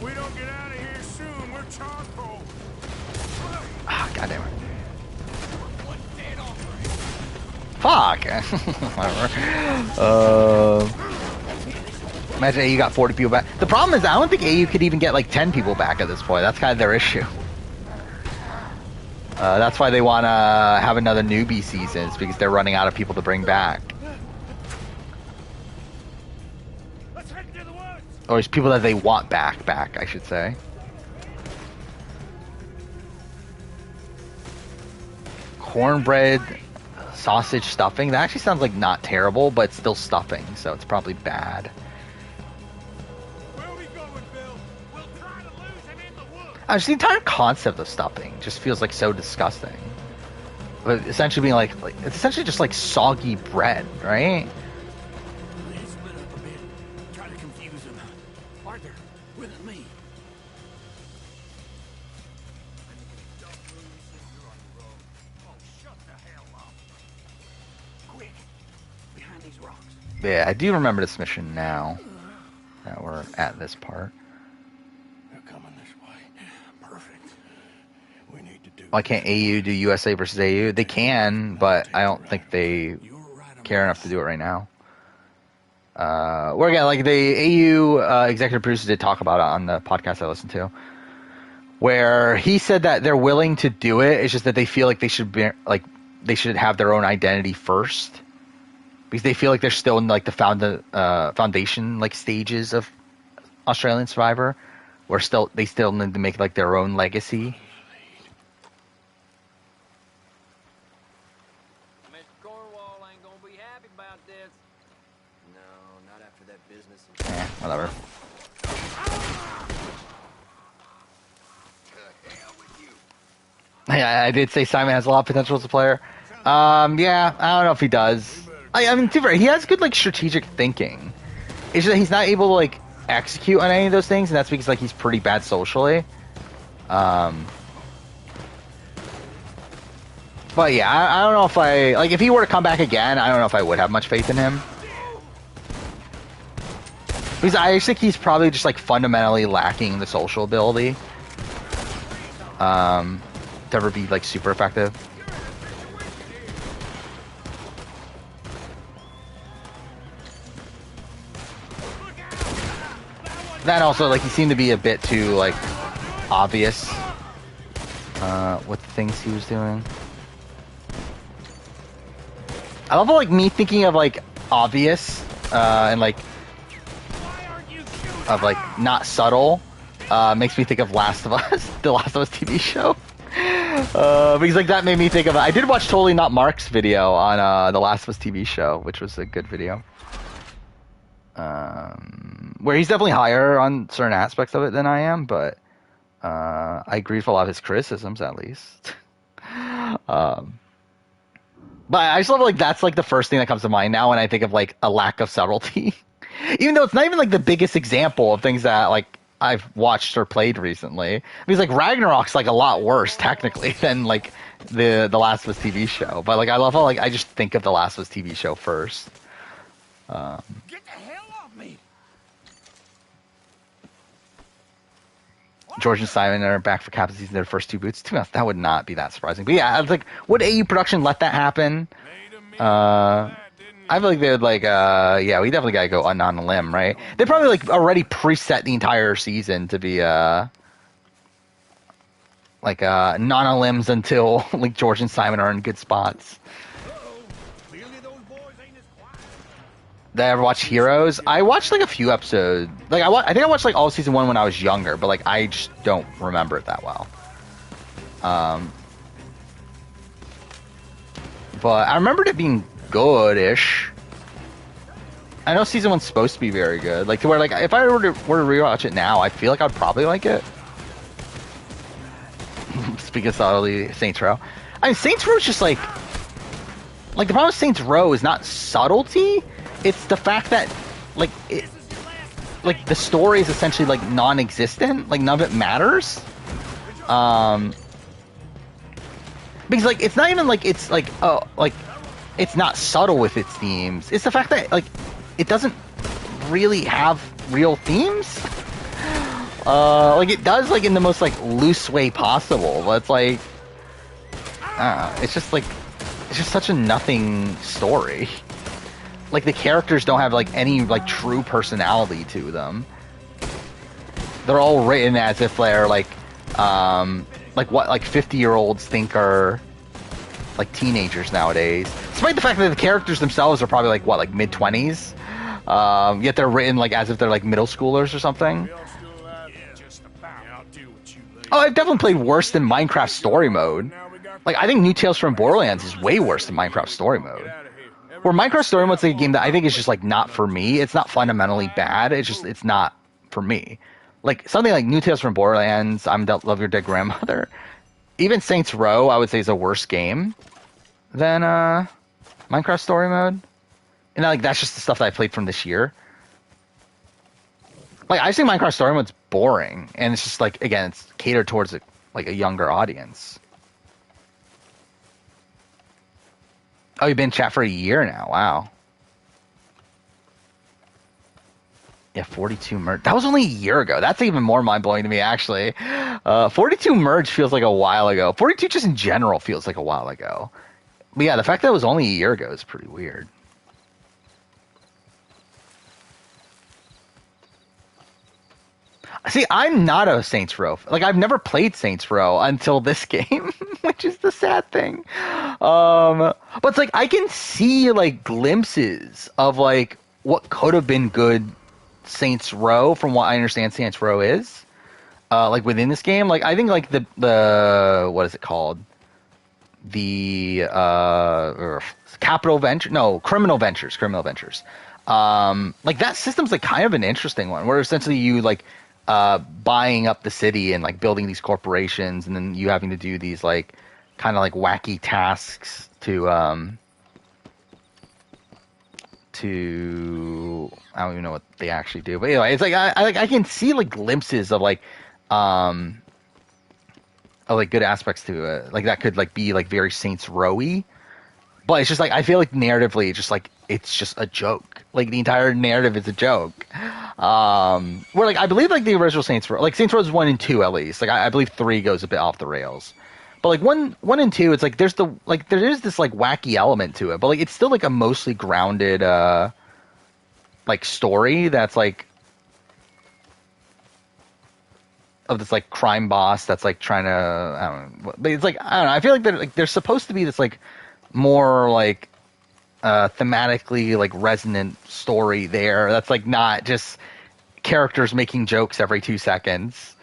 We don't get out of here soon. We're charcoal. Ah, goddamn it. Fuck. Whatever. Imagine AU got 40 people back. The problem is I don't think AU could even get like 10 people back at this point. That's kind of their issue. That's why they want to have another newbie season, because they're running out of people to bring back. Or it's people that they want back, I should say. Cornbread, sausage stuffing. That actually sounds like not terrible, but it's still stuffing, so it's probably bad. Just the entire concept of stuffing just feels like so disgusting. But essentially being like it's essentially just like soggy bread, right? They split up a bit. Try to confuse them. Arthur, with me. Shut the hell up. Quick, behind these rocks. Yeah, I do remember this mission now that we're at this part. Why can't AU do USA versus AU? They can, but I don't think they care enough to do it right now. We're again like the AU executive producer did talk about it on the podcast I listened to, where he said that they're willing to do it. It's just that they feel like they should be like they should have their own identity first, because they feel like they're still in like the foundation like stages of Australian Survivor, where they still need to make like their own legacy. Whatever. Yeah, I did say Simon has a lot of potential as a player. Yeah, I don't know if he does. I mean, to be fair, he has good like strategic thinking. It's just that he's not able to like execute on any of those things, and that's because like he's pretty bad socially. But yeah, I don't know if if he were to come back again, I don't know if I would have much faith in him. Because I think he's probably just like fundamentally lacking the social ability to ever be like super effective. Then also like he seemed to be a bit too like obvious with the things he was doing. I love like me thinking of like obvious and like of like not subtle makes me think of Last of Us, the Last of Us TV show. Because like that made me think of I did watch Totally Not Mark's video on the Last of Us TV show, which was a good video. Where he's definitely higher on certain aspects of it than I am, but I agree with a lot of his criticisms at least. But I just love like that's like the first thing that comes to mind now when I think of like a lack of subtlety. Even though it's not even like the biggest example of things that like I've watched or played recently. Because like Ragnarok's like a lot worse technically than like the Last of Us TV show. But like I love how like I just think of the Last of Us TV show first. Get the hell off me! George and Simon are back for Kappa season, their first 2 boots. To be honest, that would not be that surprising. But yeah, I was like, would AU production let that happen? I feel like they would like, yeah, we definitely gotta go on a limb, right? They probably like already preset the entire season to be like non-limbs until like George and Simon are in good spots. Did I ever watch Heroes? I watched like a few episodes. Like I think I watched like all season 1 when I was younger, but like I just don't remember it that well. But I remembered it being good-ish. I know season 1's supposed to be very good. Like to where like if I were to rewatch it now, I feel like I'd probably like it. Speaking of subtlety, Saints Row. I mean, Saints Row is just like the problem with Saints Row is not subtlety. It's the fact that like the story is essentially like non-existent. Like none of it matters. Because like it's not even like it's like it's not subtle with its themes. It's the fact that like it doesn't really have real themes. Like it does like in the most like loose way possible, but it's like it's just such a nothing story. Like the characters don't have like any like true personality to them. They're all written as if they're like what like 50-year-olds think are like teenagers nowadays. Despite the fact that the characters themselves are probably like what, like mid-20s, yet they're written like as if they're like middle schoolers or something. Oh, I've definitely played worse than Minecraft Story Mode. Like I think New Tales from Borderlands is way worse than Minecraft Story Mode. Where Minecraft Story Mode's like a game that I think is just like not for me. It's not fundamentally bad. It's not for me. Like something like New Tales from Borderlands, Love Your Dead Grandmother, even Saints Row, I would say is a worse game than Minecraft Story Mode. And like that's just the stuff that I played from this year. Like I think Minecraft Story Mode's boring, and it's just like again, it's catered towards like a younger audience. Oh, you've been in chat for a year now. Wow. Yeah, 42 merge. That was only a year ago. That's even more mind-blowing to me, actually. 42 merge feels like a while ago. 42 just in general feels like a while ago. But yeah, the fact that it was only a year ago is pretty weird. See, I'm not a Saints Row. Like, I've never played Saints Row until this game, which is the sad thing. But it's like, I can see, like, glimpses of, like, what could have been good Saints Row from what I understand Saints Row is. Like, within this game. Like, I think, like, the what is it called? The, Criminal Ventures. Like, that system's, like, kind of an interesting one, where essentially you, like, buying up the city and like building these corporations, and then you having to do these like kind of like wacky tasks to I don't even know what they actually do, but anyway, it's like I can see like glimpses of like good aspects to it, like that could like be like very Saints Row-y, but it's just like I feel like narratively it's just a joke. Like the entire narrative is a joke. Where like I believe like the original Saints Row, like Saints Row 1 and 2 at least. Like I believe 3 goes a bit off the rails. But like one and 2, it's like there is this like wacky element to it, but like it's still like a mostly grounded like story that's like of this like crime boss that's like trying to I don't know, but it's like I don't know. I feel like there's supposed to be this like more like thematically like resonant story there that's like not just characters making jokes every 2 seconds.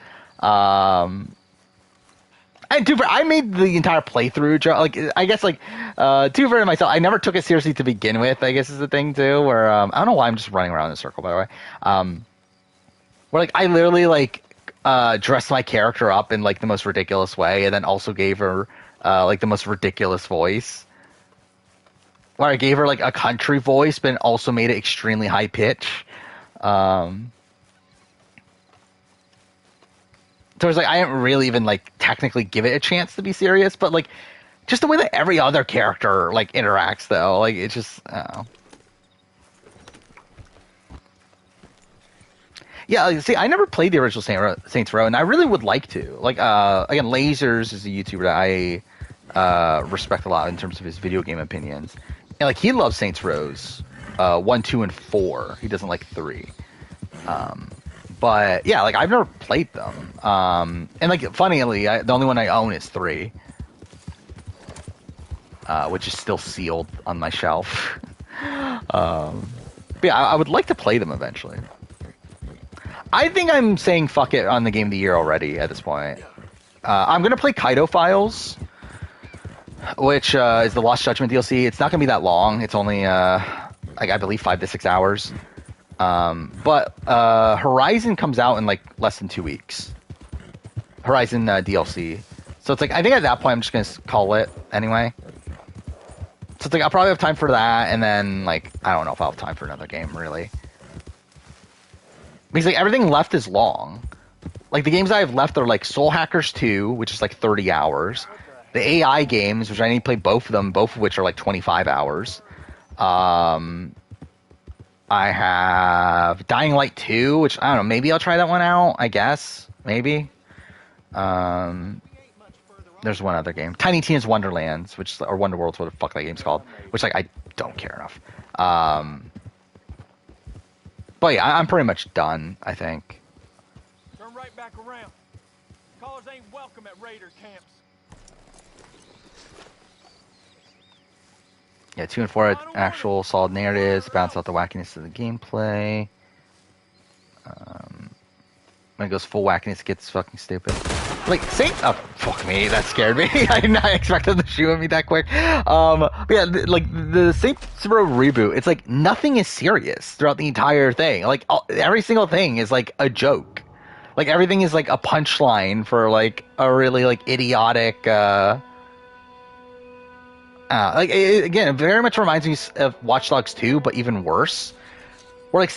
And dude, I made the entire playthrough like I guess like too fair to myself, I never took it seriously to begin with, I guess is the thing too, where I don't know why I'm just running around in a circle, by the way. Where like I literally like dressed my character up in like the most ridiculous way, and then also gave her like the most ridiculous voice. Where I gave her like a country voice, but also made it extremely high pitch. So it's like I didn't really even like technically give it a chance to be serious, but like just the way that every other character like interacts, though, like it's just, I don't know. Yeah, like, see, I never played the original Saints Row, and I really would like to. Like, again, Lasers is a YouTuber that I respect a lot in terms of his video game opinions. And, like, he loves Saints Rows 1, 2, and 4. He doesn't like 3. But, yeah, like, I've never played them. And, like, funnily, the only one I own is 3. Which is still sealed on my shelf. But, yeah, I would like to play them eventually. I think I'm saying fuck it on the Game of the Year already at this point. I'm going to play Kaido Files, which is the Lost Judgment DLC. It's not going to be that long. It's only, I believe, 5 to 6 hours. But Horizon comes out in, like, less than 2 weeks. Horizon DLC. So it's like, I think at that point I'm just going to call it anyway. So it's like, I'll probably have time for that, and then, like, I don't know if I'll have time for another game, really. Because, like, everything left is long. Like, the games I have left are, like, Soul Hackers 2, which is, like, 30 hours. The AI games, which I need to play both of them, both of which are, like, 25 hours. I have Dying Light 2, which, I don't know, maybe I'll try that one out, I guess. Maybe. There's one other game. Tiny Tina's Wonderlands, or Wonder World's what the fuck that game's called. Which, like, I don't care enough. But yeah, I'm pretty much done, I think. Turn right back around. Callers ain't welcome at Raider camps. Yeah, 2 and 4 are actual solid narratives, bounce out the wackiness of the gameplay. When it goes full wackiness, it gets fucking stupid. Like, oh, fuck me, that scared me. I did not expect them to shoot at me that quick. But yeah, like, the Saints Row reboot, it's like, nothing is serious throughout the entire thing. Like, every single thing is, like, a joke. Like, everything is, like, a punchline for, like, a really, like, idiotic, again, it very much reminds me of Watch Dogs 2, but even worse. Where, like,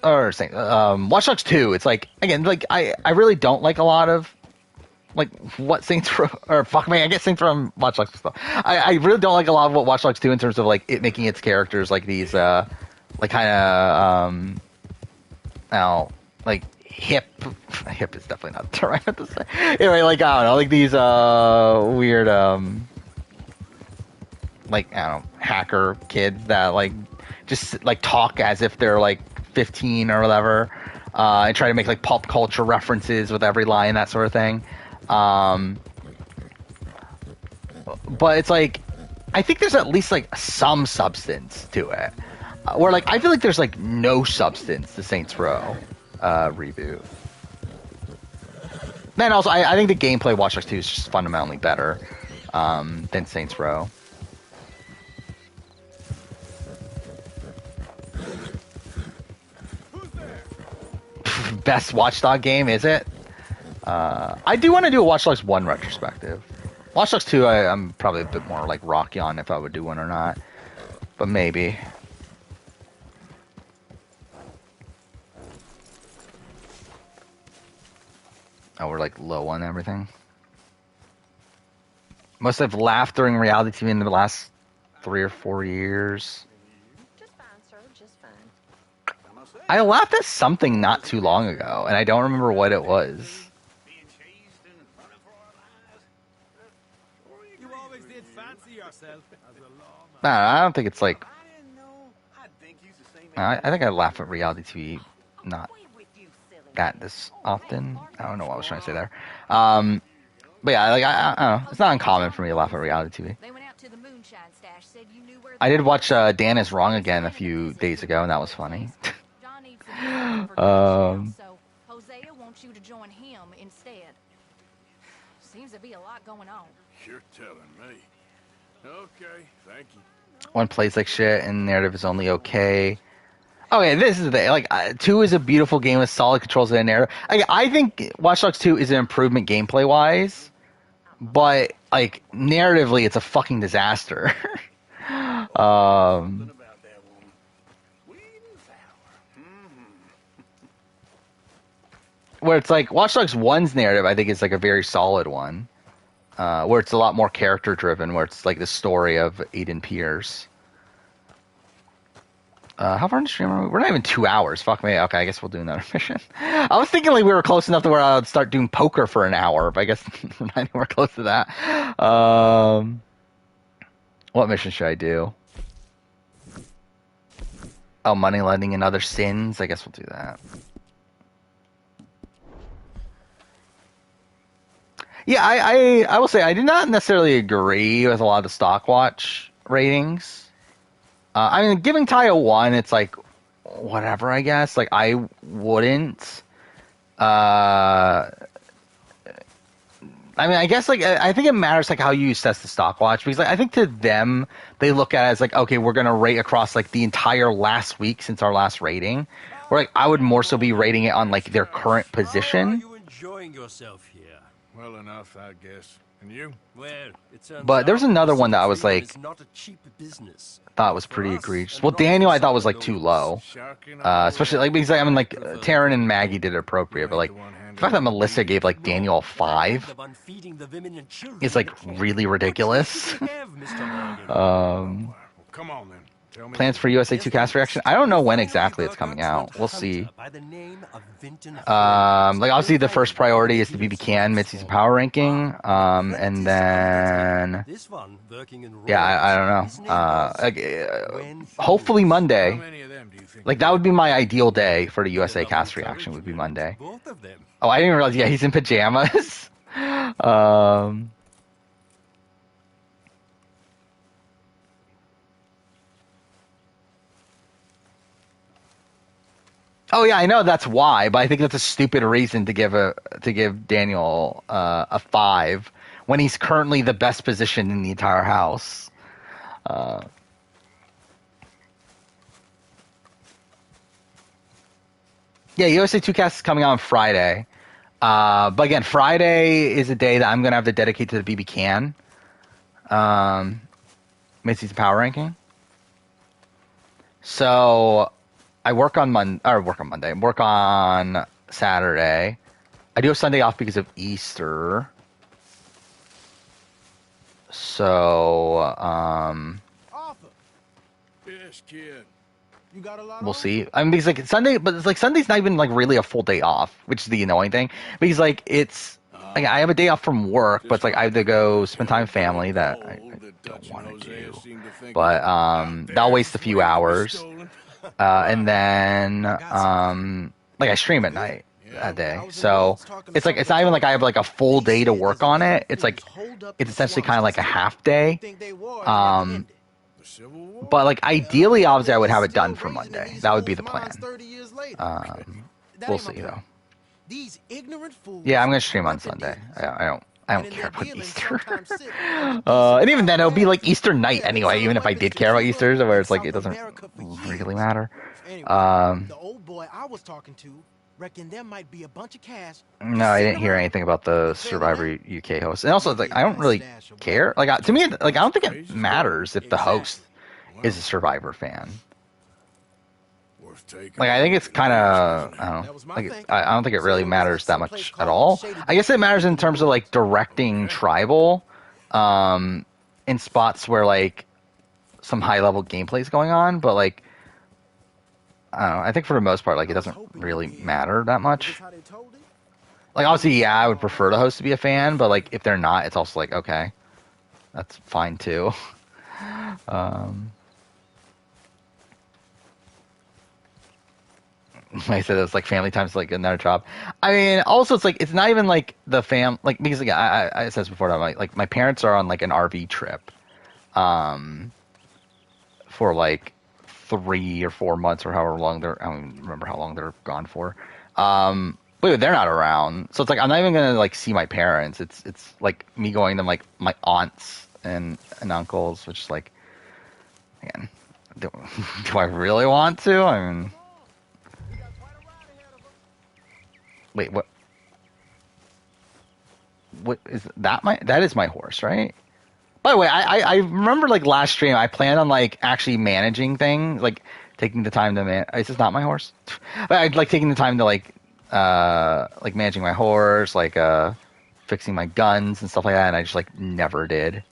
Watch Dogs 2, it's like, again, like, I really don't like a lot of, like, what Saints Row, or fuck me, I get Saints from Watch Dogs stuff. I really don't like a lot of what Watch Dogs 2 in terms of, like, it making its characters, like, these, like, kind of, like, hip is definitely not the term I meant to say. Anyway, like, I don't know, like, these, weird, like, I don't know, hacker kids that, like, just, like, talk as if they're, like, 15 or whatever, and try to make, like, pop culture references with every line, that sort of thing. But it's like, I think there's at least, like, some substance to it. Where, like, I feel like there's, like, no substance to Saints Row reboot. Then also, I think the gameplay Watch Dogs 2 is just fundamentally better than Saints Row. Best Watchdog game, is it? I do want to do a Watch Dogs 1 retrospective. Watch Dogs 2, I'm probably a bit more, like, rocky on if I would do one or not. But maybe. Oh, we're, like, low on everything. Must have laughed during reality TV in the last 3 or 4 years. Just fine, sir. Just fine. I laughed at something not too long ago, and I don't remember what it was. You always did fancy yourself as a lawman. No, I don't think it's like... I think I laugh at reality TV not that this often. I don't know what I was trying to say there. But yeah, like, I don't know. It's not uncommon for me to laugh at reality TV. I did watch Dan is Wrong Again a few days ago, and that was funny. So Hosea wants you to join him instead. Seems to be a lot going on. You're telling me. Okay, thank you. One plays like shit, and narrative is only okay. Okay, this is the thing. Like, 2 is a beautiful game with solid controls and narrative. I think Watch Dogs 2 is an improvement gameplay-wise, but like narratively, it's a fucking disaster. Where it's like Watch Dogs 1's narrative, I think is like a very solid one. Where it's a lot more character driven, where it's like the story of Aiden Pierce. How far in the stream are we? We're not even 2 hours. Fuck me. Okay, I guess we'll do another mission. I was thinking like we were close enough to where I would start doing poker for an hour, but I guess we're not anywhere close to that. What mission should I do? Oh, money lending and other sins. I guess we'll do that. Yeah, I will say I did not necessarily agree with a lot of the Stockwatch ratings. I mean, giving Ty a 1, it's like, whatever, I guess. Like, I wouldn't. I mean, I guess, like, I think it matters, like, how you assess the Stockwatch. Because, like, I think to them, they look at it as, like, okay, we're going to rate across, like, the entire last week since our last rating. Where, like, I would more so be rating it on, like, their current position. Are you enjoying yourself here? Well enough, I guess. And you? Well, it turns But there was out another one that I was, freedom like, is not a cheap business. thought was pretty egregious. Well, Daniel I thought was, like, too low. Especially, like, because, I mean, like, Taryn and Maggie did it appropriate, but, like, the fact that Melissa gave, like, Daniel a 5 is, like, really ridiculous. Come on then. Plans for USA 2 cast reaction? I don't know when exactly it's coming out. We'll see. Like, obviously, the first priority is the BB Can mid-season power ranking. And then... Yeah, I don't know. Hopefully Monday. Like, that would be my ideal day for the USA cast reaction, would be Monday. Oh, I didn't realize, yeah, he's in pajamas. Oh yeah, I know that's why, but I think that's a stupid reason to give Daniel a 5 when he's currently the best position in the entire house. Yeah, USA 2 cast is coming out on Friday. But again, Friday is a day that I'm gonna have to dedicate to the BB Can mid-season power ranking. So I work on Monday. Work on Saturday. I do have Sunday off because of Easter. So, Yes, kid. You got a lot we'll see. I mean, because like Sunday, but it's like Sunday's not even like really a full day off, which is the annoying thing. Because like it's like I have a day off from work, but it's like I have to go spend time with family that I don't want to do. But that'll waste a few hours. And then, like I stream at night that day. So it's like, it's not even like I have like a full day to work on it. It's like, it's essentially kind of like a half day. But like ideally, obviously I would have it done for Monday. That would be the plan. We'll see though. Yeah, I'm going to stream on Sunday. I don't care about Easter. And even then, it'll be like Easter night anyway, even if I did care about Easter, where it's like it doesn't really matter. The old boy I was talking to reckoned there might be a bunch of cash. No, I didn't hear anything about the Survivor UK host. And also, like, I don't really care. Like, to me, like, I don't think it matters if the host is a Survivor fan. Like, I think it's kind of, I don't know, like, I don't think it really matters that much at all. I guess it matters in terms of, like, directing Tribal in spots where, like, some high-level gameplay is going on, but, like, I don't know, I think for the most part, like, it doesn't really matter that much. Like, obviously, yeah, I would prefer the host to be a fan, but, like, if they're not, it's also, like, okay, that's fine, too. Like I said, it's like family time's like another job. I mean, also it's like it's not even like the like because like I said this before that like my parents are on like an RV trip, for like 3 or 4 months or however long I don't even remember how long they're gone for. But they're not around, so it's like I'm not even gonna like see my parents. It's like me going to like my aunts and uncles, which is like, again, do I really want to? I mean. Wait, what? what is that? That is my horse, right? By the way, I remember like last stream I planned on like actually managing things, like taking the time to Is this not my horse? I'd like taking the time to like managing my horse, like fixing my guns and stuff like that, and I just like never did.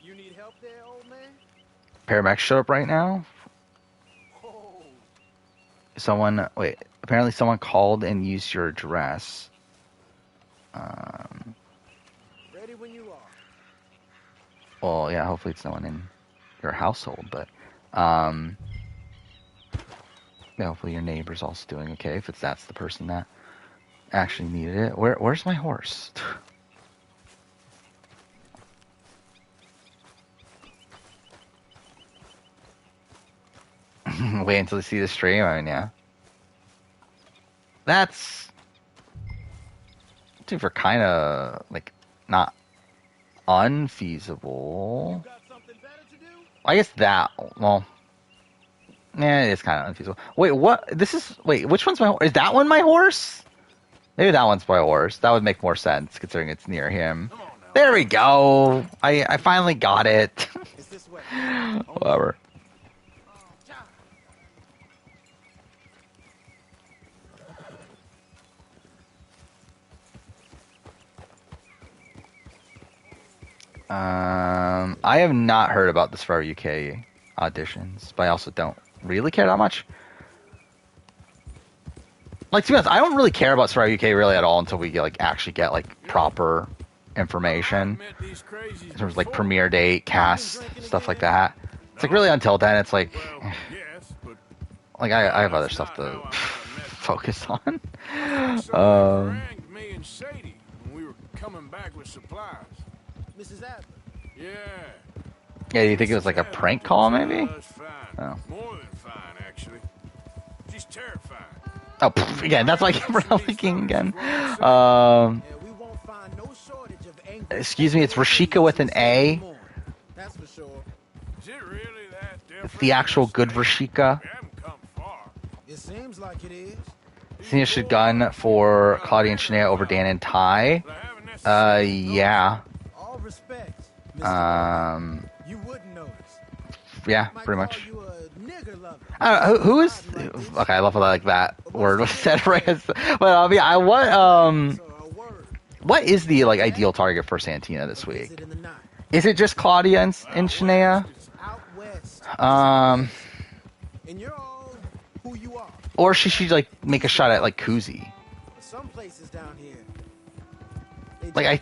You need help there, old man? Paramedics showed up right now. Apparently someone called and used your address. Ready when you are. Well, yeah, hopefully it's no one in your household, but yeah, hopefully your neighbor's also doing okay if that's the person that actually needed it. Where's my horse? Wait until you see the stream. I mean, yeah, that's for kind of like not unfeasible. I guess that, well, yeah, it is kind of unfeasible. Wait, what? Which one's my horse? Is that one my horse? Maybe that one's my horse. That would make more sense considering it's near him. There we go. I finally got it. Whatever. I have not heard about the Survivor UK auditions, but I also don't really care that much. Like, to be honest, I don't really care about Survivor UK really at all until we actually get like proper information in terms of like premiere date, cast, stuff like that. It's like really until then, it's like, like I have other stuff to focus on. Me and Sadie when we were coming back with supplies. Mrs. Adler. Yeah. Yeah, do you think it was like a prank call, maybe? Oh. More than fine, actually. She's terrifying. Oh, again, that's why I kept looking again. Excuse me, it's Rashika with an A. That's for sure. Is it really that different? It's the actual good Rashika. It seems like it is. Cena should gun for Claudia and Shania over Dan and Ty. Yeah. All respect. You wouldn't notice. Yeah, pretty much. I don't know, who is? Okay, I love how like that word was said right. But yeah, what is the like ideal target for Santina this week? Is it just Claudia and Shania? Or should she like make a shot at like Kuzi? Some places down here. Like I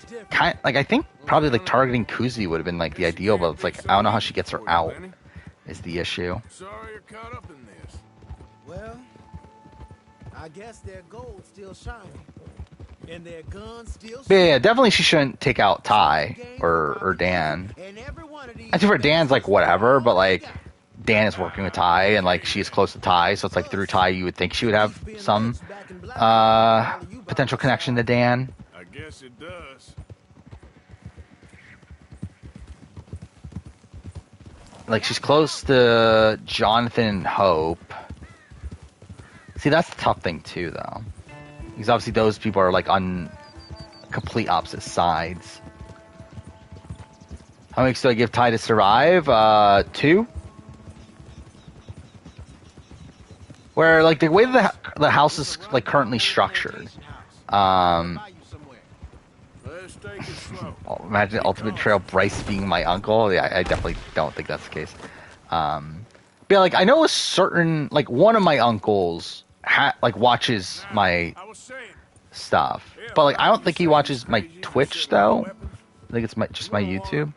think probably like targeting Kuzi would have been like the ideal, but it's like I don't know how she gets her out is the issue. Sorry you're caught up in this. Well, I guess their gold's still shining. And their guns still Yeah, definitely she shouldn't take out Ty or Dan. I think for Dan's like whatever, but like Dan is working with Ty and like she's close to Ty, so it's like through Ty you would think she would have some potential connection to Dan. I guess it does. Like she's close to Jonathan and Hope. See, that's the tough thing too, though, because obviously those people are like on complete opposite sides. How many weeks do I give Ty to survive? 2. Where like the way the house is like currently structured. Imagine Ultimate Trail Bryce being my uncle. Yeah, I definitely don't think that's the case. But yeah, like I know a certain like one of my uncles like watches my stuff, but like I don't think he watches my Twitch though. I think it's just my YouTube.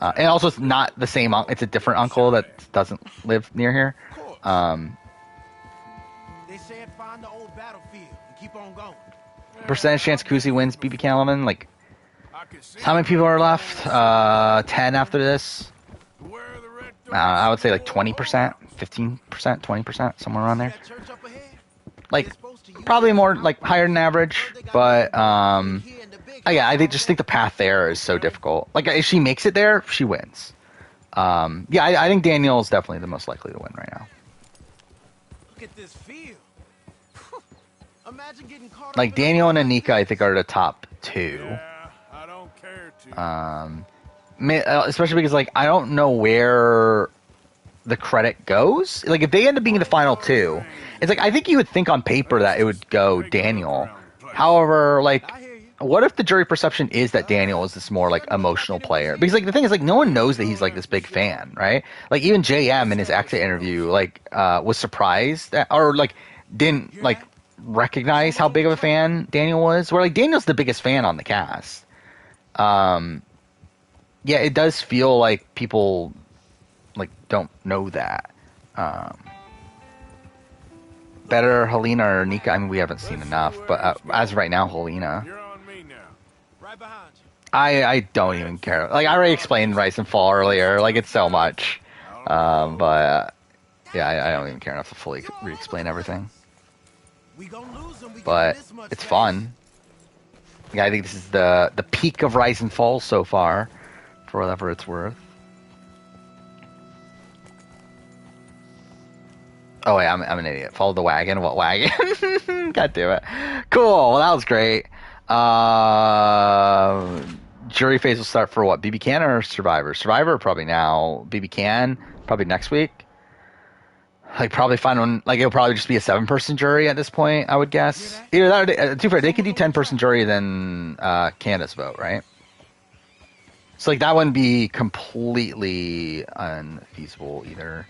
And also it's not the same. It's a different uncle that doesn't live near here. They said find the old battlefield and keep on going. Percentage chance Kuzi wins BB Calaman, like how many people are left? 10 after this. I would say like 20%, 15%, 20%, somewhere around there. Like probably more like higher than average, but yeah, I just think the path there is so difficult. Like if she makes it there, she wins. Yeah, I think Daniel is definitely the most likely to win right now. Look at this field. Imagine getting caught Like, up in Daniel and Anika, I think, are the top two. Yeah, I don't care to. Especially because, like, I don't know where the credit goes. Like, if they end up being the final two, it's like, I think you would think on paper that it would go Daniel. However, like, what if the jury perception is that Daniel is this more, like, emotional player? Because, like, the thing is, like, no one knows that he's, like, this big fan, right? Like, even JM in his exit interview, like, was surprised that, or, like, didn't, like, recognize how big of a fan Daniel was. Where, like, Daniel's the biggest fan on the cast. Yeah, it does feel like people, like, don't know that. Better Helena or Nika? I mean, we haven't seen enough, but as of right now, Helena. You're on me now. right behind you. I don't even care. Like, I already explained Rise and Fall earlier. Like, it's so much. But, yeah, I don't even care enough to fully re-explain everything. But it's fun. Yeah, I think this is the peak of Rise and Fall so far, for whatever it's worth. Oh wait, I'm an idiot. Follow the wagon. What wagon? God damn it. Cool. Well, that was great. Jury phase will start for what? BB Can or Survivor? Survivor probably now. BB Can probably next week. Like, probably find one. Like, it'll probably just be a 7-person jury at this point, I would guess. Either that or to be fair, they could do 10-person jury then Candace vote, right? So like that wouldn't be completely unfeasible either.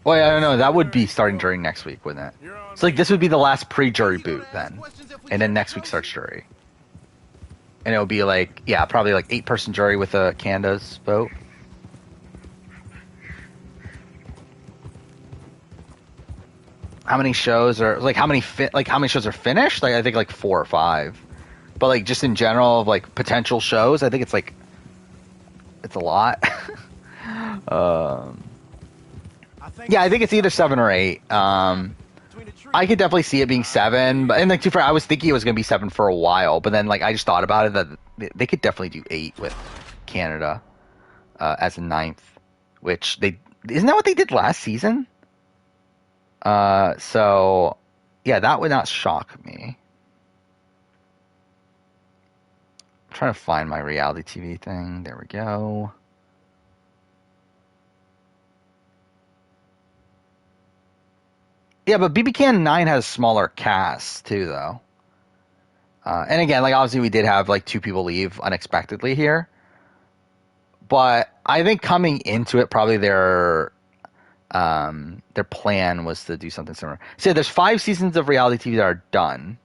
Well, I don't know. That would be starting jury next week, wouldn't it? So like this would be the last pre-jury boot then, and then next week starts jury. And it would be like, yeah, probably like 8-person jury with a Candace vote. How many shows are like how many shows are finished? Like I think like 4 or 5. But like just in general of like potential shows, I think it's like it's a lot. Yeah, I think it's either 7 or 8. I could definitely see it being 7, but and like too far, I was thinking it was gonna be 7 for a while, but then like I just thought about it that they could definitely do 8 with Canada as a 9th, which isn't that what they did last season? So yeah, that would not shock me. I'm trying to find my reality TV thing. There we go. Yeah, but BB Can 9 has smaller casts too, though. And again, like obviously we did have like 2 people leave unexpectedly here. But I think coming into it, probably their plan was to do something similar. So there's 5 seasons of reality TV that are done.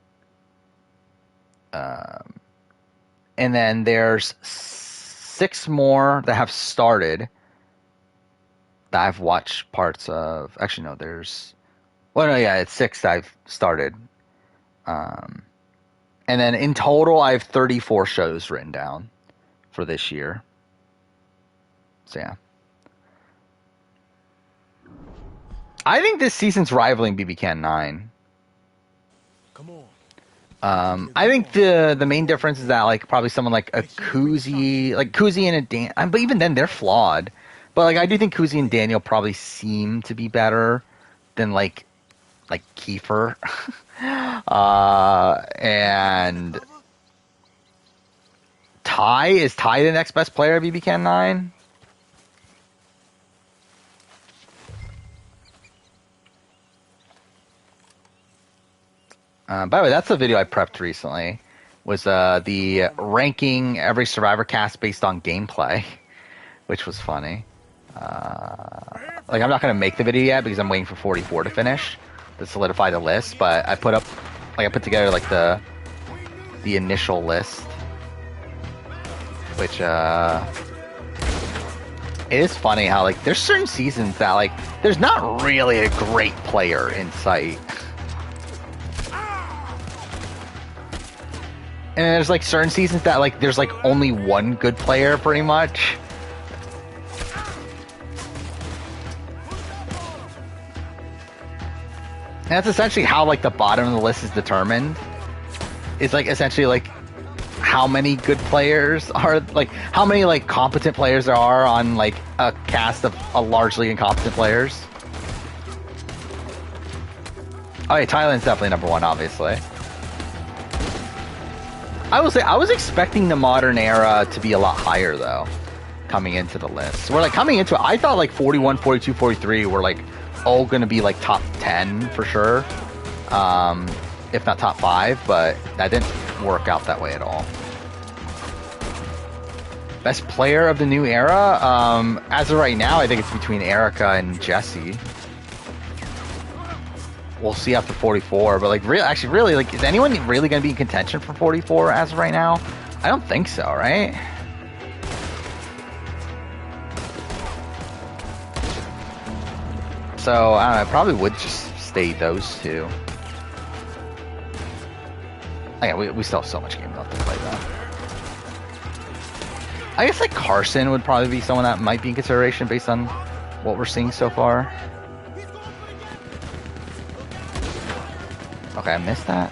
And then there's 6 more that have started that I've watched parts of. Actually, no, there's... Well, no, yeah, it's 6 I've started. And then in total, I have 34 shows written down for this year. So, yeah. I think this season's rivaling BB Can 9. Come on. I think the main difference is that like probably someone like a Kuzi, and a Dan, but even then they're flawed. But like I do think Kuzi and Daniel probably seem to be better than like Kiefer. And Ty is the next best player of BB Can 9. By the way, that's the video I prepped recently. Was the ranking every Survivor cast based on gameplay, which was funny. Like I'm not gonna make the video yet because I'm waiting for 44 to finish to solidify the list. But I put together like the initial list, which it is funny how like there's certain seasons that like there's not really a great player in sight. And there's like certain seasons that like there's like only one good player pretty much. And that's essentially how like the bottom of the list is determined. It's like essentially like how many good players are like how many like competent players there are on like a cast of largely incompetent players. Oh yeah, Thailand's definitely number 1, obviously. I was expecting the modern era to be a lot higher though, coming into the list. We're like coming into it, I thought like 41, 42, 43 were like all gonna be like top 10 for sure. If not top 5, but that didn't work out that way at all. Best player of the new era? As of right now, I think it's between Erica and Jesse. We'll see after 44, but like really, like, is anyone really going to be in contention for 44 as of right now? I don't think so, right? So, I don't know, I probably would just stay those two. Oh, yeah, we still have so much game left to play, though. I guess, like, Carson would probably be someone that might be in consideration based on what we're seeing so far. Okay, I missed that.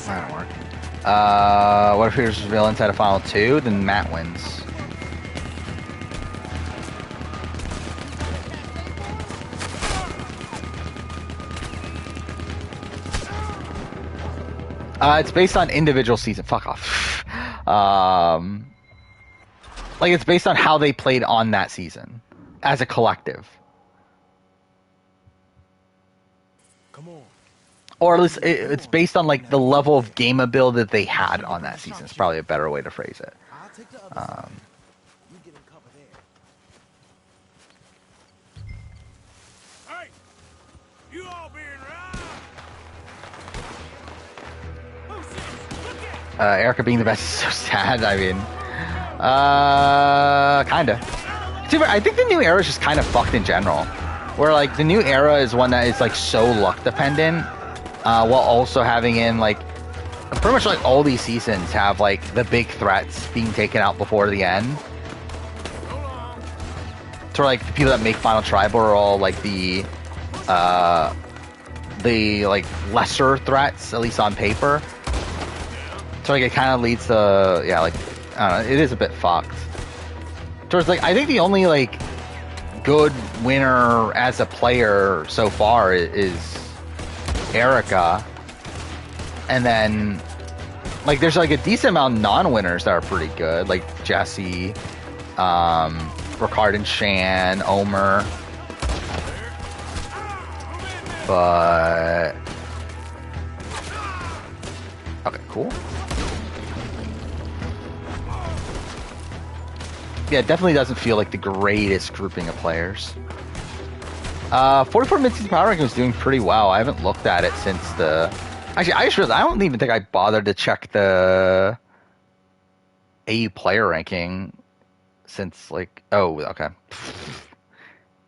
That don't work. What if here's revealed inside of Final 2? Then Matt wins. It's based on individual season. Fuck off. Like, it's based on how they played on that season as a collective. Come on. Or at least it's based on like the level of game ability that they had on that season. It's probably a better way to phrase it. Hey, you all being right? Erica being the best is so sad. I mean, kinda. I think the new era is just kind of fucked in general. Where like the new era is one that is like so luck dependent, while also having in like pretty much like all these seasons have like the big threats being taken out before the end. So like the people that make Final Tribal are all like the like lesser threats, at least on paper. So like it kind of leads to, yeah, like, I don't know, it is a bit fucked. Towards like, I think the only like good winner as a player so far is Erica, and then like there's like a decent amount of non-winners that are pretty good, like Jesse, Ricard and Shan, Omer, but okay, cool. Yeah, it definitely doesn't feel like the greatest grouping of players. 44 mid-season power ranking was doing pretty well. I haven't looked at it since the... Actually, I don't even think I bothered to check the AU player ranking since, like... Oh, okay.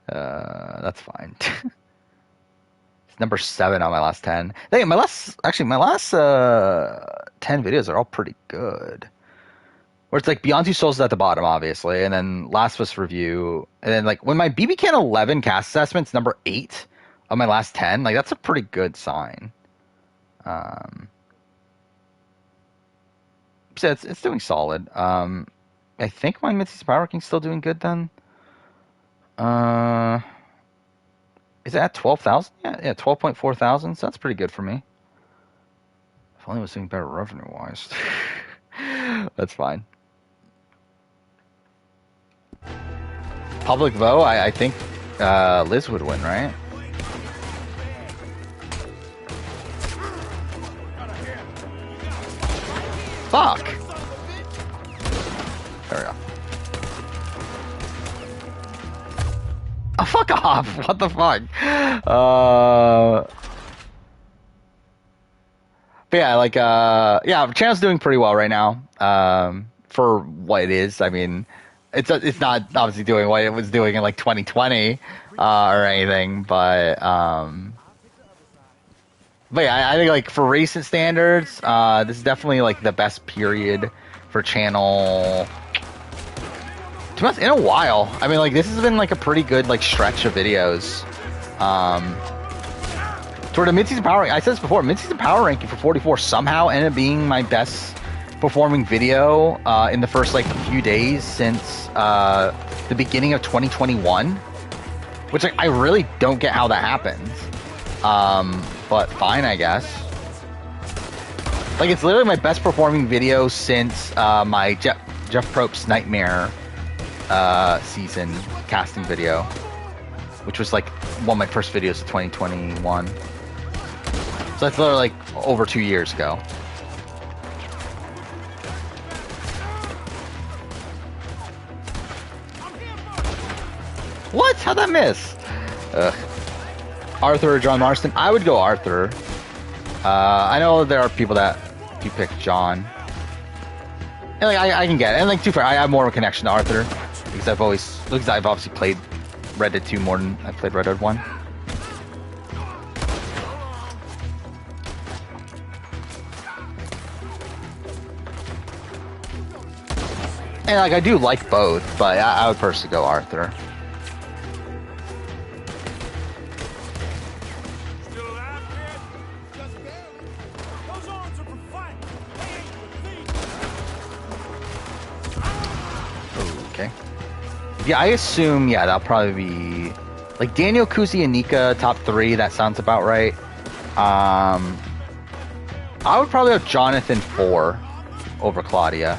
That's fine. It's number 7 on my last 10. Hey, my last 10 videos are all pretty good. Where it's like Beyond Two Souls is at the bottom, obviously, and then Last of Us review, and then like when my BB Can 11 cast assessment's number 8 of my last 10, like that's a pretty good sign. So it's doing solid. I think my mid-season power ranking's still doing good then. Is it at 12,000? Yeah, 12.4 thousand. So that's pretty good for me. If only I was doing better revenue-wise. That's fine. Public vote, I think Liz would win, right? Fuck! There we go. Oh, fuck off! What the fuck? But yeah, like, yeah, channel's doing pretty well right now. For what it is, I mean, it's not obviously doing what it was doing in like 2020 or anything, but yeah, I think like for recent standards, this is definitely like the best period for channel. To be honest, in a while. I mean, like this has been like a pretty good like stretch of videos. Toward the mid-season power ranking, I said this before, mid-season power ranking for 44 somehow ended up being my best performing video in the first like few days since the beginning of 2021, which like, I really don't get how that happens. But fine, I guess. Like, it's literally my best performing video since my Jeff Probst's Nightmare season casting video, which was like one of my first videos of 2021. So that's literally like over 2 years ago. What? How'd that miss? Arthur or John Marston? I would go Arthur. I know there are people that do pick John. And like I can get it. And like, to be fair, I have more of a connection to Arthur because I've obviously played Red Dead 2 more than I played Red Dead 1. And like, I do like both, but I would personally go Arthur. Yeah, I assume, yeah, that'll probably be like Daniel, Kuzi, and Nika, top 3. That sounds about right. I would probably have Jonathan 4 over Claudia.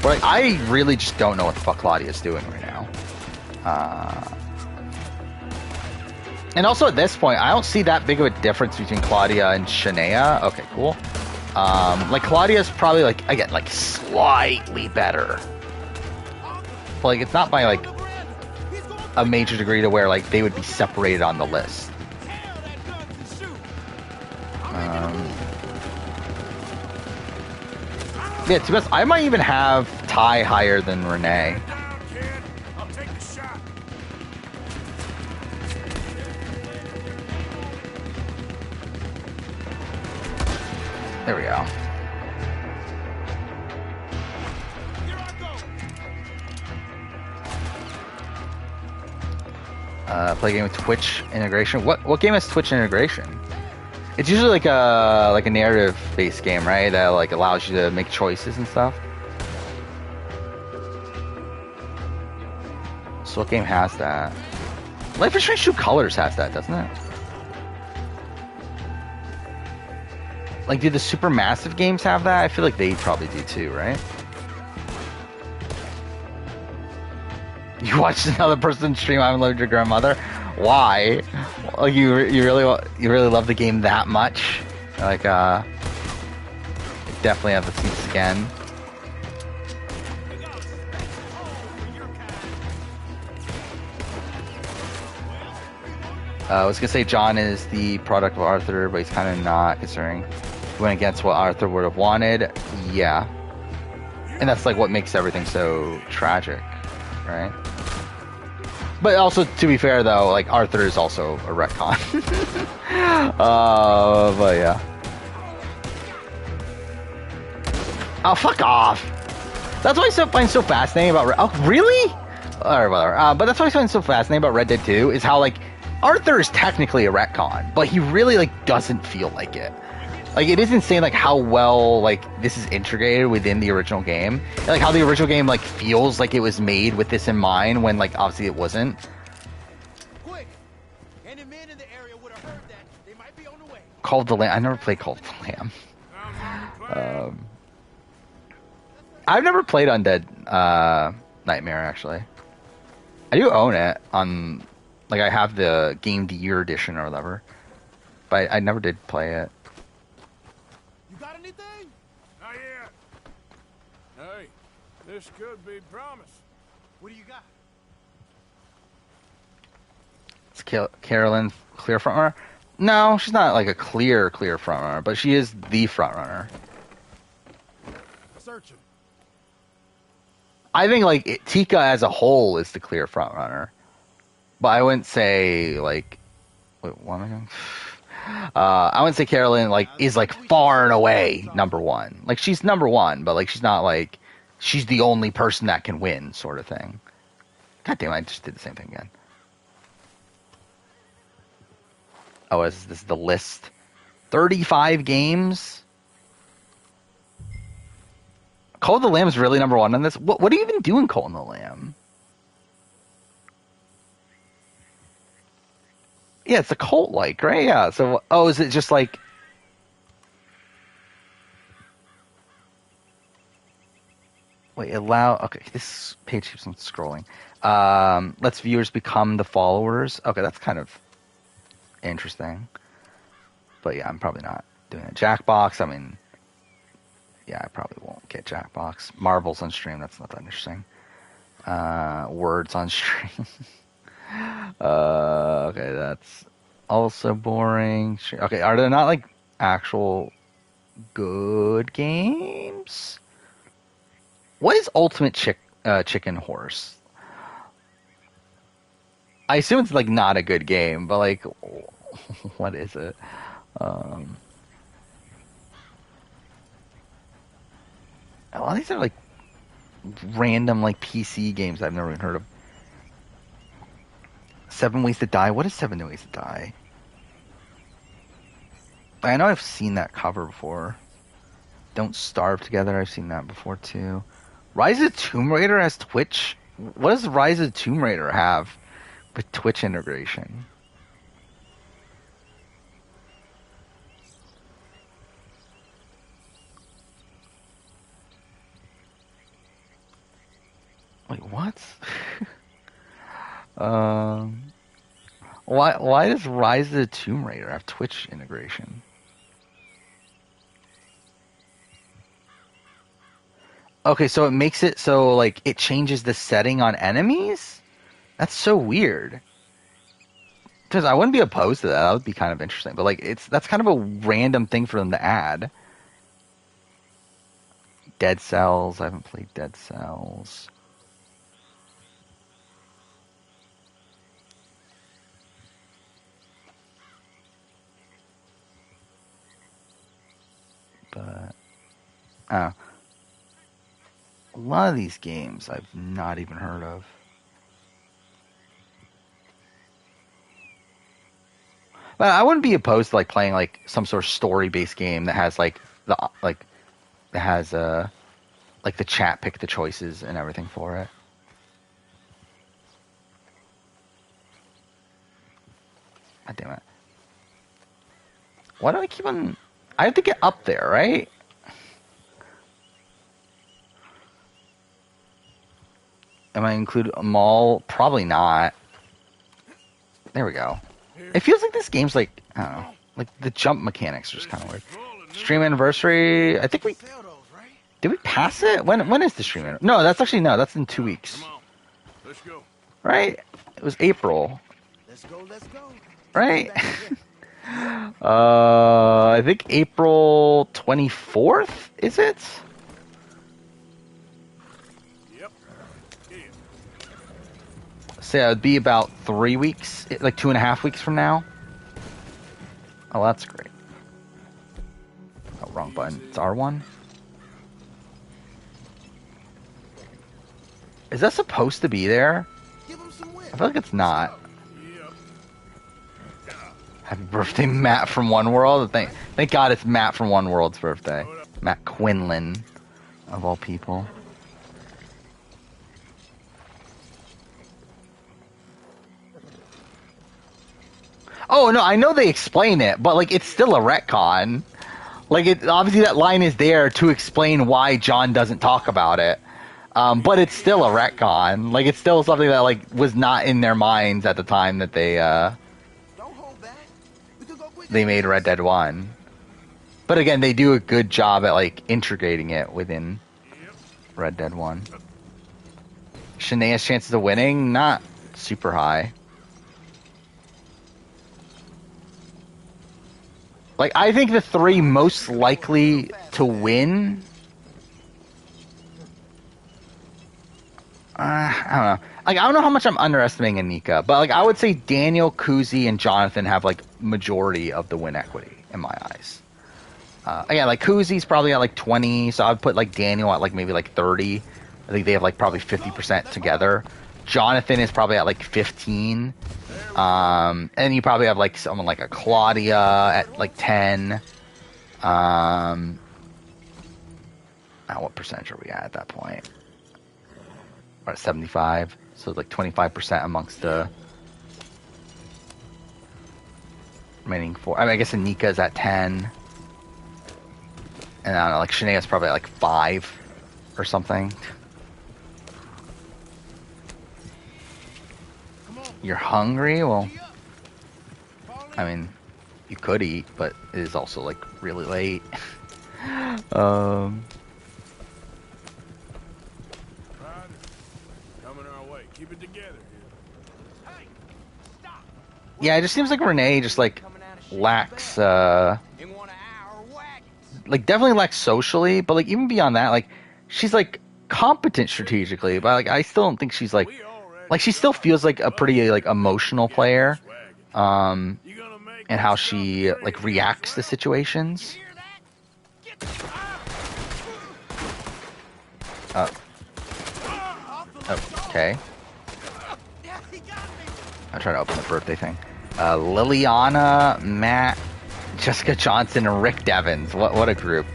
But like, I really just don't know what the fuck Claudia's doing right now. And also at this point, I don't see that big of a difference between Claudia and Shania. Okay, cool. Like Claudia's probably like, again, like slightly better. Like, it's not by like a major degree to where like they would be separated on the list. Yeah, to be honest, I might even have Ty higher than Renee. There we go. Play a game with Twitch integration. What game has Twitch integration? It's usually like a narrative based game, right? That like allows you to make choices and stuff. So what game has that? Life is Strange True Colors has that, doesn't it? Like, do the Supermassive games have that? I feel like they probably do too, right? You watched another person stream I Haven't Loved Your Grandmother? Why? Like, you really love the game that much? Like, definitely have to see this again. I was gonna say John is the product of Arthur, but he's kind of not, considering he went against what Arthur would have wanted. Yeah. And that's like what makes everything so tragic, right? But also, to be fair though, like Arthur is also a retcon. But yeah. Oh, fuck off. That's what I find so fascinating about oh, really? Alright, whatever. But that's what I find so fascinating about Red Dead 2 is how like Arthur is technically a retcon, but he really like doesn't feel like it. Like, it is insane like how well like this is integrated within the original game. And, like how the original game like feels like it was made with this in mind when like obviously it wasn't. Quick! Any men in the area would have heard that. They might be on the way. Call of the Lamb. I never played Call of the Lamb. I've never played Undead Nightmare actually. I do own it on, like, I have the Game of the Year edition or whatever, but I never did play it. You got anything? Not yet. Hey, this could be promise. What do you got? Is Carolyn clear frontrunner? No, she's not like a clear frontrunner, but she is the frontrunner. Searching. I think like Tika as a whole is the clear frontrunner, but I wouldn't say like. Wait, what am I going? I wouldn't say Carolyn like is like far and away number one. Like, she's number one, but like she's not like she's the only person that can win, sort of thing. God damn, I just did the same thing again. Oh, this is the list. 35 games. Cult of the Lamb is really number one on this. What do you even do in Cult of the Lamb? Yeah, it's a cult-like, right? Yeah. So, is it just like? Wait, allow. Okay, this page keeps on scrolling. Lets viewers become the followers. Okay, that's kind of interesting. But yeah, I'm probably not doing a Jackbox. I mean, yeah, I probably won't get Jackbox. Marbles on stream. That's not that interesting. Words on stream. Okay, that's also boring. Okay, are there not like actual good games? What is Ultimate Chicken Horse? I assume it's like not a good game, but like, what is it? A lot of these are like random like PC games I've never even heard of. 7 Ways to Die. What is 7 Ways to Die? I know I've seen that cover before. Don't Starve Together. I've seen that before too. Rise of the Tomb Raider has Twitch. What does Rise of the Tomb Raider have with Twitch integration? Wait, what? Why does Rise of the Tomb Raider have Twitch integration? Okay, so it makes it so like it changes the setting on enemies? That's so weird. Because I wouldn't be opposed to that. That would be kind of interesting. But like that's kind of a random thing for them to add. Dead Cells. I haven't played Dead Cells. But a lot of these games I've not even heard of. But I wouldn't be opposed to like playing like some sort of story-based game that has like like the chat pick the choices and everything for it. God damn it! Why do I keep on? I have to get up there, right? Am I include a mall? Probably not. There we go. It feels like this game's like, I don't know, like the jump mechanics are just kind of weird. Stream anniversary, I think did we pass it? When is the stream anniversary? No, that's in 2 weeks. Let's go. Right? It was April. Let's go. Right? I think April 24th, is it? Yep. So yeah, it would be about 3 weeks, like 2.5 weeks from now. Oh, that's great. Oh, wrong button. It's R1. Is that supposed to be there? I feel like it's not. Happy birthday, Matt from One World. Thank God it's Matt from One World's birthday. Matt Quinlan, of all people. Oh, no, I know they explain it, but, like, it's still a retcon. Like, obviously that line is there to explain why John doesn't talk about it. But it's still a retcon. Like, it's still something that, like, was not in their minds at the time that they made Red Dead 1. But again, they do a good job at, like, integrating it within Red Dead 1. Shanaea's chances of winning, not super high. Like, I think the 3 most likely to win... I don't know. Like, I don't know how much I'm underestimating Anika, but, like, I would say Daniel, Kuzi, and Jonathan have, like, majority of the win equity, in my eyes. Again, like, Kuzi's probably at, like, 20, so I would put, like, Daniel at, like, maybe, like, 30. I think they have, like, probably 50% together. Jonathan is probably at, like, 15. And you probably have, like, someone like a Claudia at, like, 10. I What percentage are we at that point? We're at 75, so like 25% amongst the remaining 4. I mean, I guess Anika's at 10. And I don't know, like Shanea's probably at like 5 or something. You're hungry? Well, I mean, you could eat, but it is also like really late. Coming our way. Keep it together here. Yeah, it just seems like Renee just like lacks like definitely lacks socially, but like even beyond that, like she's like competent strategically, but like I still don't think she's like she still feels like a pretty like emotional player, and how she like reacts to situations. Okay. I'm trying to open the birthday thing. Liliana, Matt, Jessica Johnson, and Rick Devens. What a group.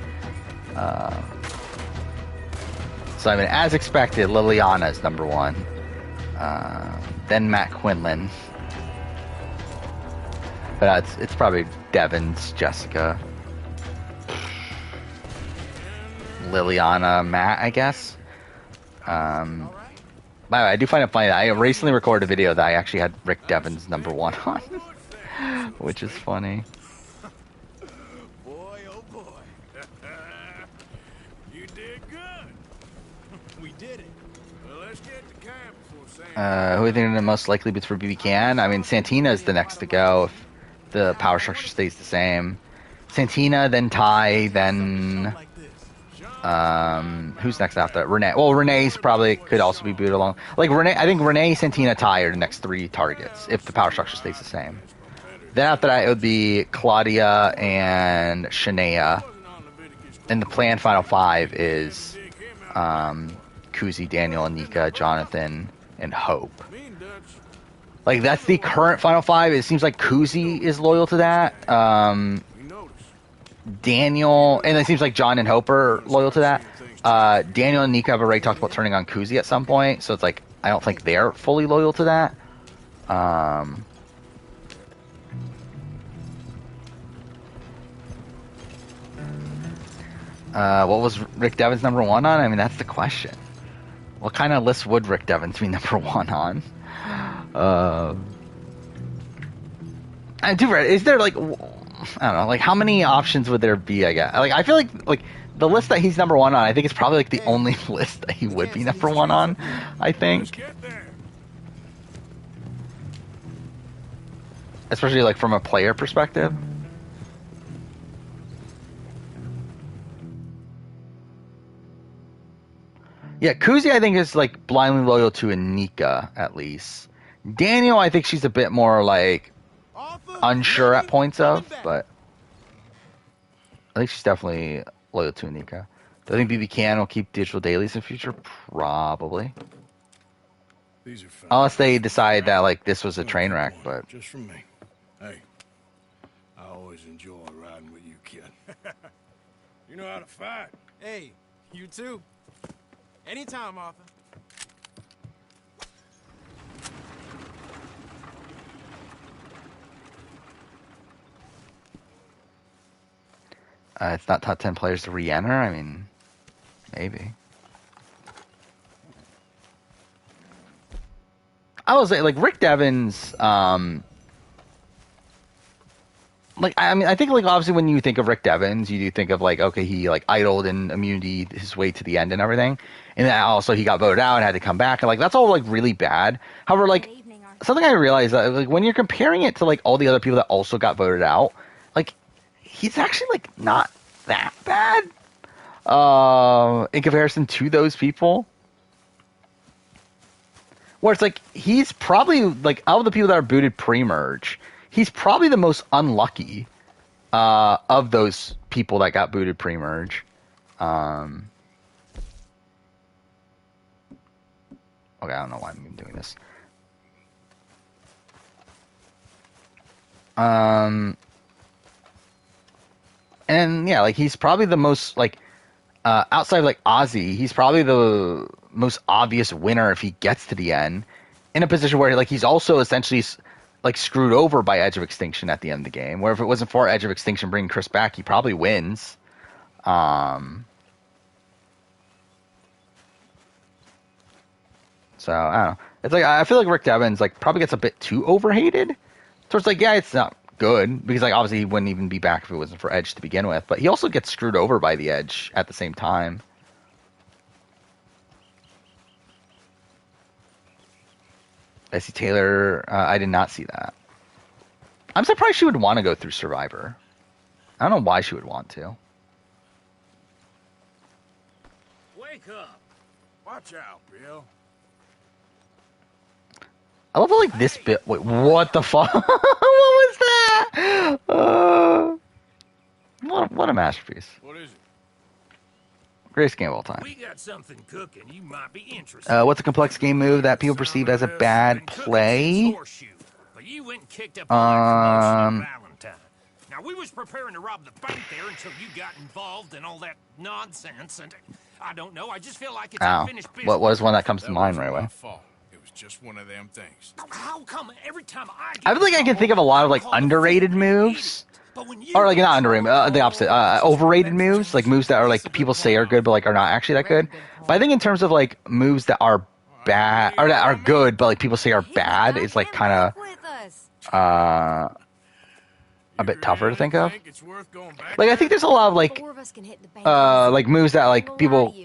So I mean, as expected, Liliana is number 1. Then Matt Quinlan. But it's probably Devens, Jessica, Liliana, Matt, I guess. By the way, I do find it funny that I recently recorded a video that I actually had Rick Devens number 1 on, which is funny. Boy, oh boy. You did good. We did it. Well, let's get to camp before Sam. Who do you think are the most likely bits for BB Can? I mean, Santina is the next to go if the power structure stays the same. Santina, then Ty, then who's next after that? Renee. Well, Renee's probably could also be booted along. Like Renee, I think Renee, Santina, Ty are the next 3 targets if the power structure stays the same. Then after that, it would be Claudia and Shania. And the planned final 5 is Kuzi, Daniel, Anika, Jonathan, and Hope. Like that's the current final 5. It seems like Kuzi is loyal to that. Daniel, and it seems like John and Hope are loyal to that. Daniel and Nika have already talked about turning on Kuzi at some point, so it's like I don't think they're fully loyal to that. What was Rick Devens number 1 on? I mean, that's the question. What kind of list would Rick Devens be number 1 on? Is there like, I don't know, like how many options would there be? I guess like I feel like the list that he's number 1 on, I think it's probably like the only list that he would be number 1 on. I think, especially like from a player perspective. Yeah, Kuzi I think is like blindly loyal to Anika at least. Daniel, I think she's a bit more like unsure at points of, but I think she's definitely loyal to Anika. Do I think BB Can will keep digital dailies in the future? Probably. Unless they decide that like this was a train wreck, but just from me. Hey, I always enjoy riding with you, kid. You know how to fight. Hey, you too. Anytime, Arthur. It's not top 10 players to re-enter. I mean, maybe. I will say, like Rick Devens, like I mean, I think like obviously when you think of Rick Devens, you do think of like okay, he like idled in immunity his way to the end and everything, and then also he got voted out and had to come back, and like that's all like really bad. However, like something I realized that like when you're comparing it to like all the other people that also got voted out, like he's actually like not that bad in comparison to those people. Where it's like he's probably like out of the people that are booted pre-merge, he's probably the most unlucky of those people that got booted pre-merge. Okay, I don't know why I'm even doing this. And yeah, like he's probably the most like outside of like Ozzy, he's probably the most obvious winner if he gets to the end, in a position where like he's also essentially like screwed over by Edge of Extinction at the end of the game. Where if it wasn't for Edge of Extinction bringing Chris back, he probably wins. So I don't know. It's like I feel like Rick Devens like probably gets a bit too overhated. So it's like, yeah, it's not good because like obviously he wouldn't even be back if it wasn't for Edge to begin with. But he also gets screwed over by the Edge at the same time. I see Taylor. I did not see that. I'm surprised she would want to go through Survivor. I don't know why she would want to. Wake up! Watch out, Bill. I love how, like, this bit... Wait, what the fuck? What was that? What a masterpiece. What is it? Greatest game of all time. We got something cooking. You might be interested. What's a complex game move that people perceive as a bad play? But you went and kicked up Valentine. Now, we was preparing to rob the bank there until you got involved in all that nonsense, and I don't know, I just feel like it's unfinished business. What is one that comes to mind right away? It was just one of them things. How come every time I feel like I can think of a lot of like underrated moves. Or like not underrated, the opposite, overrated moves, like moves that are like people say are good but like are not actually that good. But I think in terms of like moves that are bad or that are good but like people say are bad is like kind of a bit tougher to think of. Like I think there's a lot of like moves that like people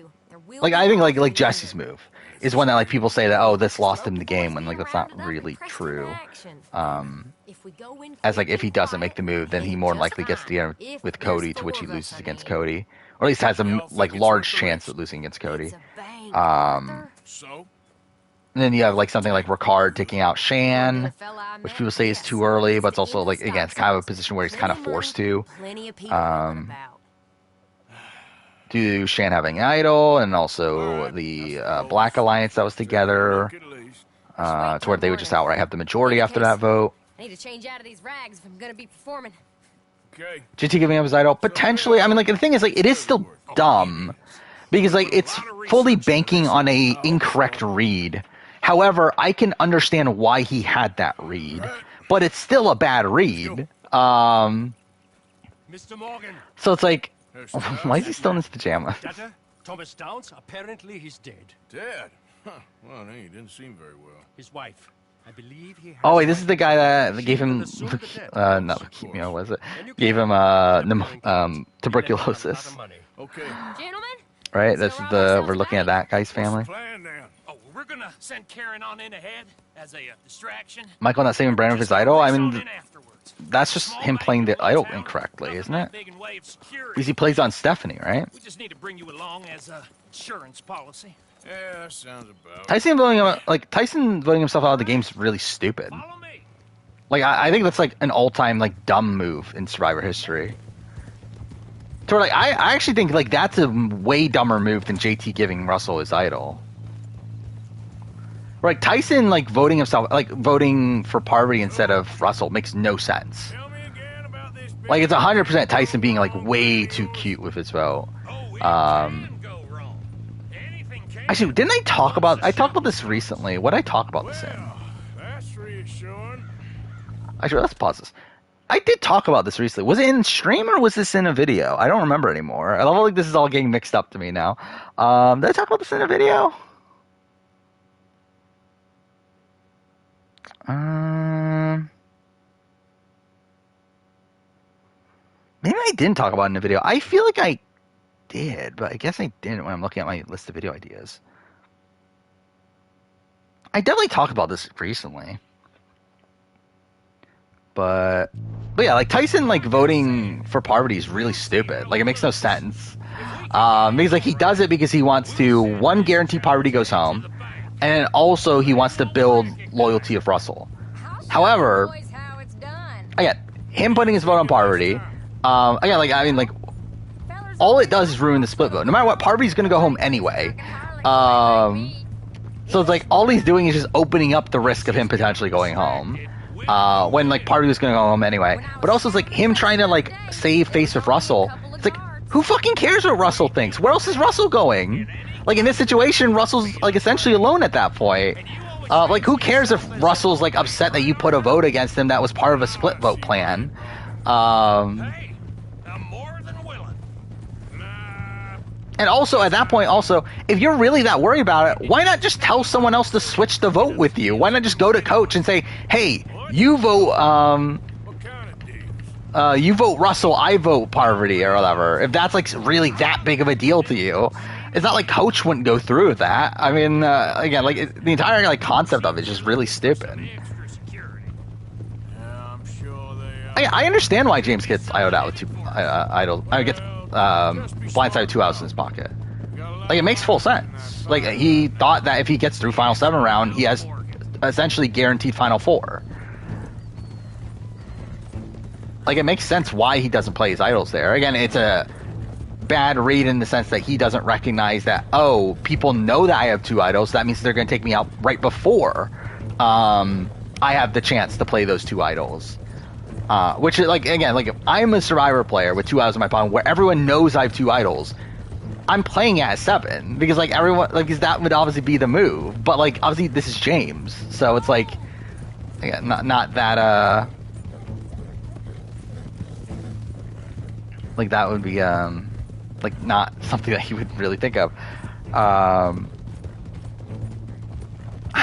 like I think like Jesse's move is one that like people say that oh this lost him the game when like that's not really true. As like if he doesn't make the move, then he more than likely gets the end with Cody, to which he loses against Cody, or at least has a like large chance at losing against Cody. And then you have like something like Ricard taking out Shan, which people say is too early, but it's also like again it's kind of a position where he's kind of forced to. Due to Shan having an idol, and also the Black Alliance that was together, to where they would just outright have the majority after that vote. I need to change out of these rags if I'm gonna be performing. Okay. JT giving up his idol, potentially. I mean, like the thing is, like it is still dumb because like it's fully banking on a incorrect read. However, I can understand why he had that read, but it's still a bad read. Mr. Morgan. So it's like. Why is he still in his pajamas? Data, Thomas Downs, apparently he's dead. Dead? Huh. Well, he didn't seem very well. His wife, I believe he has... Oh, wait, this is the guy that gave him... not leukemia, was it? Gave him tuberculosis. Okay. Gentlemen? Right? This is the... We're looking at that guy's family. Oh, we're gonna send Karen on in ahead as a distraction. Michael not saving Brandon with his idol? I mean... That's just him playing the idol incorrectly, isn't it? Because he plays on Stephanie, right? We just need to bring you along as a insurance policy. Yeah, that sounds about. Tyson voting himself out of the game is really stupid. Like I think that's like an all-time like dumb move in Survivor history. So like I actually think like that's a way dumber move than JT giving Russell his idol. Like Tyson, like voting himself, like voting for Parvati instead of Russell makes no sense. Like it's 100% Tyson being like way too cute with his vote. Actually, didn't I talk about? I talked about this recently. What did I talk about this in? That's reassuring. Actually, let's pause this. I did talk about this recently. Was it in stream or was this in a video? I don't remember anymore. I love like this is all getting mixed up to me now. Did I talk about this in a video? Maybe I didn't talk about it in the video. I feel like I did, but I guess I didn't when I'm looking at my list of video ideas. I definitely talked about this recently. But yeah, like Tyson like voting for Parvati is really stupid. Like it makes no sense. Because like he does it because he wants to one guarantee Parvati goes home. And also, he wants to build loyalty of Russell. However, again, him putting his vote on Parvati, again, like I mean, like all it does is ruin the split vote. No matter what, Parvati's going to go home anyway. So it's like all he's doing is just opening up the risk of him potentially going home. When like Parvati was going to go home anyway. But also, it's like him trying to like save face with Russell. It's like who fucking cares what Russell thinks? Where else is Russell going? Like, in this situation, Russell's, like, essentially alone at that point. Like, who cares if Russell's, like, upset that you put a vote against him that was part of a split vote plan? And also, at that point, also, if you're really that worried about it, why not just tell someone else to switch the vote with you? Why not just go to coach and say, hey, you vote, you vote Russell, I vote Parvati, or whatever. If that's, like, really that big of a deal to you. It's not like coach wouldn't go through with that. I mean, again, like, the entire, like, concept of it is just really stupid. I understand why James gets IO'd out with two idols. I gets blindside with 2 outs in his pocket. Like, it makes full sense. Like, he thought that if he gets through Final 7 round, he has essentially guaranteed Final 4. Like, it makes sense why he doesn't play his idols there. Again, it's a bad read in the sense that he doesn't recognize that, oh, people know that I have 2 idols, that means they're going to take me out right before I have the chance to play those 2 idols. Which, like, again, like, if I'm a Survivor player with 2 idols in my pawn where everyone knows I have 2 idols, I'm playing at 7 because, like, everyone, like, that would obviously be the move. But, like, obviously this is James, so it's like, again, not that like, that would be like, not something that he would really think of.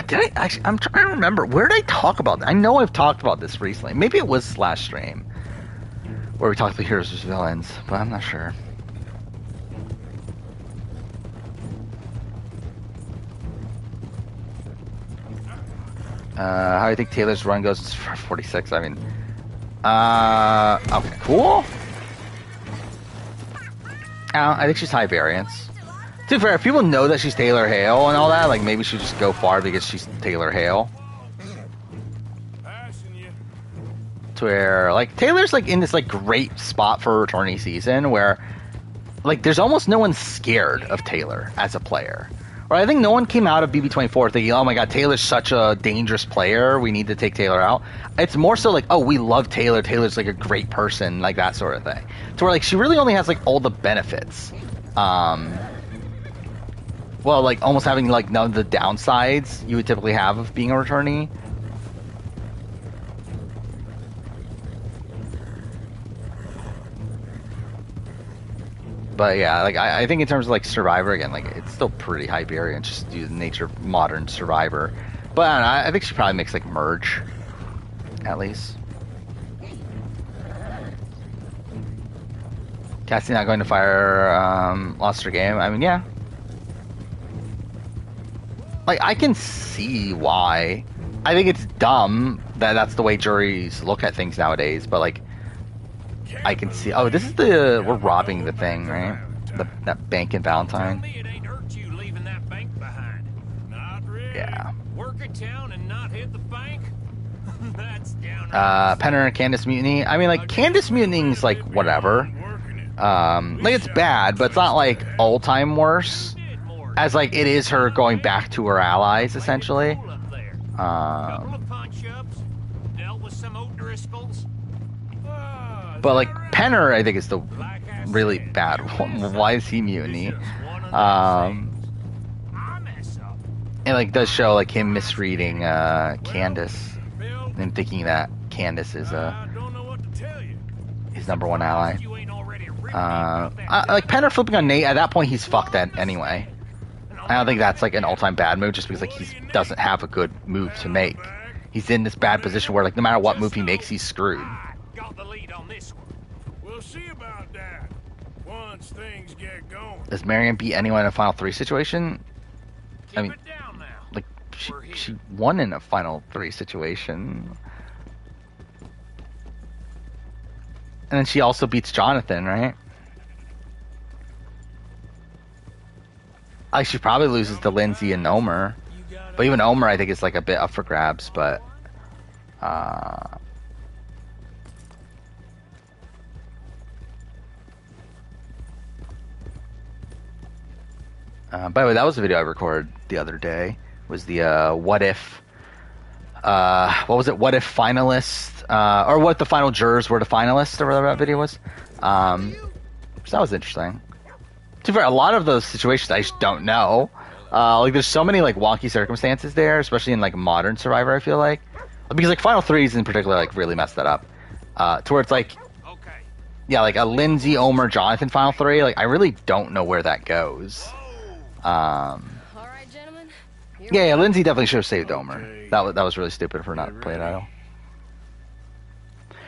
Did I actually? I'm trying to remember. Where did I talk about that? I know I've talked about this recently. Maybe it was Slash Stream, where we talked about heroes versus villains, but I'm not sure. How do you think Taylor's run goes for 46? I mean, okay, cool. I think she's high variance. To be fair, if people know that she's Taylor Hale and all that, like, maybe she just go far because she's Taylor Hale. To where, like, Taylor's, like, in this, like, great spot for a returning season where, like, there's almost no one scared of Taylor as a player. Or I think no one came out of BB24 thinking, oh my god, Taylor's such a dangerous player, we need to take Taylor out. It's more so like, oh, we love Taylor, Taylor's, like, a great person, like, that sort of thing. To where, like, she really only has, like, all the benefits. Well, like, almost having, like, none of the downsides you would typically have of being a returnee. But, yeah, like, I think in terms of, like, Survivor, again, like, it's still pretty high variance just due to the nature of modern Survivor. But, I don't know, I think she probably makes, like, Merge, at least. Cassie not going to fire, lost her game. I mean, yeah. Like, I can see why. I think it's dumb that that's the way juries look at things nowadays, but, like, I can see. Oh, this is the... We're robbing the thing, right? That bank in Valentine. Yeah. Work a town and not hit the bank? That's down. Penner and Candace mutiny. I mean, like, Candace mutinying's, like, whatever. Like, it's bad, but it's not, like, all-time worse. As, like, it is her going back to her allies, essentially. But, like, Penner, I think, is the really bad one. Why is he mutiny? And, like, does show, like, him misreading Candace and thinking that Candace is his number 1 ally. Like, Penner flipping on Nate, at that point, he's fucked anyway. I don't think that's, like, an all-time bad move, just because, like, he doesn't have a good move to make. He's in this bad position where, like, no matter what move he makes, he's screwed. We'll see about that once things get going. Does Marion beat anyone in a Final 3 situation? I mean, like, she won in a Final 3 situation. And then she also beats Jonathan, right? Like, she probably loses to Lindsay and Omer. But even Omer, I think, is, like, a bit up for grabs, but... by the way, that was a video I recorded the other day. Was the what if what was it? What if finalists or what if the final jurors were the finalists, or whatever that video was. So that was interesting. To be fair, a lot of those situations I just don't know. Like there's so many like wonky circumstances there, especially in like modern Survivor. I feel like because like Final Threes in particular like really messed that up. To where it's like, yeah, like a Lindsay, Omer, Jonathan Final Three. Like I really don't know where that goes. All right, gentlemen. Yeah, Lindsay definitely should have saved Omer. That was really stupid for not playing idle.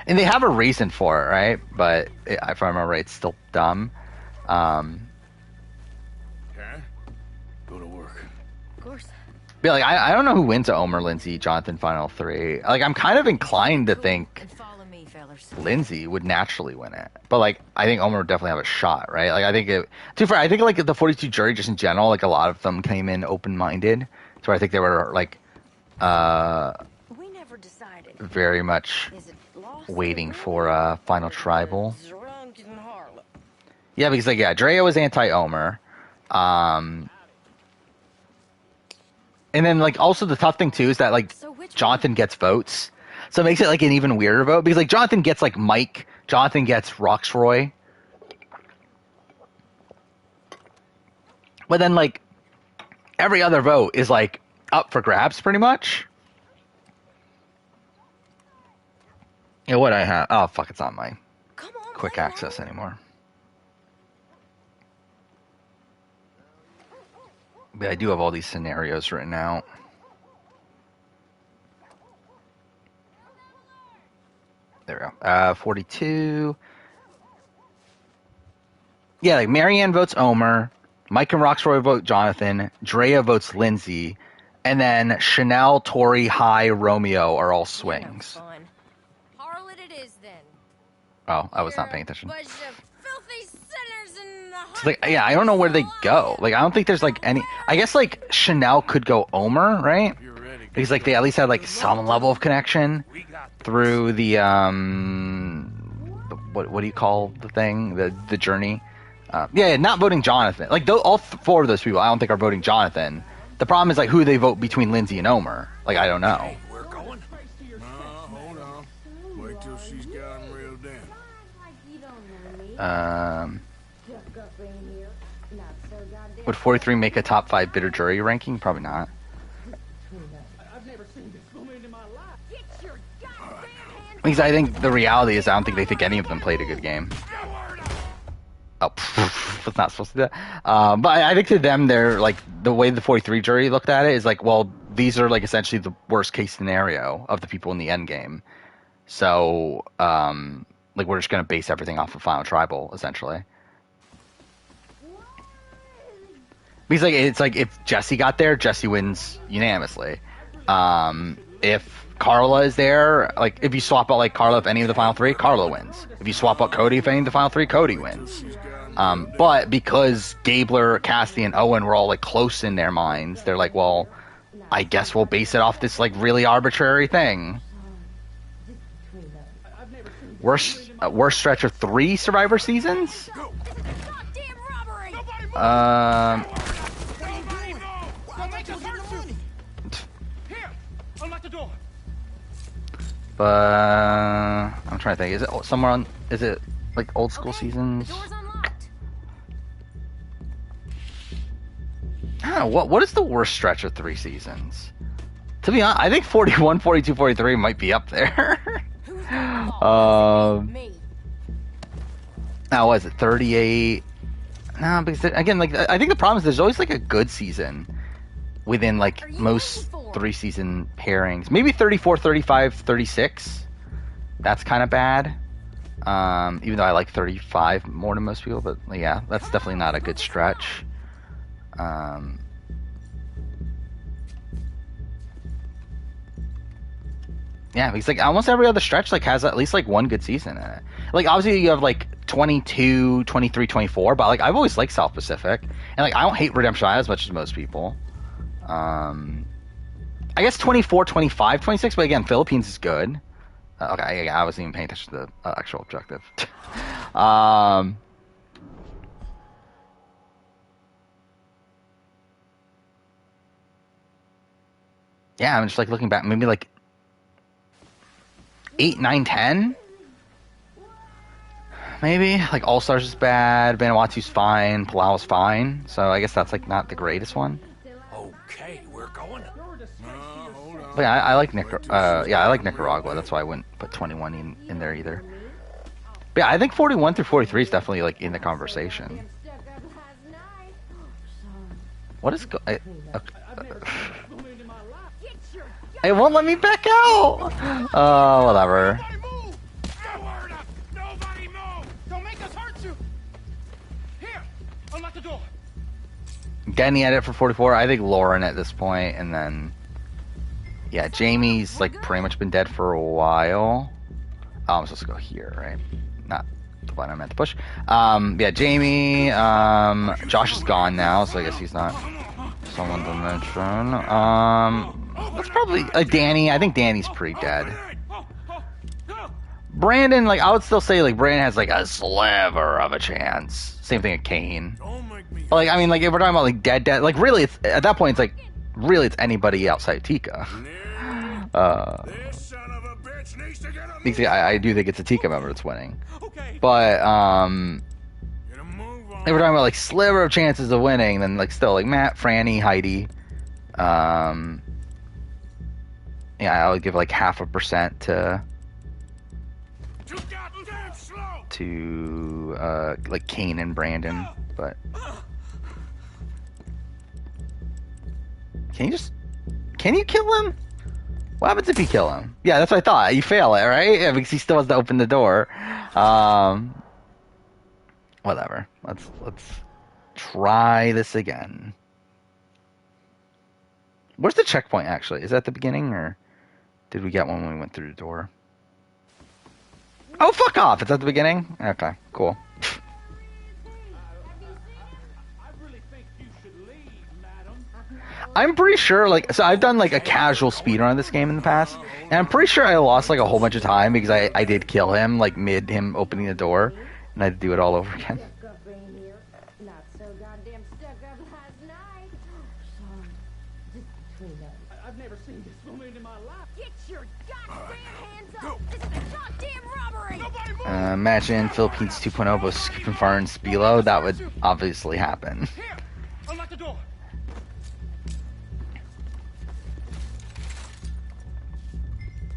And they have a reason for it, right? But if I remember right, it's still dumb. Okay. Go to work. Of course. But like, I don't know who wins a Omer, Lindsay, Jonathan Final Three. Like, I'm kind of inclined to think Lindsay would naturally win it. But like, I think Omer would definitely have a shot, right? Like, I think I think like the 42 jury just in general, like a lot of them came in open-minded. So I think they were like, we never decided. Very much waiting for final tribal. Yeah, because like Drea was anti-Omer, and then like also the tough thing too is that like Jonathan gets votes, so it makes it like an even weirder vote because like Jonathan gets like Mike, Jonathan gets Roxroy, but then like every other vote is like up for grabs pretty much. Yeah, what I have? Oh fuck, it's not my quick access anymore. But I do have all these scenarios written out. There we go. 42. Yeah, like Marianne votes Omer, Mike and Roxroy vote Jonathan, Drea votes Lindsay, and then Chanel, Tori, High, Romeo are all swings. Harlot it is then. Oh, I was not paying attention. Bunch of filthy sinners in the It's like, yeah, I don't know where they go. Like, I don't think there's like any. I guess like Chanel could go Omer, right? Because like they at least had like some level of connection through the what do you call the thing? The journey. Yeah, not voting Jonathan. Like all four of those people, I don't think are voting Jonathan. The problem is like who they vote between Lindsay and Omer. Like I don't know. We're going. Hold on. Wait till she's gotten reeled in. Would 43 make a top 5 bitter jury ranking? Probably not. Because I think the reality is I don't think they think any of them played a good game. Oh, was not supposed to do that. But I think to them, they're like the way the 43 jury looked at it is like, well, these are like essentially the worst case scenario of the people in the end game. So, like we're just gonna base everything off of Final Tribal essentially. Because like it's like if Jesse got there, Jesse wins unanimously. If Carla is there, like if you swap out like Carla if any of the final 3, Carla wins. If you swap out Cody if any of the final 3, Cody wins. But because Gabler, Cassidy, and Owen were all like close in their minds, they're like, well, I guess we'll base it off this like really arbitrary thing. Worst stretch of 3 Survivor seasons? But I'm trying to think. Is it somewhere on? Is it like old school seasons? I don't know. What is the worst stretch of 3 seasons? To be honest, I think 41, 42, 43 might be up there. Now was it 38? No, because again, like I think the problem is there's always like a good season within like most 3 season pairings. Maybe 34, 35, 36. That's kind of bad. Even though I like 35 more than most people, but yeah, that's definitely not a good stretch. Yeah, because like almost every other stretch like has at least like one good season in it. Like obviously you have like 22, 23, 24, but like I've always liked South Pacific, and like I don't hate Redemption Island as much as most people. I guess 24, 25, 26, but again, Philippines is good. Okay, I wasn't even paying attention to the actual objective. Yeah, I'm just like looking back, maybe like 8, 9, 10. maybe. Like, All-Stars is bad, Vanuatu's fine, Palau's fine. So I guess that's, like, not the greatest one. Okay, we're going. But yeah, I like I like Nicaragua. That's why I wouldn't put 21 in there either. But yeah, I think 41 through 43 is definitely, like, in the conversation. What is it won't let me back out! Oh, whatever. Nobody move! Don't make us hurt you! Here! Unlock the door! Getting the edit for 44, I think Lauren at this point, and then... Yeah, Jamie's, like, pretty much been dead for a while. Oh, I'm supposed to go here, right? Not the button I meant to push. Yeah, Jamie, Josh is gone now, so I guess he's not someone to mention. That's probably, Danny. I think Danny's pretty dead. Brandon, like, I would still say, like, Brandon has, like, a sliver of a chance. Same thing with Kane. But, like, I mean, like, if we're talking about, like, dead, like, really, it's, at that point, it's, like, really, it's anybody outside Tika. Because I do think it's a Tika member that's winning. But, if we're talking about, like, sliver of chances of winning, then, like, still, like, Matt, Franny, Heidi, yeah, I would give, like, 0.5% to like, Kane and Brandon, but... Can you kill him? What happens if you kill him? Yeah, that's what I thought. You fail it, right? Yeah, because he still has to open the door. Whatever. Let's try this again. Where's the checkpoint, actually? Is that the beginning, or did we get one when we went through the door? Oh, fuck off! It's at the beginning? Okay, cool. I'm pretty sure, like, so I've done, like, a casual speedrun of this game in the past, and I'm pretty sure I lost, like, a whole bunch of time because I did kill him, like, mid him opening the door, and I had to do it all over again. I've never seen this moment in my life. Get your goddamn hands up! This is a goddamn robbery! Imagine Philippines 2.0 but skipping far and Spilo. That would obviously happen. Here, unlock the door.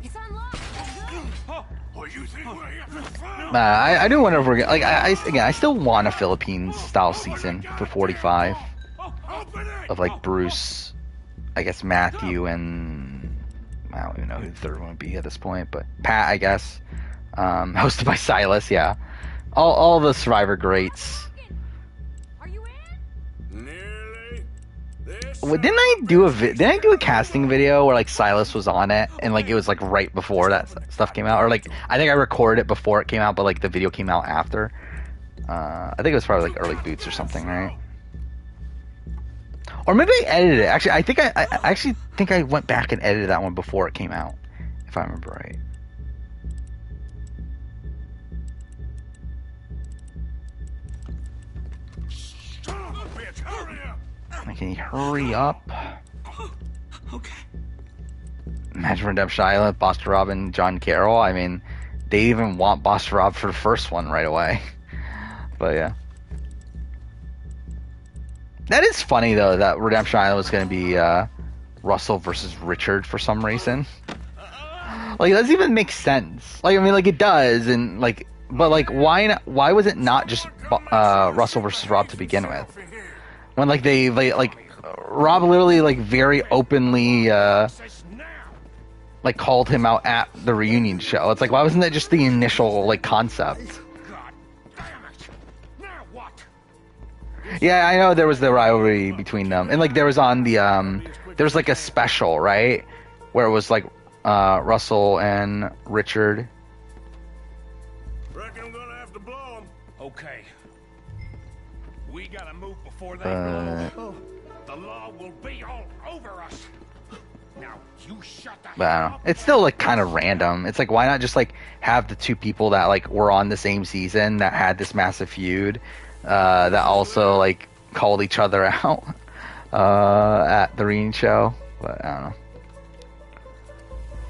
It's unlocked. I do wonder if we're like I still want a Philippines style season for 45 of, like, Bruce, I guess Matthew, and I don't even know who the third one would be at this point, but Pat, I guess, hosted by Silas. Yeah, all the Survivor greats. Well, didn't I do a casting video where, like, Silas was on it, and, like, it was, like, right before that stuff came out, or, like, I think I recorded it before it came out, but, like, the video came out after. I think it was probably, like, early boots or something, right? Or maybe I edited it. Actually, I actually think I went back and edited that one before it came out, if I remember right. Can you hurry up? Okay. Imagine Redemption Island, Buster Rob, and John Carroll. I mean, they even want Buster Rob for the first one right away. But yeah. That is funny, though, that Redemption Island was going to be Russell versus Richard for some reason. Like, it doesn't even make sense. Like, I mean, like, it does, and, like, but, like, why was it not just Russell versus Rob to begin with? When, like, they like, Rob literally, like, very openly, like, called him out at the reunion show. It's like, why wasn't that just the initial, like, concept? Yeah, I know there was the rivalry between them. And, like, there was on the, there was, like, a special, right? Where it was, like, Russell and Richard. Reckon I'm gonna have to blow him. Okay. We gotta move before they blow. The law will be all over us. Now, you shut the But I don't know. It's still, like, kind of random. It's like, why not just, like, have the two people that, like, were on the same season that had this massive feud, that also, like, called each other out at the reunion show. But I don't know.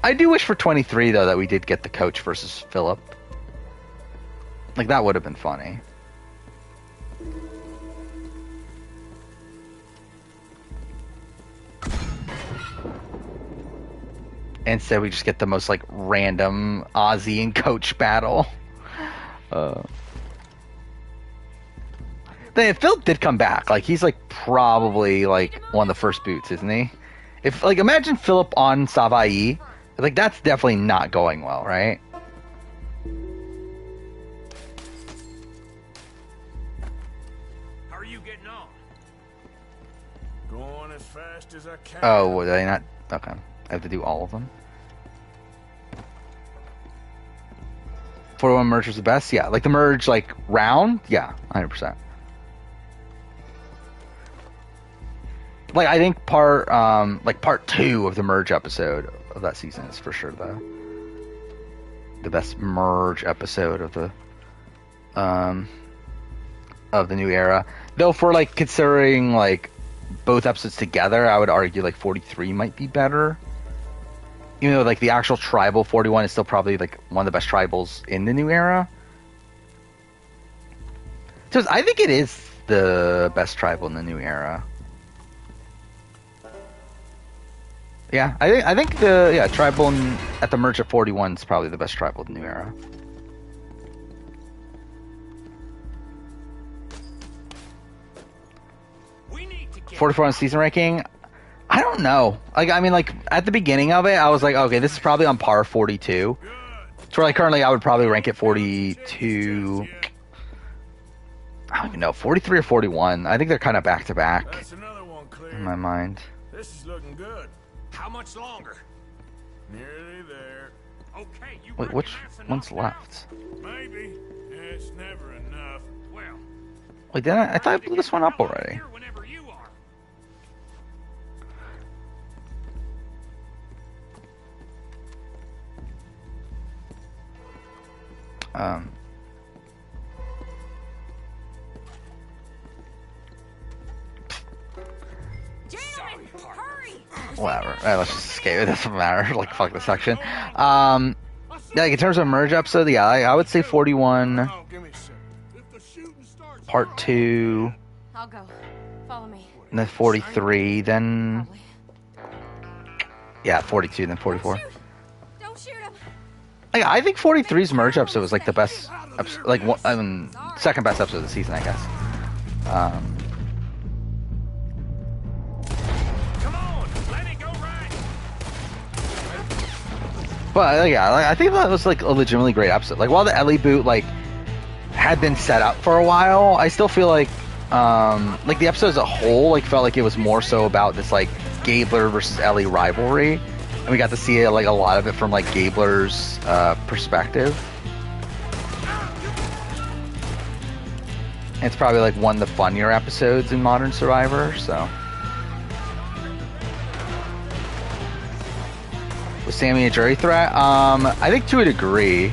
I do wish for 23, though, that we did get the coach versus Philip. Like, that would have been funny. Instead, we just get the most, like, random Ozzy and Coach battle. Philip did come back. Like, he's, like, probably, like, one of the first boots, isn't he? If, like, imagine Philip on Savaii. Like, that's definitely not going well, right? How are you getting on? Going as fast as I can. Oh, were they not? Okay. I have to do all of them. 41 merge was the best? Yeah. Like the merge, like, round? Yeah, 100%. Like, I think part 2 of the merge episode of that season is for sure the best merge episode of the new era. Though, for, like, considering, like, both episodes together, I would argue, like, 43 might be better. Even though, like, the actual tribal 41 is still probably, like, one of the best tribals in the new era. So I think it is the best tribal in the new era. Yeah, I think the tribal at the merge of 41 is probably the best tribal in the new era. We need to get 44 on season ranking. I don't know. Like, I mean, like, at the beginning of it, I was like, okay, this is probably on par 42. So, like, currently, I would probably rank it 42. I don't even know, 43 or 41. I think they're kind of back to back in my mind. This is looking good. How much longer? Nearly there. Okay, you Wait, which one's left? Maybe. It's never enough. Well, Wait, didn't I thought I blew this one up already. whenever you are. Whatever. Right, let's just escape. It doesn't matter. Like, fuck this section. Yeah, like, in terms of merge episode, yeah, I would say 41. Part 2. I'll go. Follow me. And then 43. Then. Yeah, 42. Then 44. Don't shoot him. Like, I think 43's merge episode was, like, the best. Like, second best episode of the season, I guess. But yeah, like, I think that was like a legitimately great episode. Like, while the Ellie boot like had been set up for a while, I still feel like the episode as a whole like felt like it was more so about this like Gabler versus Ellie rivalry, and we got to see like a lot of it from like Gabler's perspective. And it's probably like one of the funnier episodes in Modern Survivor. So. Was Sammy a jury threat? I think to a degree.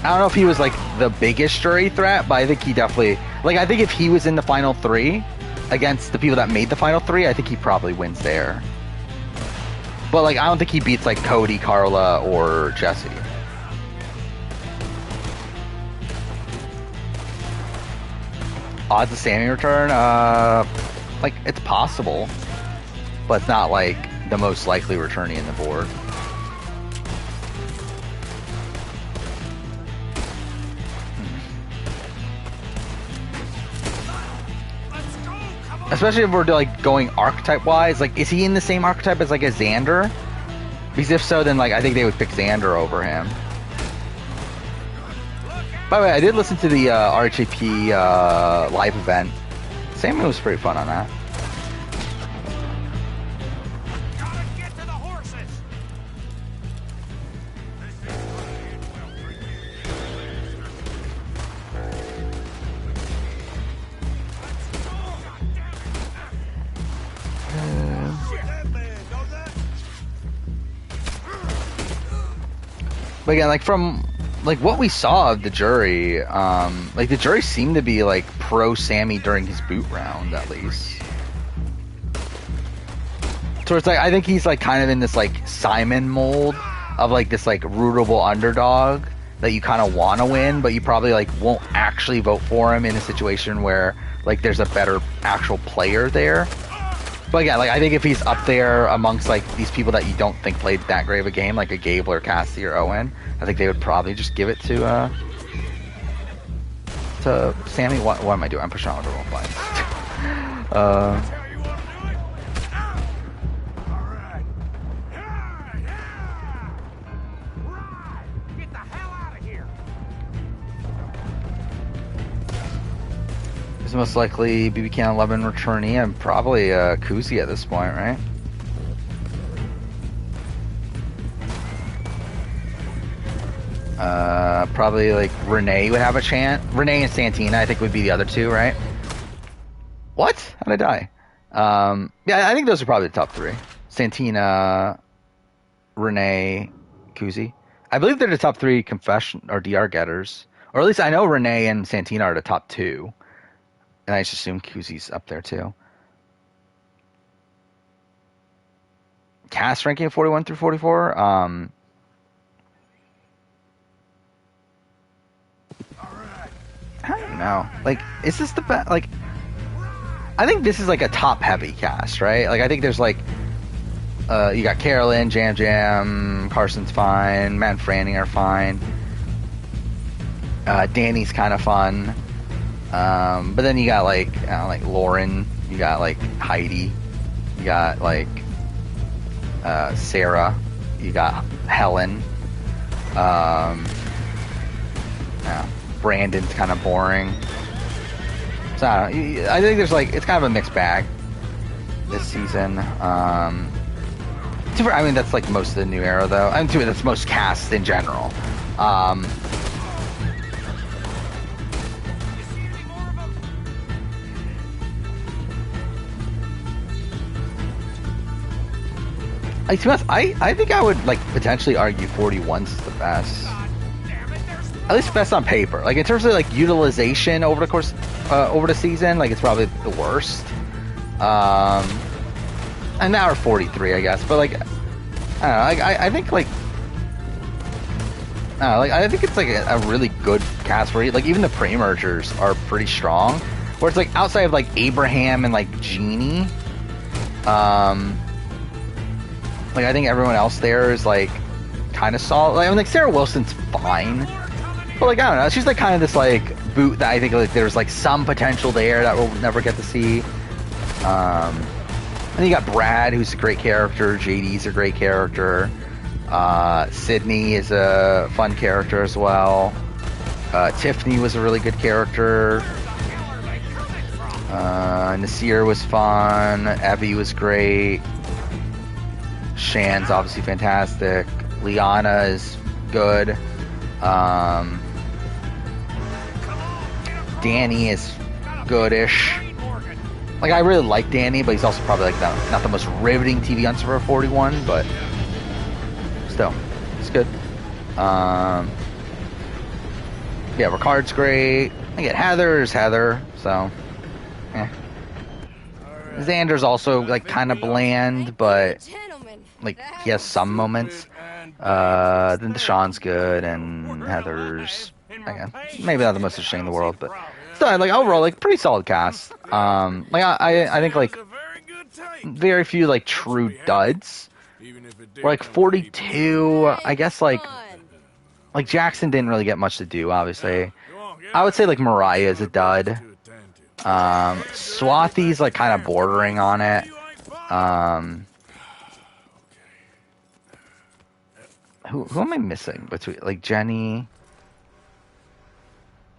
I don't know if he was like the biggest jury threat, but I think he definitely, like, I think if he was in the final 3 against the people that made the final 3, I think he probably wins there. But like, I don't think he beats like Cody, Carla, or Jesse. Odds of Sammy return? Like, it's possible, but it's not like the most likely returnee in the board. Especially if we're like going archetype wise, like, is he in the same archetype as like a Xander? Because if so, then like I think they would pick Xander over him. By the way, I did listen to the RHAP live event. Sammy was pretty fun on that. But again, like, from like what we saw of the jury, like the jury seemed to be like pro Sammy during his boot round, at least. So it's like, I think he's like kind of in this like Simon mold of like this like rootable underdog, that you kind of want to win, but you probably like won't actually vote for him in a situation where like there's a better actual player there. But yeah, like I think if he's up there amongst like these people that you don't think played that great of a game, like a Gable or Cassie or Owen, I think they would probably just give it to Sammy. What am I doing? I'm pushing on with the wrong buttons. Most likely BB Can 11 returnee and probably Kuzi at this point, right? Probably like Renee would have a chance. Renee and Santina, I think, would be the other two, right? What? How did I die? Yeah, I think those are probably the top three. Santina, Renee, Kuzi. I believe they're the top three confession or DR getters, or at least I know Renee and Santina are the top two. And I just assume Kuzi's up there too. Cast ranking 41 through 44. I don't know. Like, is this the best? Like, I think this is like a top heavy cast, right? Like, I think there's like, you got Carolyn, Jam Jam, Carson's fine, Matt and Franny are fine. Danny's kind of fun. But then you got like Lauren, you got like Heidi, you got like Sarah, you got Helen. Yeah, Brandon's kind of boring. So I don't know. I think there's like it's kind of a mixed bag this season. I mean that's like most of the new era though. I mean that's most casts in general. Like, to be honest, I think I would like potentially argue 41's the best. At least best on paper. Like in terms of like utilization over the course over the season, like it's probably the worst. And now we're 43, I guess. But like I don't know, like I think like I don't know, like I think it's like a really good cast where like even the pre-mergers are pretty strong. Where it's like outside of like Abraham and like Jeannie, like, I think everyone else there is, like, kind of solid. Like, I mean, like, Sarah Wilson's fine. But, like, I don't know. She's, like, kind of this, like, boot that I think, like, there's, like, some potential there that we'll never get to see. And then you got Brad, who's a great character. JD's a great character. Sydney is a fun character as well. Tiffany was a really good character. Nasir was fun. Evie was great. Shan's obviously fantastic. Liana is good. Danny is goodish. Like, I really like Danny, but he's also probably like not the most riveting TV on Survivor 41, but still, it's good. Yeah, Ricard's great. Again, Heather's Heather, so yeah. Xander's also like kind of bland, but like he has some moments. Then Deshaun's good, and Heather's again maybe not the most interesting in the world, but still like overall like pretty solid cast. Like I think like very few like true duds. We're like 42. I guess like Jackson didn't really get much to do. Obviously, I would say like Mariah is a dud. Swathy's like kind of bordering on it. Who am I missing between like Jenny?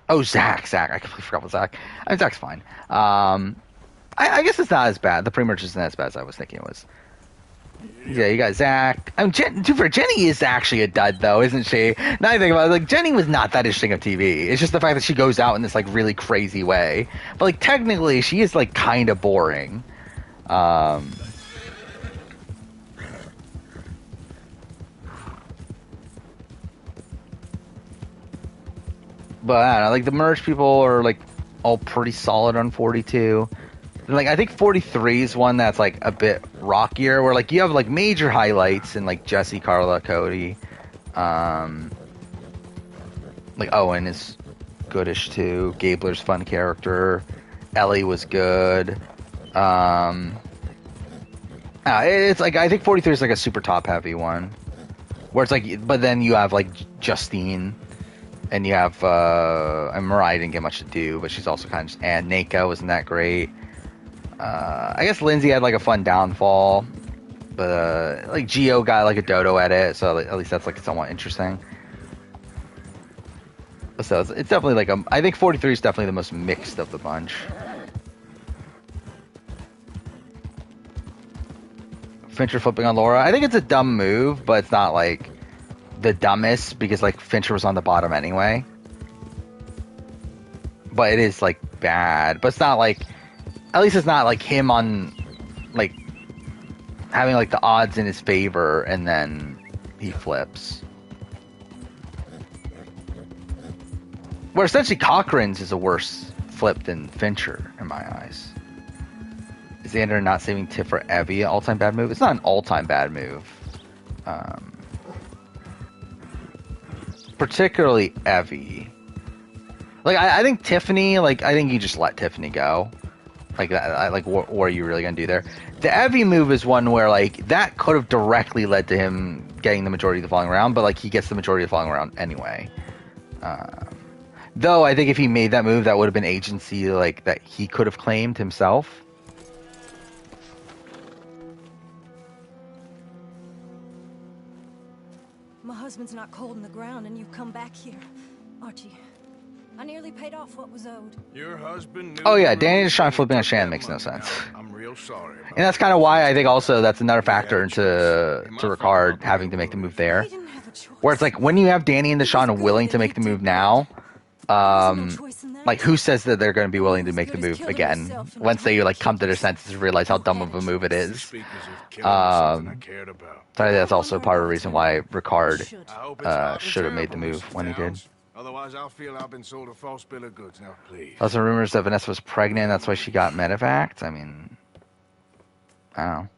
Oh, Zach. I completely forgot about Zach. I mean, Zach's fine. I guess it's not as bad. The pre-merge isn't as bad as I was thinking it was. Yeah, you got Zach. I mean, Jenny is actually a dud, though, isn't she? Now I think about it, like, Jenny was not that interesting of TV. It's just the fact that she goes out in this, like, really crazy way. But, like, technically, she is, like, kind of boring. But, I don't know, like, the merge people are, like, all pretty solid on 42. Like, I think 43 is one that's, like, a bit rockier, where, like, you have, like, major highlights in, like, Jesse, Carla, Cody. Like Owen is goodish too. Gabler's fun character. Ellie was good. It's like I think 43 is like a super top heavy one, where it's like, but then you have like Justine, and you have and Mariah didn't get much to do, but she's also kind of just, and Nako wasn't that great. I guess Lindsay had like a fun downfall, but like Geo got like a dodo edit, so at least that's like somewhat interesting. So it's definitely like I think 43 is definitely the most mixed of the bunch. Fincher flipping on Laura. I think it's a dumb move, but it's not like the dumbest because like Fincher was on the bottom anyway. But it is like bad. But it's not like, at least it's not like him on like having like the odds in his favor and then he flips. Where essentially Cochran's is a worse flip than Fincher in my eyes. Is Xander not saving Tiff for Evie an all-time bad move? It's not an all-time bad move. Particularly Evie. Like, I think Tiffany, like, I think you just let Tiffany go. Like, what are you really going to do there? The Evie move is one where, like, that could have directly led to him getting the majority of the following round, but, like, he gets the majority of the following round anyway. Though, I think if he made that move, that would have been agency, like, that he could have claimed himself. My husband's not cold in the ground and you've come back here. Archie, I nearly paid off what was owed. Your husband knew. Oh yeah, Danny just trying flipping on Shan makes no sense. I'm real sorry. And that's kind of why I think also that's another factor into Ricard having to make the move there. Where it's like when you have Danny and Deshaun willing to make the move now, like who says that they're going to be willing to make the move again once they like come to their senses and realize how dumb of a move it is. So I think that's also part of the reason why Ricard should have made the move when he did. Otherwise, I'll feel I've been sold a false bill of goods. Now, please. Also, rumors that Vanessa was pregnant. That's why she got medevac. I mean, I don't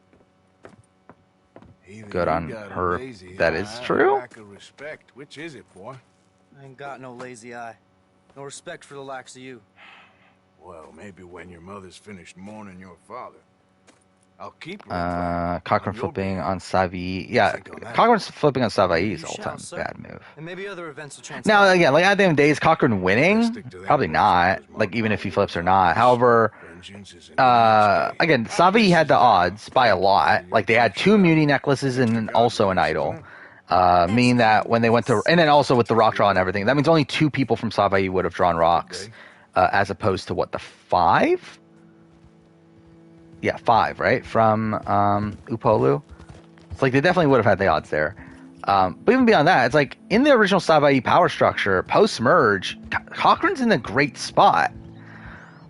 know. Good on her. That is true. Lack of respect. Which is it, boy? I ain't got no lazy eye. No respect for the likes of you. Well, maybe when your mother's finished mourning your father. I'll keep her. Cochran flipping on Savai. Yeah, Cochran's flipping on Savai is all-time bad move. And maybe other events will transpire. Now, again, like at the end of the day, is Cochran winning? Probably not. Like, even if he flips or not. However, again, Savai had the odds by a lot. Like, they had 2 Muni necklaces and also an idol. Meaning that when they went to... And then also with the rock draw and everything. That means only 2 people from Savai would have drawn rocks. As opposed to, what, the 5? Yeah, 5, right? From Upolu. It's like they definitely would have had the odds there. But even beyond that, it's like in the original Savai power structure, post-merge, Cochran's in a great spot.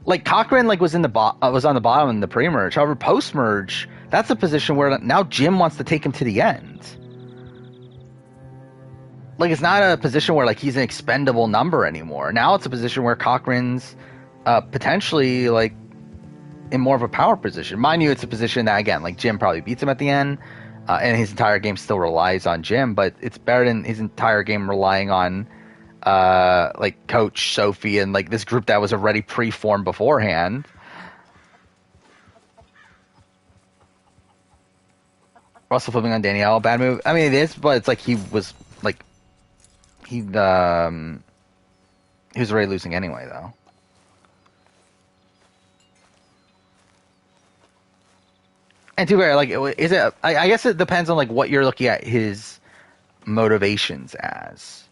Like Cochran like was on the bottom in the pre-merge. However, post-merge, that's a position where now Jim wants to take him to the end. Like it's not a position where like he's an expendable number anymore. Now it's a position where Cochran's potentially like in more of a power position. Mind you, it's a position that, again, like Jim probably beats him at the end, and his entire game still relies on Jim, but it's better than his entire game relying on, like, Coach, Sophie, and, like, this group that was already pre-formed beforehand. Russell flipping on Danielle, bad move. I mean, it is, but it's like he was, like, he was already losing anyway, though. And to be fair, like, is it? I guess it depends on like what you're looking at his motivations as.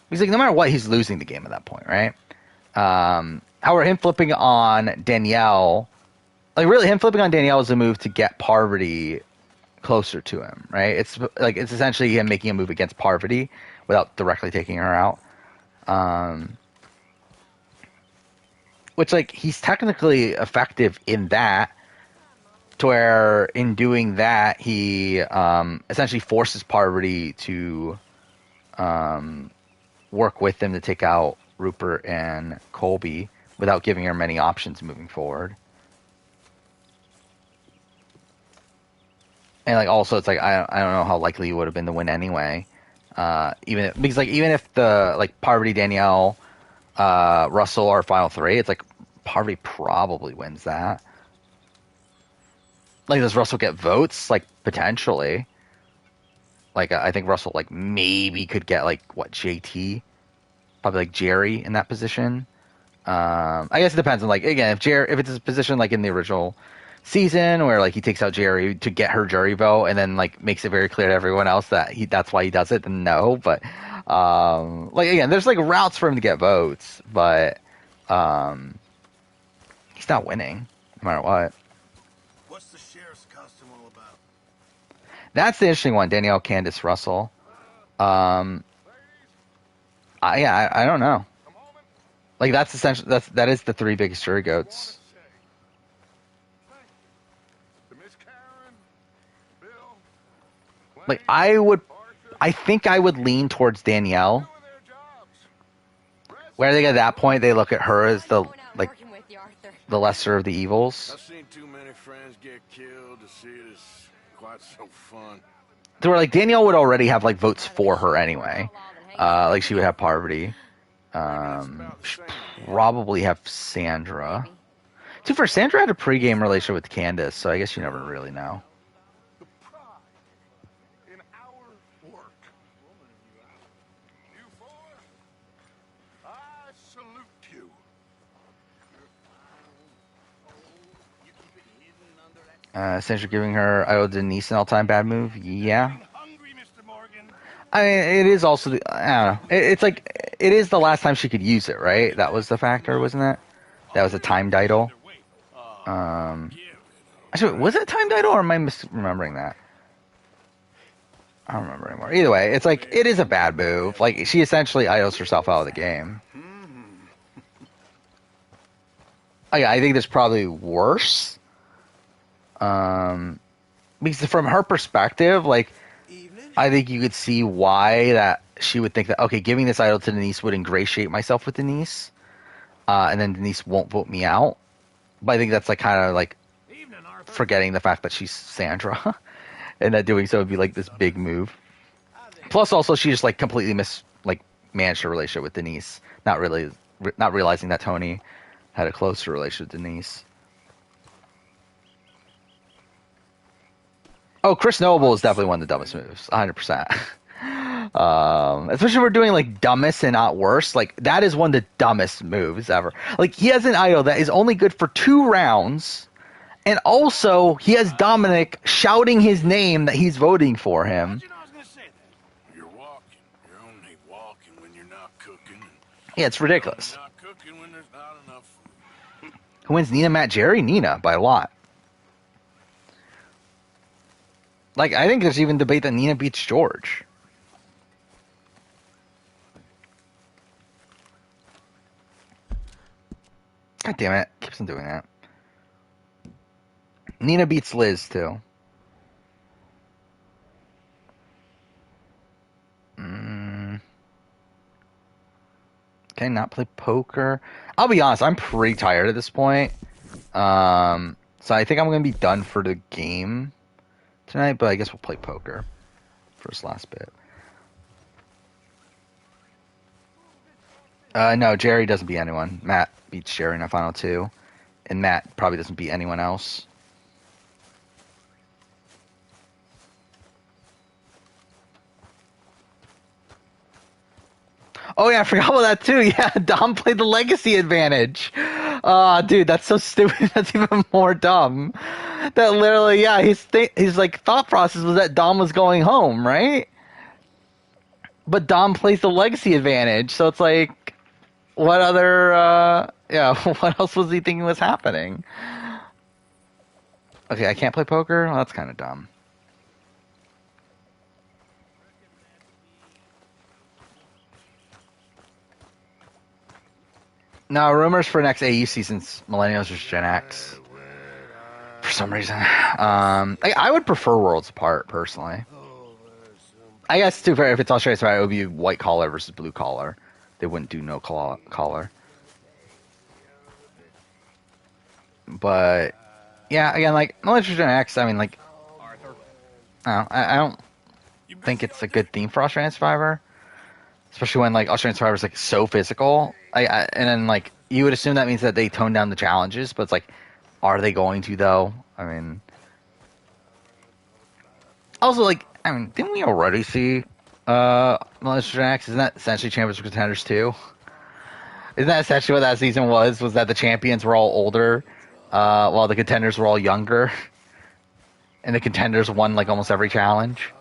Because like no matter what, he's losing the game at that point, right? However, him flipping on Danielle, like really, him flipping on Danielle is a move to get Parvati closer to him, right? It's like it's essentially him making a move against Parvati without directly taking her out. Which like he's technically effective in that. To where in doing that, he essentially forces Parvati to work with him to take out Rupert and Colby without giving her many options moving forward. And like also, it's like I don't know how likely he would have been to win anyway. Even if the like Parvati, Danielle, Russell are final three, it's like Parvati probably wins that. Like, does Russell get votes? Like, potentially. Like, I think Russell like maybe could get like JT, probably like Jerry in that position. I guess it depends on, like, again, if it's a position like in the original season where like he takes out Jerry to get her jury vote and then like makes it very clear to everyone else that that's why he does it, then no. But like, again, there's like routes for him to get votes, but he's not winning no matter what. What's the sheriff's costume all about? That's the interesting one. Danielle, Candace, Russell. I don't know. Like, that's essentially that is the three biggest jury goats. Like, I think I would lean towards Danielle. Where I think at that point they look at her as the lesser of the evils. I've seen too many friends get killed to see it as quite so fun. So where like Danielle would already have like votes for her anyway. Like she would have Parvati. She'd probably have Sandra. For Sandra had a pregame relationship with Candace, so I guess you never really know. Sandra giving her Io Denise an all-time bad move? Yeah. I mean, it is also, I don't know. It's like, it is the last time she could use it, right? That was the factor, wasn't it? That was a timed idol. Actually, was it a timed idol, or am I misremembering that? I don't remember anymore. Either way, it's like, it is a bad move. Like, she essentially idols herself out of the game. I think there's probably worse. Because from her perspective, like, I think you could see why that she would think that, okay, giving this idol to Denise would ingratiate myself with Denise, and then Denise won't vote me out. But I think that's like kind of like forgetting the fact that she's Sandra, and that doing so would be like this big move. Plus, also she just like completely managed her relationship with Denise, not realizing that Tony had a closer relationship with Denise. Oh, Chris Noble is definitely one of the dumbest moves, 100%. Especially if we're doing like dumbest and not worst. Like, that is one of the dumbest moves ever. Like, he has an idol that is only good for 2 rounds, and also he has Dominic shouting his name that he's voting for him. You're walking. You're only walking when you're not cooking. Yeah, it's ridiculous. You're not cooking when there's not enough food. Who wins, Nina, Matt, Jerry? Nina, by a lot. Like, I think there's even debate that Nina beats George. God damn it. Keeps on doing that. Nina beats Liz, too. Okay, not play poker. I'll be honest, I'm pretty tired at this point. So I think I'm going to be done for the game tonight, but I guess we'll play poker for this last bit. No, Jerry doesn't beat anyone. Matt beats Jerry in the final 2, and Matt probably doesn't beat anyone else. Oh yeah, I forgot about that too. Yeah, Dom played the legacy advantage. Dude, that's so stupid. That's even more dumb. That literally, yeah, his like thought process was that Dom was going home, right? But Dom plays the legacy advantage, so it's like, what other, what else was he thinking was happening? Okay, I can't play poker? Well, that's kind of dumb. No, rumors for next AU season's Millennials versus Gen X. For some reason. I would prefer Worlds Apart, personally. I guess, too, if it's Australian, it would be white collar versus blue collar. They wouldn't do no collar. But, yeah, again, like, Millennials versus Gen X, I mean, like, I don't think it's a good theme for Australian Survivor, especially when like Australian Survivor is like so physical. And then like you would assume that means that they tone down the challenges, but it's like, are they going to though? I mean, also like, I mean, didn't we already see Millennium Gen X? Isn't that essentially Champions of Contenders 2? Isn't that essentially what that season was? Was that the champions were all older, while the contenders were all younger, and the contenders won like almost every challenge?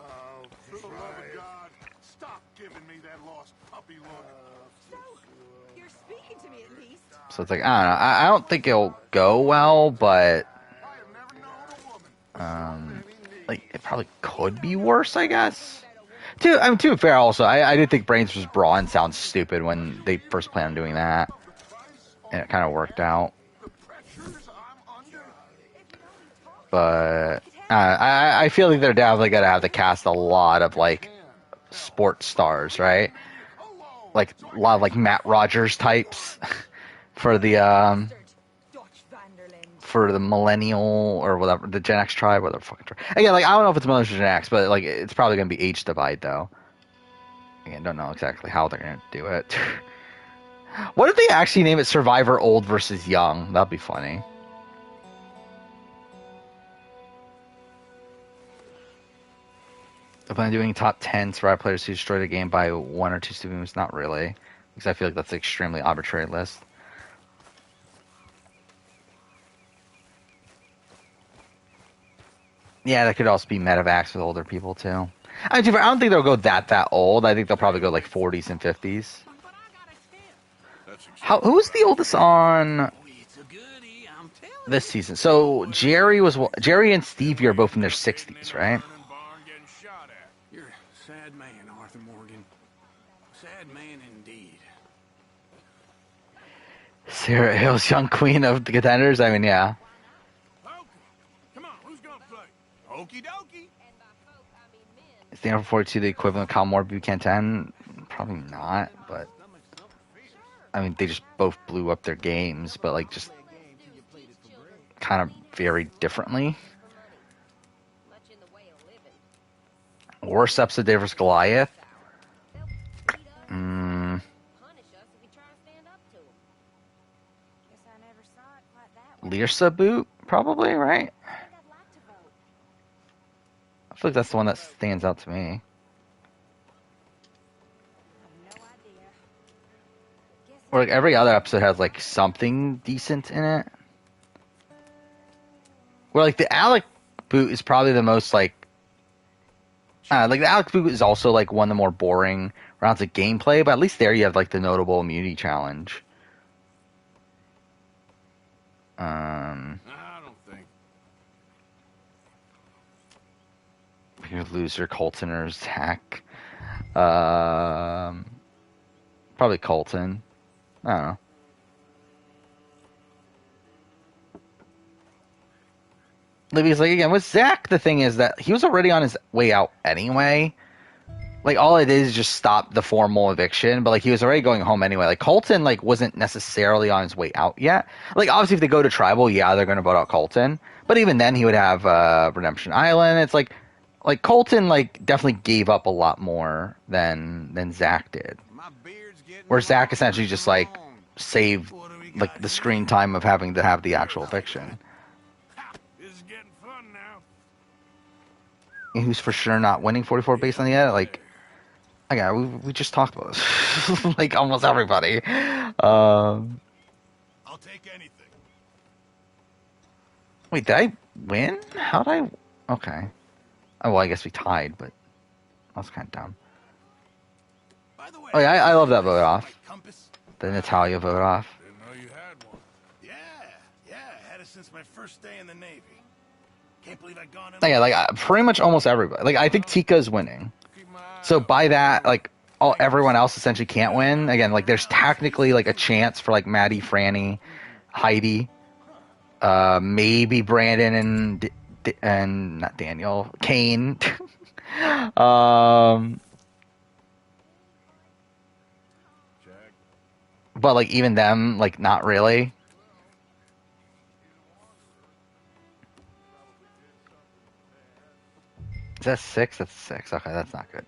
So it's like, I don't know. I don't think it'll go well, but like it probably could be worse, I guess. To be fair, also, I did think Brains vs. Brawn sounds stupid when they first planned on doing that, and it kind of worked out. But I feel like they're definitely gonna have to cast a lot of like sports stars, right? Like a lot of like Matt Rogers types for the millennial or whatever, the Gen X tribe, whatever fucking tribe. Again, like I don't know if it's millennial or Gen X, but like it's probably gonna be age divide though. Again, don't know exactly how they're gonna do it. What if they actually name it Survivor Old versus Young? That'd be funny. If I'm doing top 10 Survivor players who destroyed a game by one or two stupid moves, not really, because I feel like that's an extremely arbitrary list. Yeah, that could also be medevacs with older people too. I don't think they'll go that old. I think they'll probably go like 40s and 50s. Who's the oldest on this season? So Jerry and Stevie are both in their 60s, right? You're a sad man, Arthur Morgan. Sad man indeed. Sarah Hill's young queen of the contenders. I mean, yeah. Okie dokie. Stanford 42, the equivalent of Calmore Buchanan 10? Probably not, but I mean, they just both blew up their games, but like just kind of very differently. Worst episode versus Goliath. Lyrsa boot, probably, right? I feel like that's the one that stands out to me. Or like every other episode has like something decent in it. Where like the Alec boot is probably the most like the Alec boot is also like one of the more boring rounds of gameplay, but at least there you have like the notable immunity challenge. I don't think. Your loser, Colton or Zach. Probably Colton. I don't know. Libby's like, again, with Zach, the thing is that he was already on his way out anyway. Like, all it is just stop the formal eviction, but like he was already going home anyway. Like, Colton like wasn't necessarily on his way out yet. Like, obviously if they go to tribal, yeah, they're gonna vote out Colton. But even then he would have Redemption Island. It's like Colton like definitely gave up a lot more than Zach did. Where Zach essentially just like saved like the screen time of having to have the actual eviction. This is getting fun now. And who's for sure not winning 44 based on the edit? Like, again, we just talked about this. Like almost everybody. I'll take anything. Wait, did I win? How did I? Okay. Oh, well, I guess we tied, but that's kind of dumb. Oh, yeah, I love that vote off. The Natalia vote off. Didn't know you had one. Yeah, I had it since my first day in the Navy. Can't believe I'd gone in. Yeah, like pretty much almost everybody. Like I think Tika's winning. So by that, like everyone else essentially can't win. Again, like there's technically like a chance for like Maddie, Franny, Heidi, maybe Brandon and not Daniel, Kane. But like even them, like not really. that 6? That's 6. Okay, that's not good.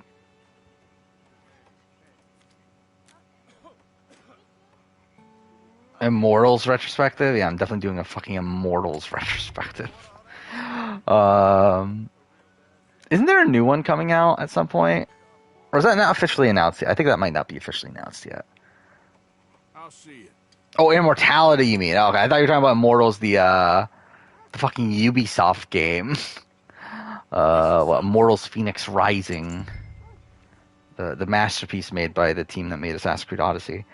Immortals retrospective? Yeah, I'm definitely doing a fucking Immortals retrospective. Isn't there a new one coming out at some point? Or is that not officially announced yet? I think that might not be officially announced yet. I'll see you. Oh, Immortality, you mean? Okay, I thought you were talking about Immortals, the fucking Ubisoft game. Immortals Phoenix Rising. The masterpiece made by the team that made Assassin's Creed Odyssey.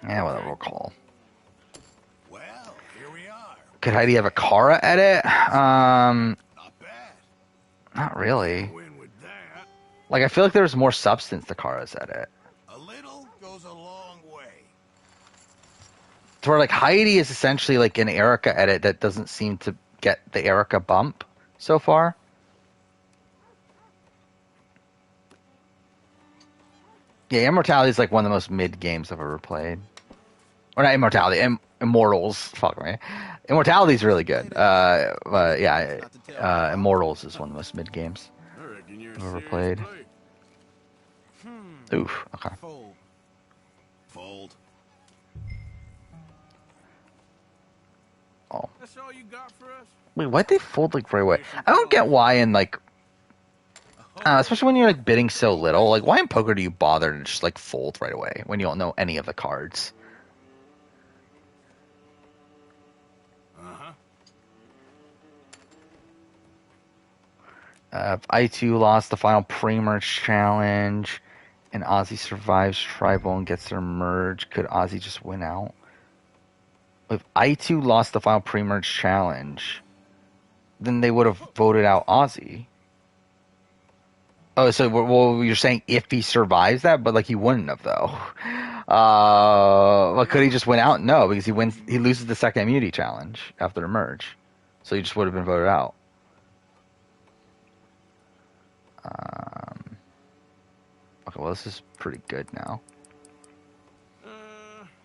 Yeah, whatever we'll call. Well, here we are. Could Heidi have a Kara edit? Not really. Like, I feel like there's more substance to Kara's edit. A little goes a long way. So where, like, Heidi is essentially like an Erica edit that doesn't seem to get the Erica bump so far. Yeah, Immortality is like one of the most mid games I've ever played. Or not Immortality, Immortals. Fuck me. Immortality is really good. But yeah, Immortals is one of the most mid games I've ever played. Oof. Okay. Fold. Oh. That's all you got for us? Wait, why'd they fold like right away? I don't get why in like, especially when you're like bidding so little. Like, why in poker do you bother to just like fold right away when you don't know any of the cards? If I2 lost the final pre-merge challenge and Ozzy survives Tribal and gets their merge, could Ozzy just win out? If I2 lost the final pre-merge challenge, then they would have voted out Ozzy. Oh, so well, you're saying if he survives that, but like he wouldn't have though. But could he just win out? No, because he loses the second immunity challenge after the merge, so he just would have been voted out. Okay, well, this is pretty good now.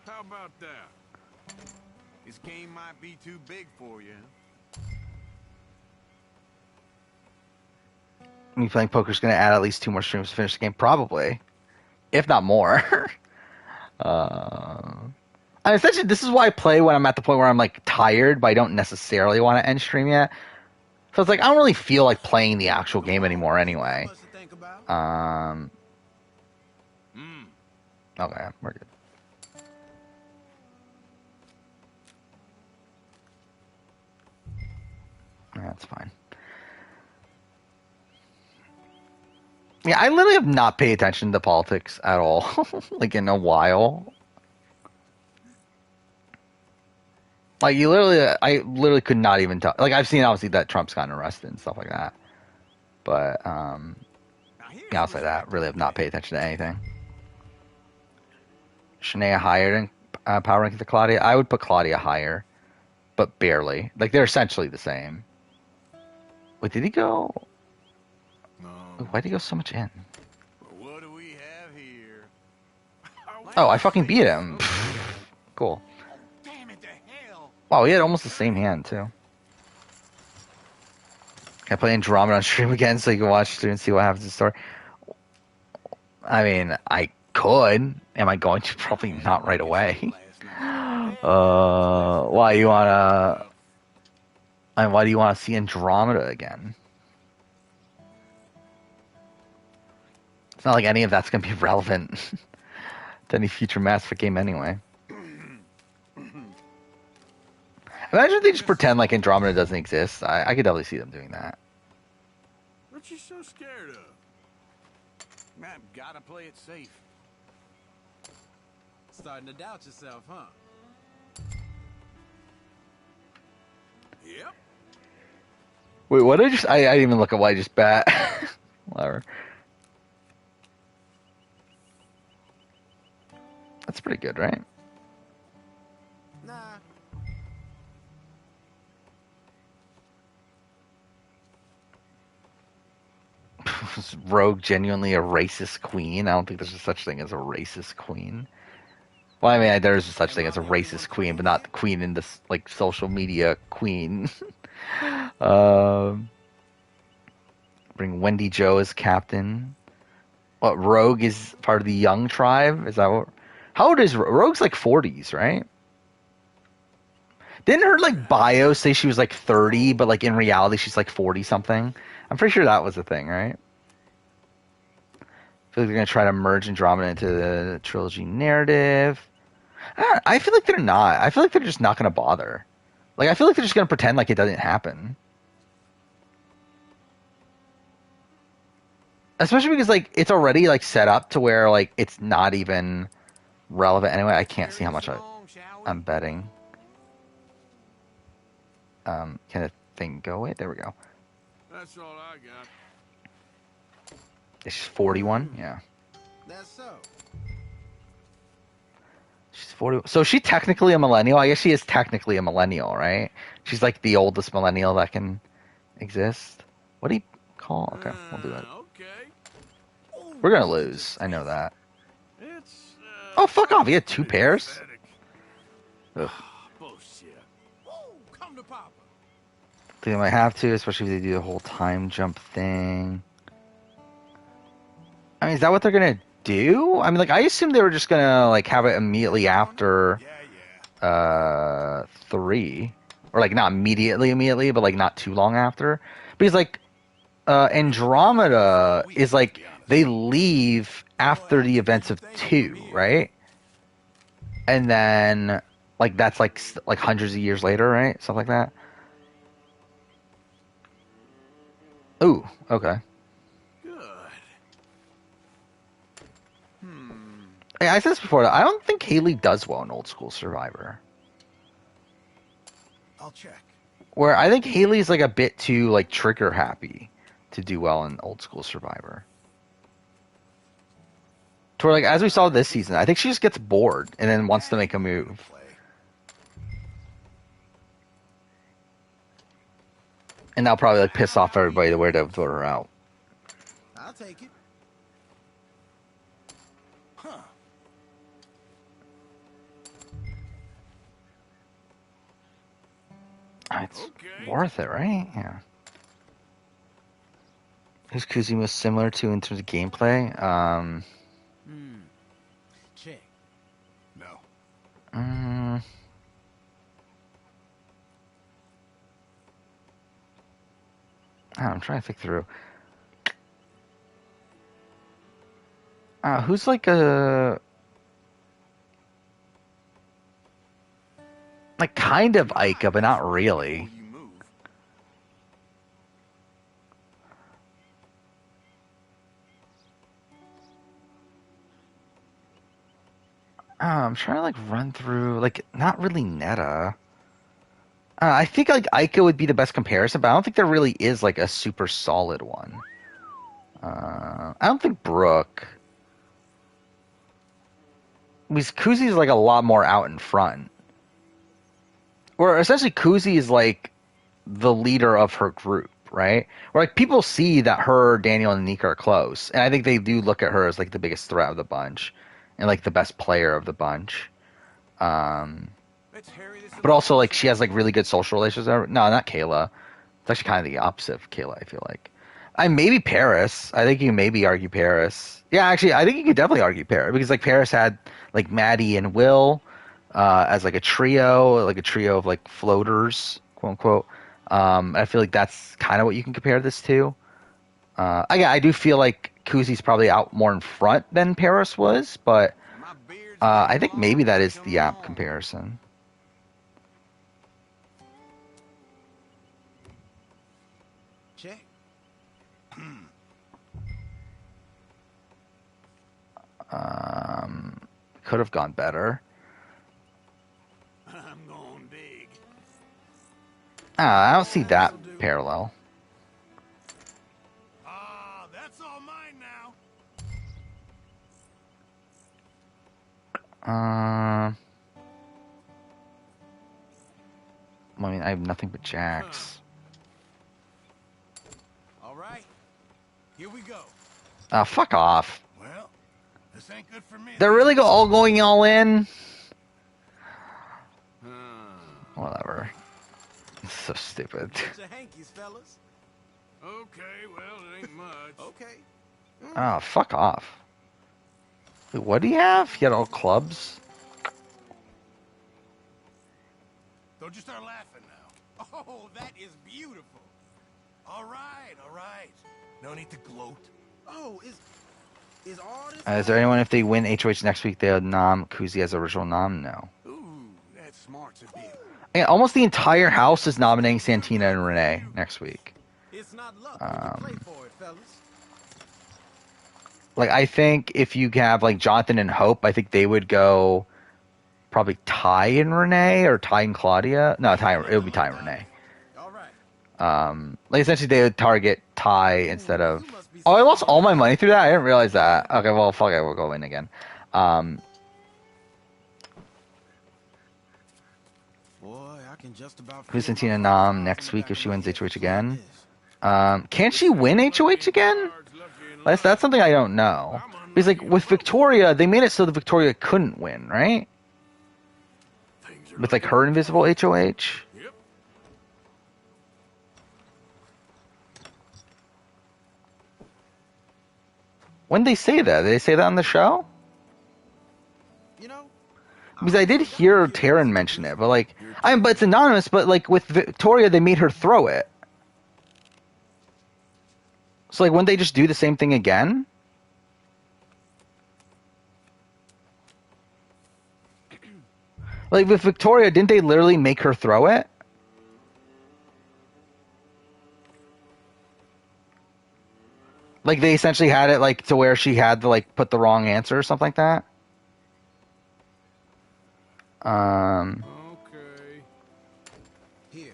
How about that? This game might be too big for you. Me playing poker is going to add at least 2 more streams to finish the game, probably, if not more. I mean, essentially, this is why I play when I'm at the point where I'm like tired, but I don't necessarily want to end stream yet. So it's like I don't really feel like playing the actual game anymore anyway. Okay, we're good. That's fine. Yeah, I literally have not paid attention to politics at all, like in a while. Like I literally could not even talk. Like I've seen obviously that Trump's gotten arrested and stuff like that, but outside that, really have not paid attention to anything. Shania higher than power ranking to Claudia. I would put Claudia higher, but barely. Like they're essentially the same. Wait, did he go? No. Why did he go so much in? What do we have here? Oh, I fucking beat him. Cool. Damn it to hell! Wow, he had almost the same hand too. Can I play Andromeda on stream again so you can watch through and see what happens in the story? I mean, I could. Am I going to? Probably not right away. Why you wanna? And why do you want to see Andromeda again? It's not like any of that's going to be relevant to any future Mass Effect game anyway. Imagine if they just pretend like Andromeda doesn't exist. I could definitely see them doing that. What you so scared of? Man, gotta play it safe. Starting to doubt yourself, huh? Yep. Wait, what did I just... I didn't even look at what I just bet. Whatever. That's pretty good, right? Nah. Is Rogue genuinely a racist queen? I don't think there's such thing as a racist queen. Well, I mean, there's such thing as a racist queen, but not the queen in this like social media queen. Bring Wendy Jo as captain. What, Rogue is part of the young tribe? Is that what? How old is Rogue's like 40s, right? Didn't her like bio say she was like 30, but like in reality she's like 40 something? I'm pretty sure that was the thing, right? I feel like they're gonna try to merge Andromeda into the trilogy narrative. I feel like they're not. I feel like they're just not gonna bother. Like I feel like they're just gonna pretend like it doesn't happen. Especially because like it's already like set up to where like it's not even relevant anyway. I can't see how much I'm betting. Can the thing go away? There we go. That's all I got. It's 41? Yeah. That's so. She's 40. So is she technically a millennial? I guess she is technically a millennial, right? She's like the oldest millennial that can exist. What do you call? Okay, we'll do it. We're gonna lose. I know that. Oh, fuck off. He had 2 pairs? Ugh. I think I might have to, especially if they do the whole time jump thing. I mean, is that what they're gonna do? I mean, like, I assumed they were just gonna, like, have it immediately after 3. Or, like, not immediately, but, like, not too long after. Because, like, Andromeda is, like, they leave after the events of 2, right? And then, like, that's, like hundreds of years later, right? Stuff like that. Ooh, okay. Hey, I said this before. I don't think Haley does well in Old School Survivor. I'll check. Where I think Haley's like a bit too like trigger happy to do well in Old School Survivor. To where, like, as we saw this season, I think she just gets bored and then wants to make a move. And that'll probably like piss off everybody the way to vote her out. I'll take it. Huh. It's worth it, right? Yeah. Who's Kuzi most similar to in terms of gameplay? Check. No. I'm trying to think through. Who's like a... Like, kind of Ica, but not really. I'm trying to, like, run through... Like, not really Netta. I think, like, Ica would be the best comparison, but I don't think there really is, like, a super solid one. I don't think Brooke... Because Kuzi's, like, a lot more out in front. Or essentially, Kuzi is like the leader of her group, right? Where like people see that her, Daniel, and Nika are close, and I think they do look at her as like the biggest threat of the bunch and like the best player of the bunch. But also like she has like really good social relations. No, not Kayla. It's actually kind of the opposite of Kayla. I feel like. Maybe Paris. I think you maybe argue Paris. Yeah, actually, I think you could definitely argue Paris because like Paris had like Maddie and Will. As like a trio of like floaters, quote unquote. I feel like that's kind of what you can compare this to. I do feel like Kuzi's probably out more in front than Paris was, but I think maybe that is the apt comparison. Check. Could have gone better. I'm going big. I don't see that parallel. That's all mine now. I mean, I have nothing but jacks. All right. Here we go. Fuck off. Well, this ain't good for me. They're really all going all in? Whatever. It's so stupid. Get your hankies, fellas. Okay, well, it ain't much. Okay. Oh, fuck off. Wait, what do you have? You had all clubs? Don't you start laughing now. Oh, that is beautiful. All right, all right. No need to gloat. Oh, is all this... Is there anyone, if they win HOH next week, they'll nom Kuzi as original nom? No. Ooh, that's smart to be. And almost the entire house is nominating Santina and Renee next week. It's not luck. You can play for it, fellas. Like, I think if you have, like, Jonathan and Hope, I think they would go probably Ty and Renee, or Ty and Claudia. No, it would be Ty and Renee. All right. Like, essentially they would target Ty instead of... Oh, I lost all my money through that? I didn't realize that. Okay, well, fuck it, we'll go in again. Boy, I can just about... Who's Santina nom next week if she wins HOH again? Can she win HOH again? That's something I don't know. Because, like, with Victoria, they made it so that Victoria couldn't win, right? With, like, her invisible HOH? Yep. When did they say that? Did they say that on the show? You know? Because I did hear Taryn mention it, but, like... but it's anonymous, but, like, with Victoria, they made her throw it. So, like, wouldn't they just do the same thing again? Like, with Victoria, didn't they literally make her throw it? Like, they essentially had it, like, to where she had to, like, put the wrong answer or something like that? Okay. Here.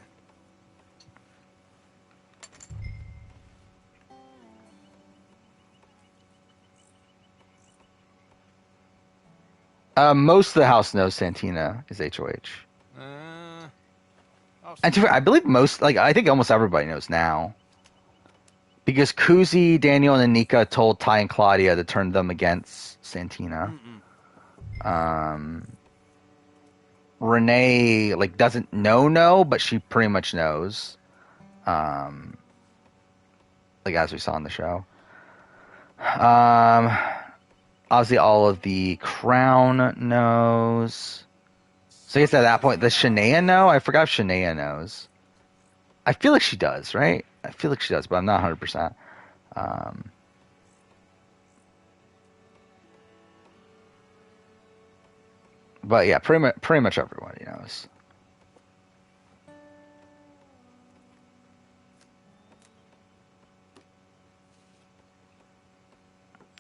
Most of the house knows Santina is HOH. And I believe I think almost everybody knows now. Because Kuzi, Daniel, and Anika told Ty and Claudia to turn them against Santina. Renee, like, doesn't know, but she pretty much knows. Like, as we saw on the show. Obviously, all of the Crown knows. So I guess at that point, does Shania know? I forgot if Shania knows. I feel like she does, right? I feel like she does, but I'm not 100%. But yeah, pretty much everybody knows.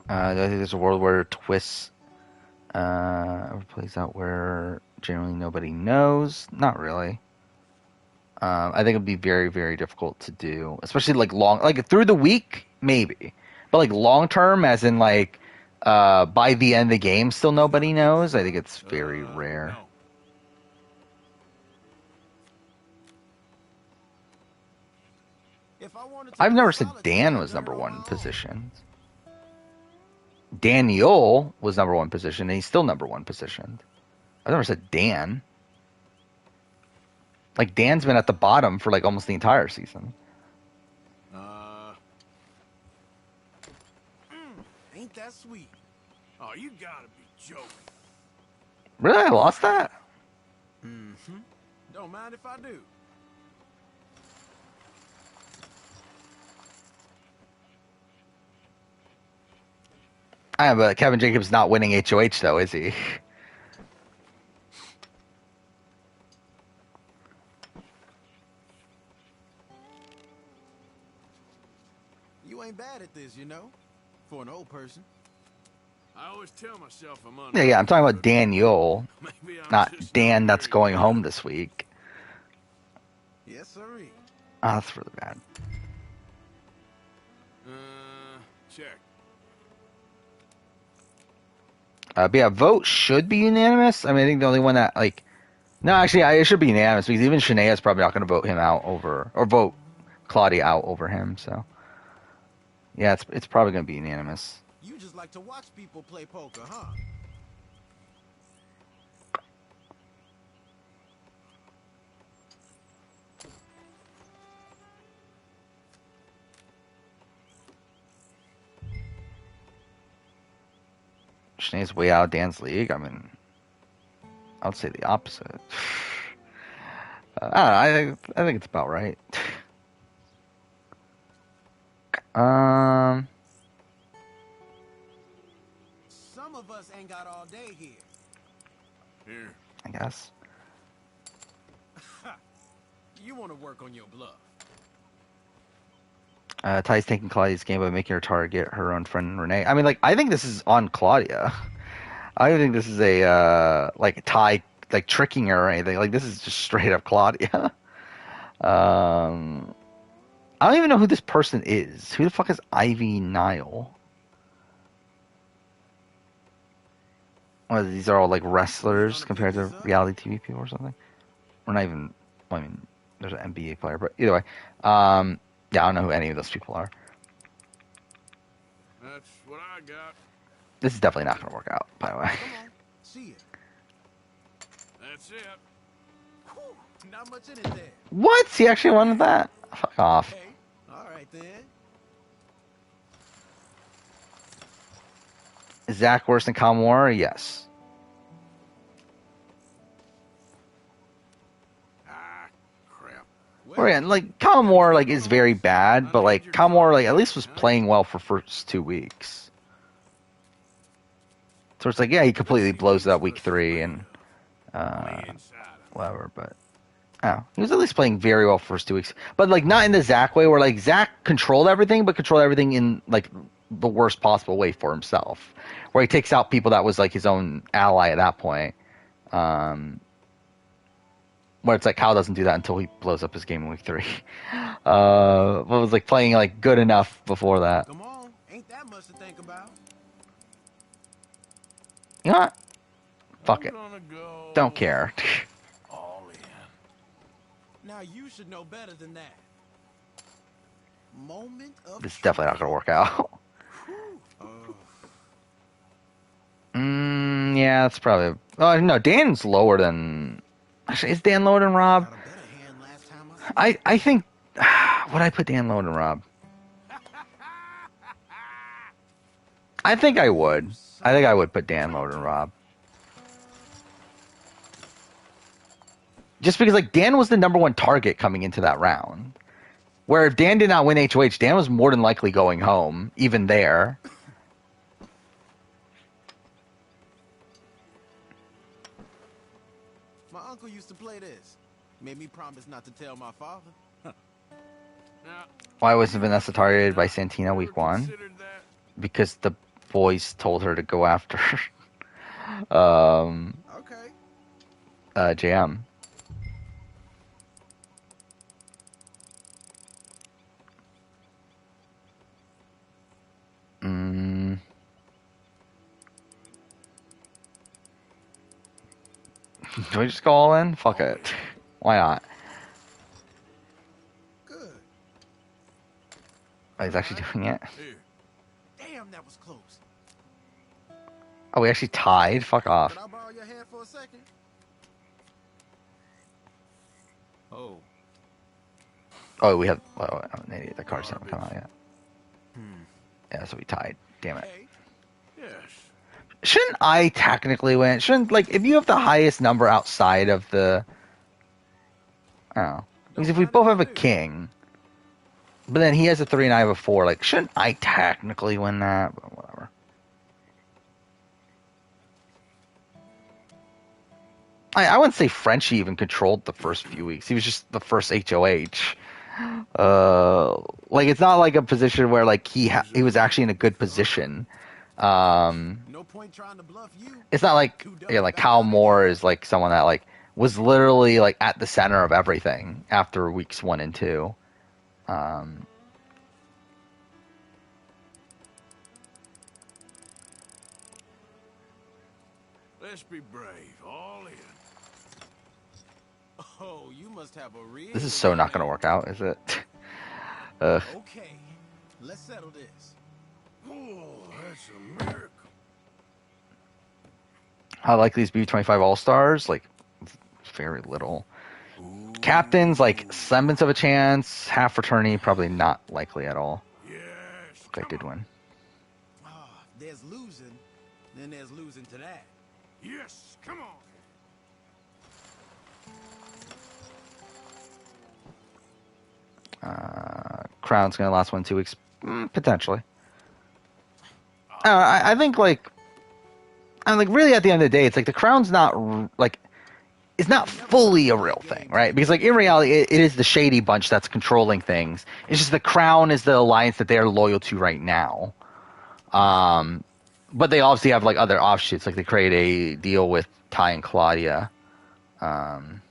I think there's a world where twists plays out where generally nobody knows. Not really. I think it'd be very, very difficult to do, especially like through the week, maybe, but like long term, as in like by the end of the game, still nobody knows. I think it's very rare. I've never said Dan was number one positioned. Daniel was number one position, and he's still number one positioned. I've never said Dan. Like, Dan's been at the bottom for, like, almost the entire season. Ain't that sweet? Oh, you gotta be joking. Really? I lost that? Mm-hmm. Don't mind if I do. But Kevin Jacobs not winning HOH, though, is he? You ain't bad at this, you know, for an old person. I always tell myself I'm on. Yeah, I'm talking about Daniel, not Dan that's going home this week. Yes, sirree. Oh, that's really bad. Check. But yeah, vote should be unanimous. I mean, I think the only one that, like... No, actually, it should be unanimous, because even Shania is probably not going to vote him out over... Or vote Claudia out over him, so... Yeah, it's probably going to be unanimous. You just like to watch people play poker, huh? Sinead's way out of Dan's league. I mean, I would say the opposite. I don't know. I think it's about right. Some of us ain't got all day here. Here. I guess. You want to work on your bluff. Ty's taking Claudia's game by making her target her own friend Renee. I mean, like, I think this is on Claudia. I don't think this is a like Ty like tricking her or anything. Like, this is just straight up Claudia. I don't even know who this person is. Who the fuck is Ivy Nile? Well, these are all like wrestlers compared to reality TV people or something. Or not even. Well, I mean, there's an NBA player, but either way. Yeah, I don't know who any of those people are. That's what I got. This is definitely not going to work out, by the way. Come on, see it. That's it. Whew, not much in it there. What? He actually wanted that? Fuck off. Okay, all right then. Is Zach worse than Kyle Moore? Yes. Or yeah, like Kyle Moore like is very bad, but like Kyle Moore like at least was playing well for first 2 weeks. So it's like, yeah, he completely blows it up week 3 and whatever, but he was at least playing very well for first 2 weeks. But like not in the Zach way where like Zach controlled everything, but controlled everything in like the worst possible way for himself. Where he takes out people that was like his own ally at that point. Where it's like Kyle doesn't do that until he blows up his game in week 3. But was like playing like good enough before that. Come on, ain't that much to think about. You know what? Fuck it. Don't care. All in. Now you should know better than that. Moment of This is definitely not going to work out. Yeah, that's probably. Oh no, Dan's lower than. Actually, is Dan lower than Rob? I think. Would I put Dan lower than Rob? I think I would. I think I would put Dan lower than Rob. Just because, like, Dan was the #1 target coming into that round. Where if Dan did not win HOH, Dan was more than likely going home, even there. My uncle used to play this. Made me promise not to tell my father. Why wasn't Vanessa targeted by Santina week 1? Because the boys told her to go after JM. Do we just go all in? Fuck it. Why not? Good. Oh, he's actually doing it. Damn, that was close. Oh, we actually tied? Fuck off. Can I borrow your hand for a second? Oh. Oh, we have. Oh, I'm an idiot. The cards haven't come out yet. Yeah, so we tied. Damn it. Yes. Shouldn't I technically win? Shouldn't, like, if you have the highest number outside of the. I don't know. Because if we both have a king, but then he has a 3 and I have a 4, like, shouldn't I technically win that? But whatever. I wouldn't say Frenchie even controlled the first few weeks. He was just the first HOH. Like, it's not like a position where, like, he was actually in a good position. No point trying to bluff you. It's not like, yeah, like Kyle Moore is like someone that like was literally like at the center of everything after weeks 1 and 2. Let's be brave. All in. Oh, you must have a real. This is so not going to work out, is it? Okay, let's settle this. Oh, that's a miracle. How likely is BB25 All-Stars? Like, very little. Captains, like, semblance of a chance. Half fraternity, probably not likely at all. Yes. Okay, I did win. There's losing Then there's losing to that. Yes, come on. Crown's gonna last 2 weeks, potentially. I think like really at the end of the day, it's like the Crown's not like it's not fully a real thing, right? Because like in reality, it is the shady bunch that's controlling things. It's just the Crown is the alliance that they are loyal to right now. But they obviously have like other offshoots, like they create a deal with Ty and Claudia, and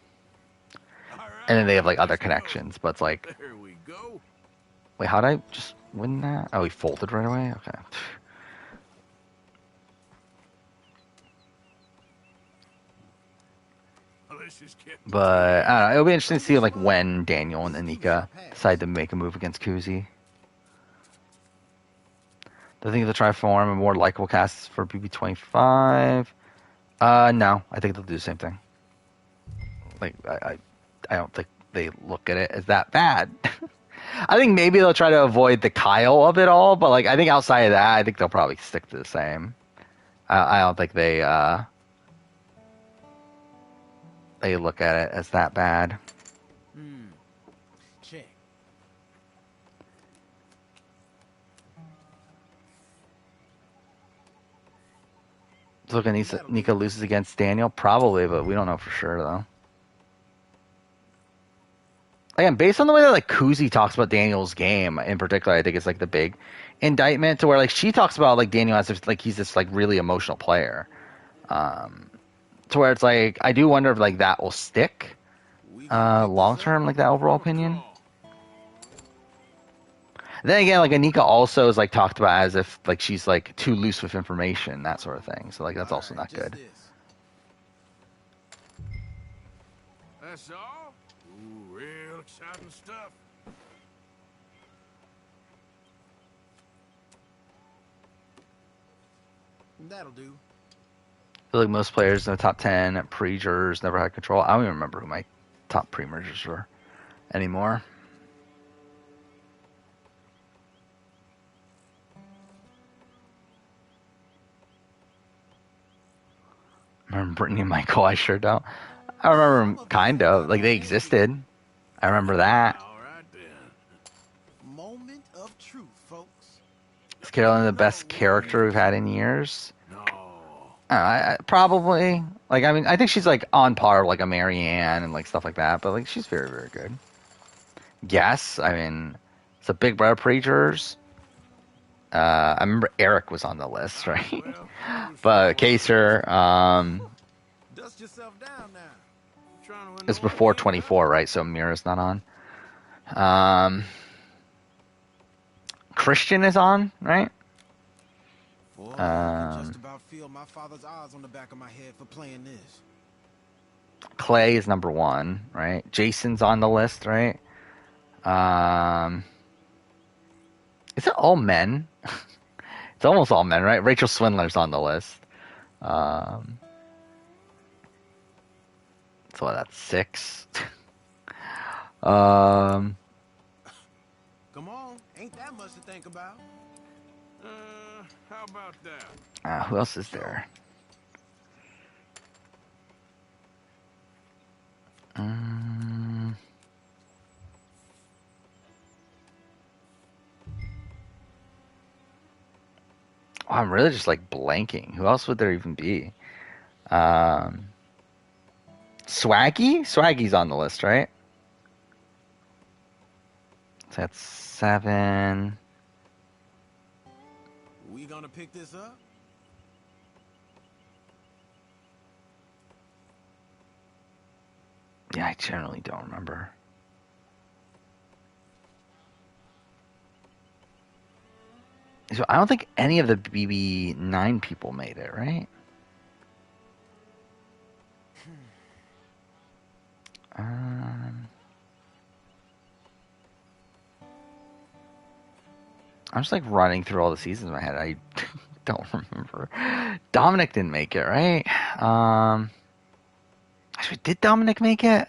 then they have like other connections. But it's like, There we go. wait, how'd I just win that? Oh, he folded right away. Okay. But I don't know. It'll be interesting to see like when Daniel and Anika decide to make a move against Kuzi. Do I think they'll try to form a more likable cast for BB25? No, I think they'll do the same thing. Like I don't think they look at it as that bad. I think maybe they'll try to avoid the Kyle of it all, but like I think outside of that, I think they'll probably stick to the same. I don't think they look at it as that bad. Check. So look, Nika loses against Daniel, probably, but we don't know for sure though. Again, based on the way that like Kuzi talks about Daniel's game in particular, I think it's like the big indictment to where like she talks about like Daniel as if like he's this like really emotional player. To where it's like I do wonder if like that will stick long term, like that overall opinion. Then again, like Anika also is like talked about as if like she's like too loose with information, that sort of thing. So like that's also not good. That's all? Ooh, real exciting stuff. That'll do. I feel like most players in the top 10 pre-jurors never had control. I don't even remember who my top pre-mergers were anymore. I remember Brittany and Michael, I sure don't. I remember them kind of. Like, they existed. I remember that. All right, then. Moment of truth, folks. Is Carolyn the best character we've had in years? I probably. Like, I mean, I think she's, like, on par with, like, a Marianne and, like, stuff like that. But, like, she's very, very good. Yes, I mean, it's a Big Brother pre-jurors. I remember Eric was on the list, right? But Kaser, Dust yourself down now. it's before 24, right? So Mira's not on. Christian is on, right? Boy, I just about feel my father's eyes on the back of my head for playing this. Clay is number 1, right? Jason's on the list, right? Is it all men? It's almost all men, right? Rachel Swindler's on the list. So that's 6. Come on, ain't that much to think about. How about that? Who else is there? Oh, I'm really just like blanking. Who else would there even be? Swaggy? Swaggy's on the list, right? So that's 7. We gonna pick this up? Yeah, I generally don't remember. So I don't think any of the BB9 people made it, right? I'm just like running through all the seasons in my head. I don't remember. Dominic didn't make it, right? Actually, did Dominic make it?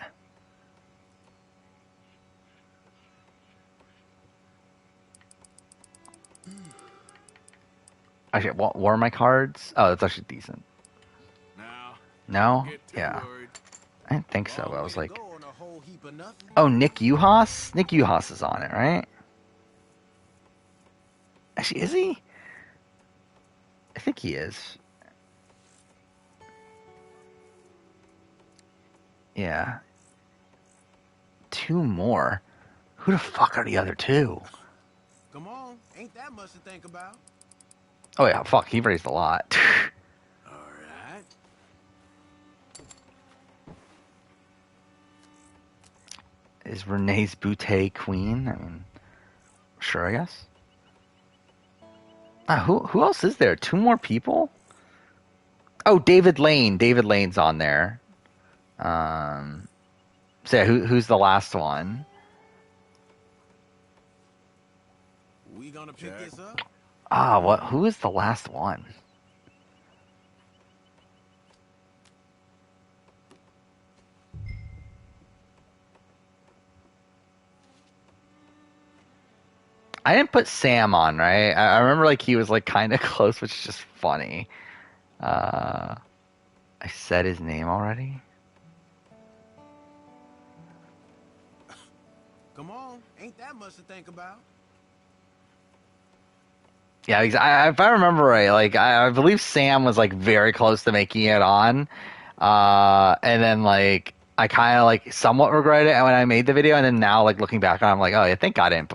Actually, what are my cards? Oh, that's actually decent. No? Yeah. I didn't think so, but I was like... Oh, Nick Uhas? Nick Uhas is on it, right? Actually, is he? I think he is. Yeah. 2 more. Who the fuck are the other 2? Come on, ain't that much to think about. Oh yeah, fuck, he raised a lot. Alright. Is Renee's Boutte queen? I mean, sure, I guess. Who else is there? 2 more people? Oh, David Lane. David Lane's on there. So yeah, who's the last one? We gonna pick this up? What? Who is the last one? I didn't put Sam on, right? I remember like he was like kind of close, which is just funny. I said his name already. Come on, ain't that much to think about. Yeah, if I remember right, like I believe Sam was like very close to making it on, and then like I kind of like somewhat regret it when I made the video, and then now like looking back on, I'm like, oh yeah, thank God I didn't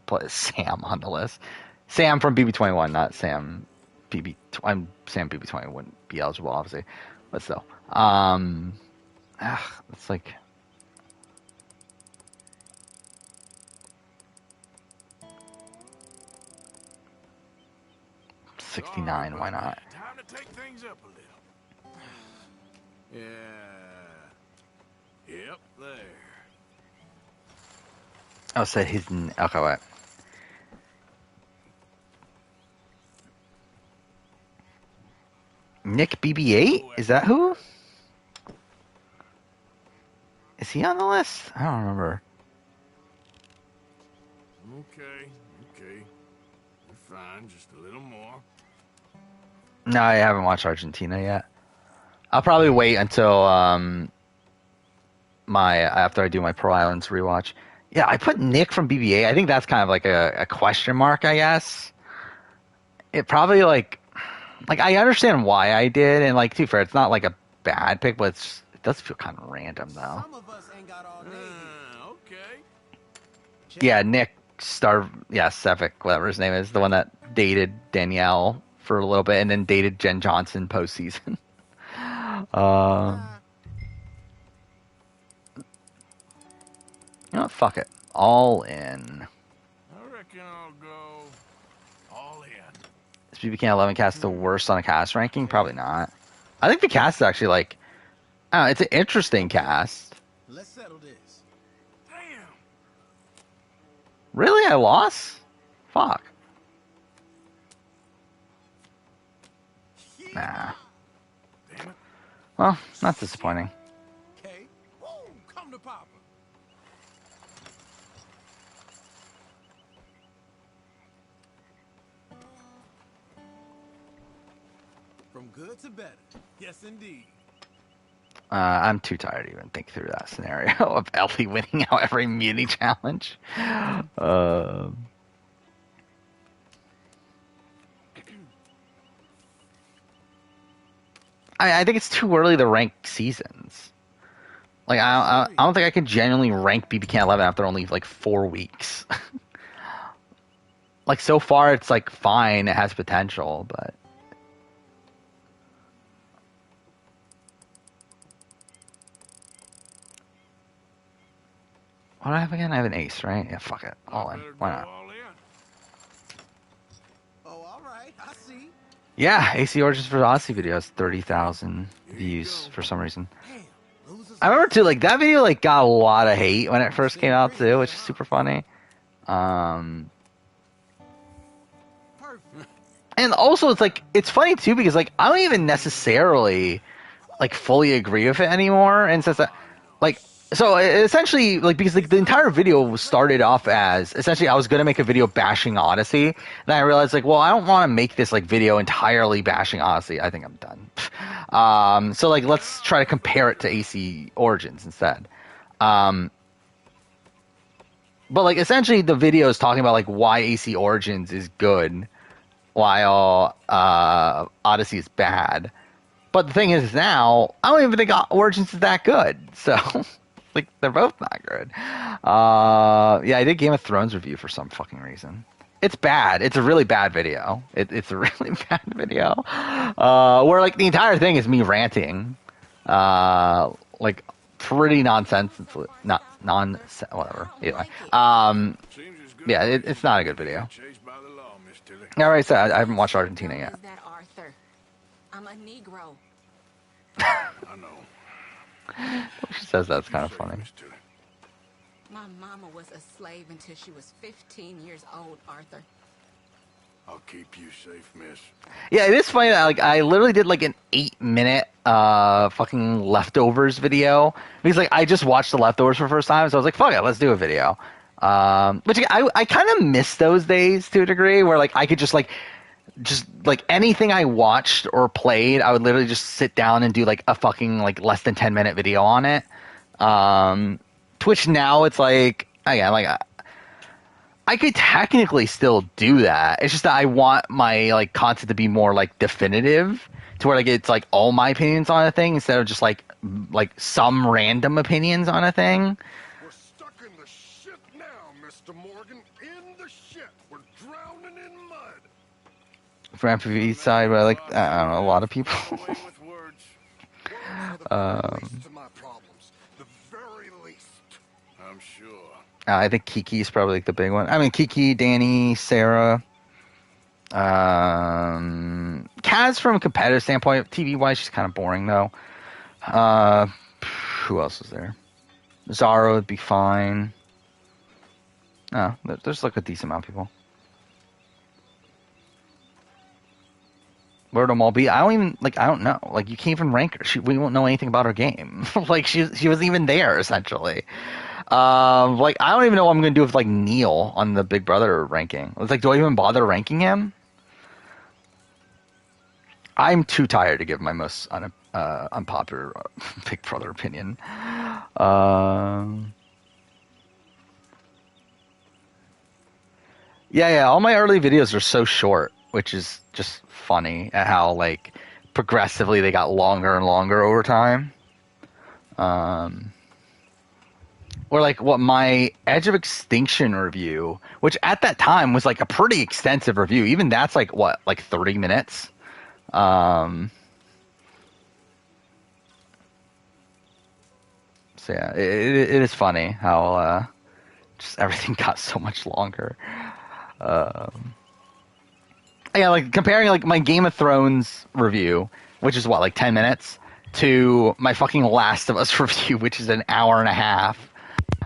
put Sam on the list. Sam from BB21, not Sam BB. I'm Sam BB20 wouldn't be eligible, obviously, but still, it's like. 69, why not? Time to take things up a little. Yeah. Yep, there. Oh, so his... Okay, wait. Nick BB-8? Is that who? Is he on the list? I don't remember. Okay. You're fine, just a little more. No, I haven't watched Argentina yet. I'll probably wait until after I do my Pearl Islands rewatch. Yeah, I put Nick from BB-8. I think that's kind of like a question mark, I guess. It probably like I understand why I did, and like to be fair, it's not like a bad pick, but it does feel kind of random though. Some of us ain't got all day. Okay. Yeah, Nick Sevic, whatever his name is, the one that dated Danielle for a little bit and then dated Jen Johnson postseason. You know what? Fuck it. All in. I reckon I'll go all in. Is BBK 11 cast the worst on a cast ranking? Probably not. I think the cast is actually like, I don't know, it's an interesting cast. Let's settle this. Damn. Really? I lost? Fuck. Nah. Well, not disappointing. Okay. Woo, come to Papa. From good to better. Yes, indeed. I'm too tired to even think through that scenario of Ellie winning out every muni challenge. I think it's too early to rank seasons. Like I don't think I can genuinely rank BBK 11 after only like 4 weeks. Like so far, it's like fine. It has potential, but. What do I have again? I have an ace, right? Yeah, fuck it. All in. Why not? Oh, all right. I see. Yeah, AC Origins for the Odyssey video has 30,000 views for some reason. I remember too, like that video like got a lot of hate when it first came out too, which is super funny. And also it's like it's funny too because like I don't even necessarily like fully agree with it anymore, and since that like So essentially, like, because like the entire video started off as essentially I was gonna make a video bashing Odyssey, and I realized like, well, I don't want to make this like video entirely bashing Odyssey. I think I'm done. So like, let's try to compare it to AC Origins instead. But like, essentially, the video is talking about like why AC Origins is good, while Odyssey is bad. But the thing is, now I don't even think Origins is that good. So. Like, they're both not good. Yeah, I did Game of Thrones review for some fucking reason. It's bad. It's a really bad video. It's a really bad video. Where, like, the entire thing is me ranting. Like, pretty nonsensical. Whatever. Anyway. Yeah, it's not a good video. Yeah, right, so I haven't watched Argentina yet. That Arthur? I'm a Negro. I know. She says that's kind of funny. My mama was a slave until she was 15 years old, Arthur. I'll keep you safe, miss. Yeah, it is funny that like I literally did like an 8-minute fucking leftovers video because like I just watched the leftovers for the first time, so I was like, fuck it, let's do a video. Which I kind of miss those days to a degree where like I could just like anything I watched or played, I would literally just sit down and do like a fucking like less than 10-minute video on it. Twitch now, it's like, again, like I could technically still do that. It's just that I want my like content to be more like definitive, to where like it's like all my opinions on a thing instead of just like some random opinions on a thing. We're stuck in the shit now, Mr. Morgan. In the shit. We're drowning in mud. For MPV side, but like I don't know, a lot of people. I'm sure. I think Kiki's probably like the big one. I mean, Kiki, Danny, Sarah, Kaz from a competitive standpoint, TV wise, she's kind of boring though. Who else is there? Zara would be fine. Oh, there's like a decent amount of people. Where'd them all be? I don't know. Like, you can't even rank her. We won't know anything about her game. Like, she wasn't even there, essentially. Like, I don't even know what I'm going to do with, like, Neil on the Big Brother ranking. It's like, do I even bother ranking him? I'm too tired to give my most unpopular Big Brother opinion. Yeah, all my early videos are so short, which is just funny at how like progressively they got longer and longer over time. Or like what my Edge of Extinction review, which at that time was like a pretty extensive review. Even that's like what, like 30 minutes. So yeah, it is funny how just everything got so much longer. Yeah, like comparing like my Game of Thrones review, which is what, like 10 minutes, to my fucking Last of Us review, which is an hour and a half.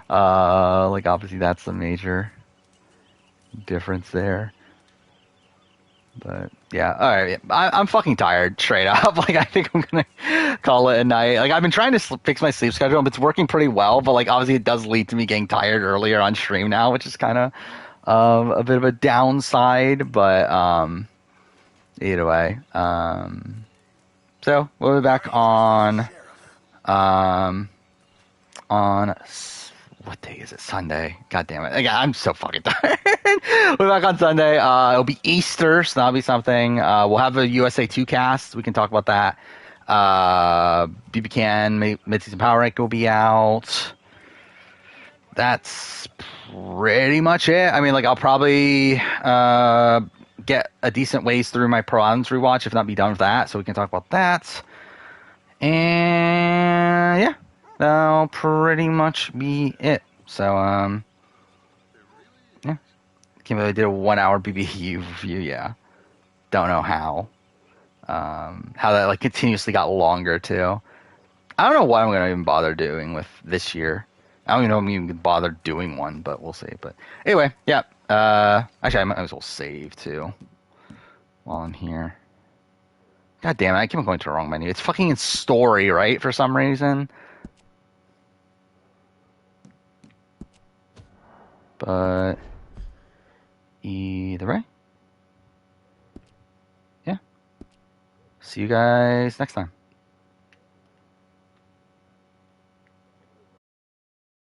Like obviously that's the major difference there. But yeah, all right. I'm fucking tired, straight up. Like I think I'm gonna call it a night. Like I've been trying to fix my sleep schedule, but it's working pretty well. But like obviously it does lead to me getting tired earlier on stream now, which is kind of a bit of a downside. But either way, so we'll be back on what day is it? Sunday. God damn it. Again, I'm so fucking tired. We'll be back on Sunday. It'll be Easter, so that'll be something. We'll have a USA 2 cast. We can talk about that. BB Can mid-season power rank will be out. That's pretty much it. I mean, like, I'll probably get a decent ways through my Piranhas rewatch, if not be done with that, so we can talk about that. And yeah, that'll pretty much be it. So yeah, can't believe I did a 1 hour BBU review. Yeah, don't know how that like continuously got longer too. I don't know what I'm gonna even bother doing with this year. I don't even know if I'm even gonna bother doing one, but we'll see. But anyway, yeah. Actually, I might as well save too while I'm here. God damn it! I keep on going to the wrong menu. It's fucking in story, right? For some reason. But either way, yeah. See you guys next time.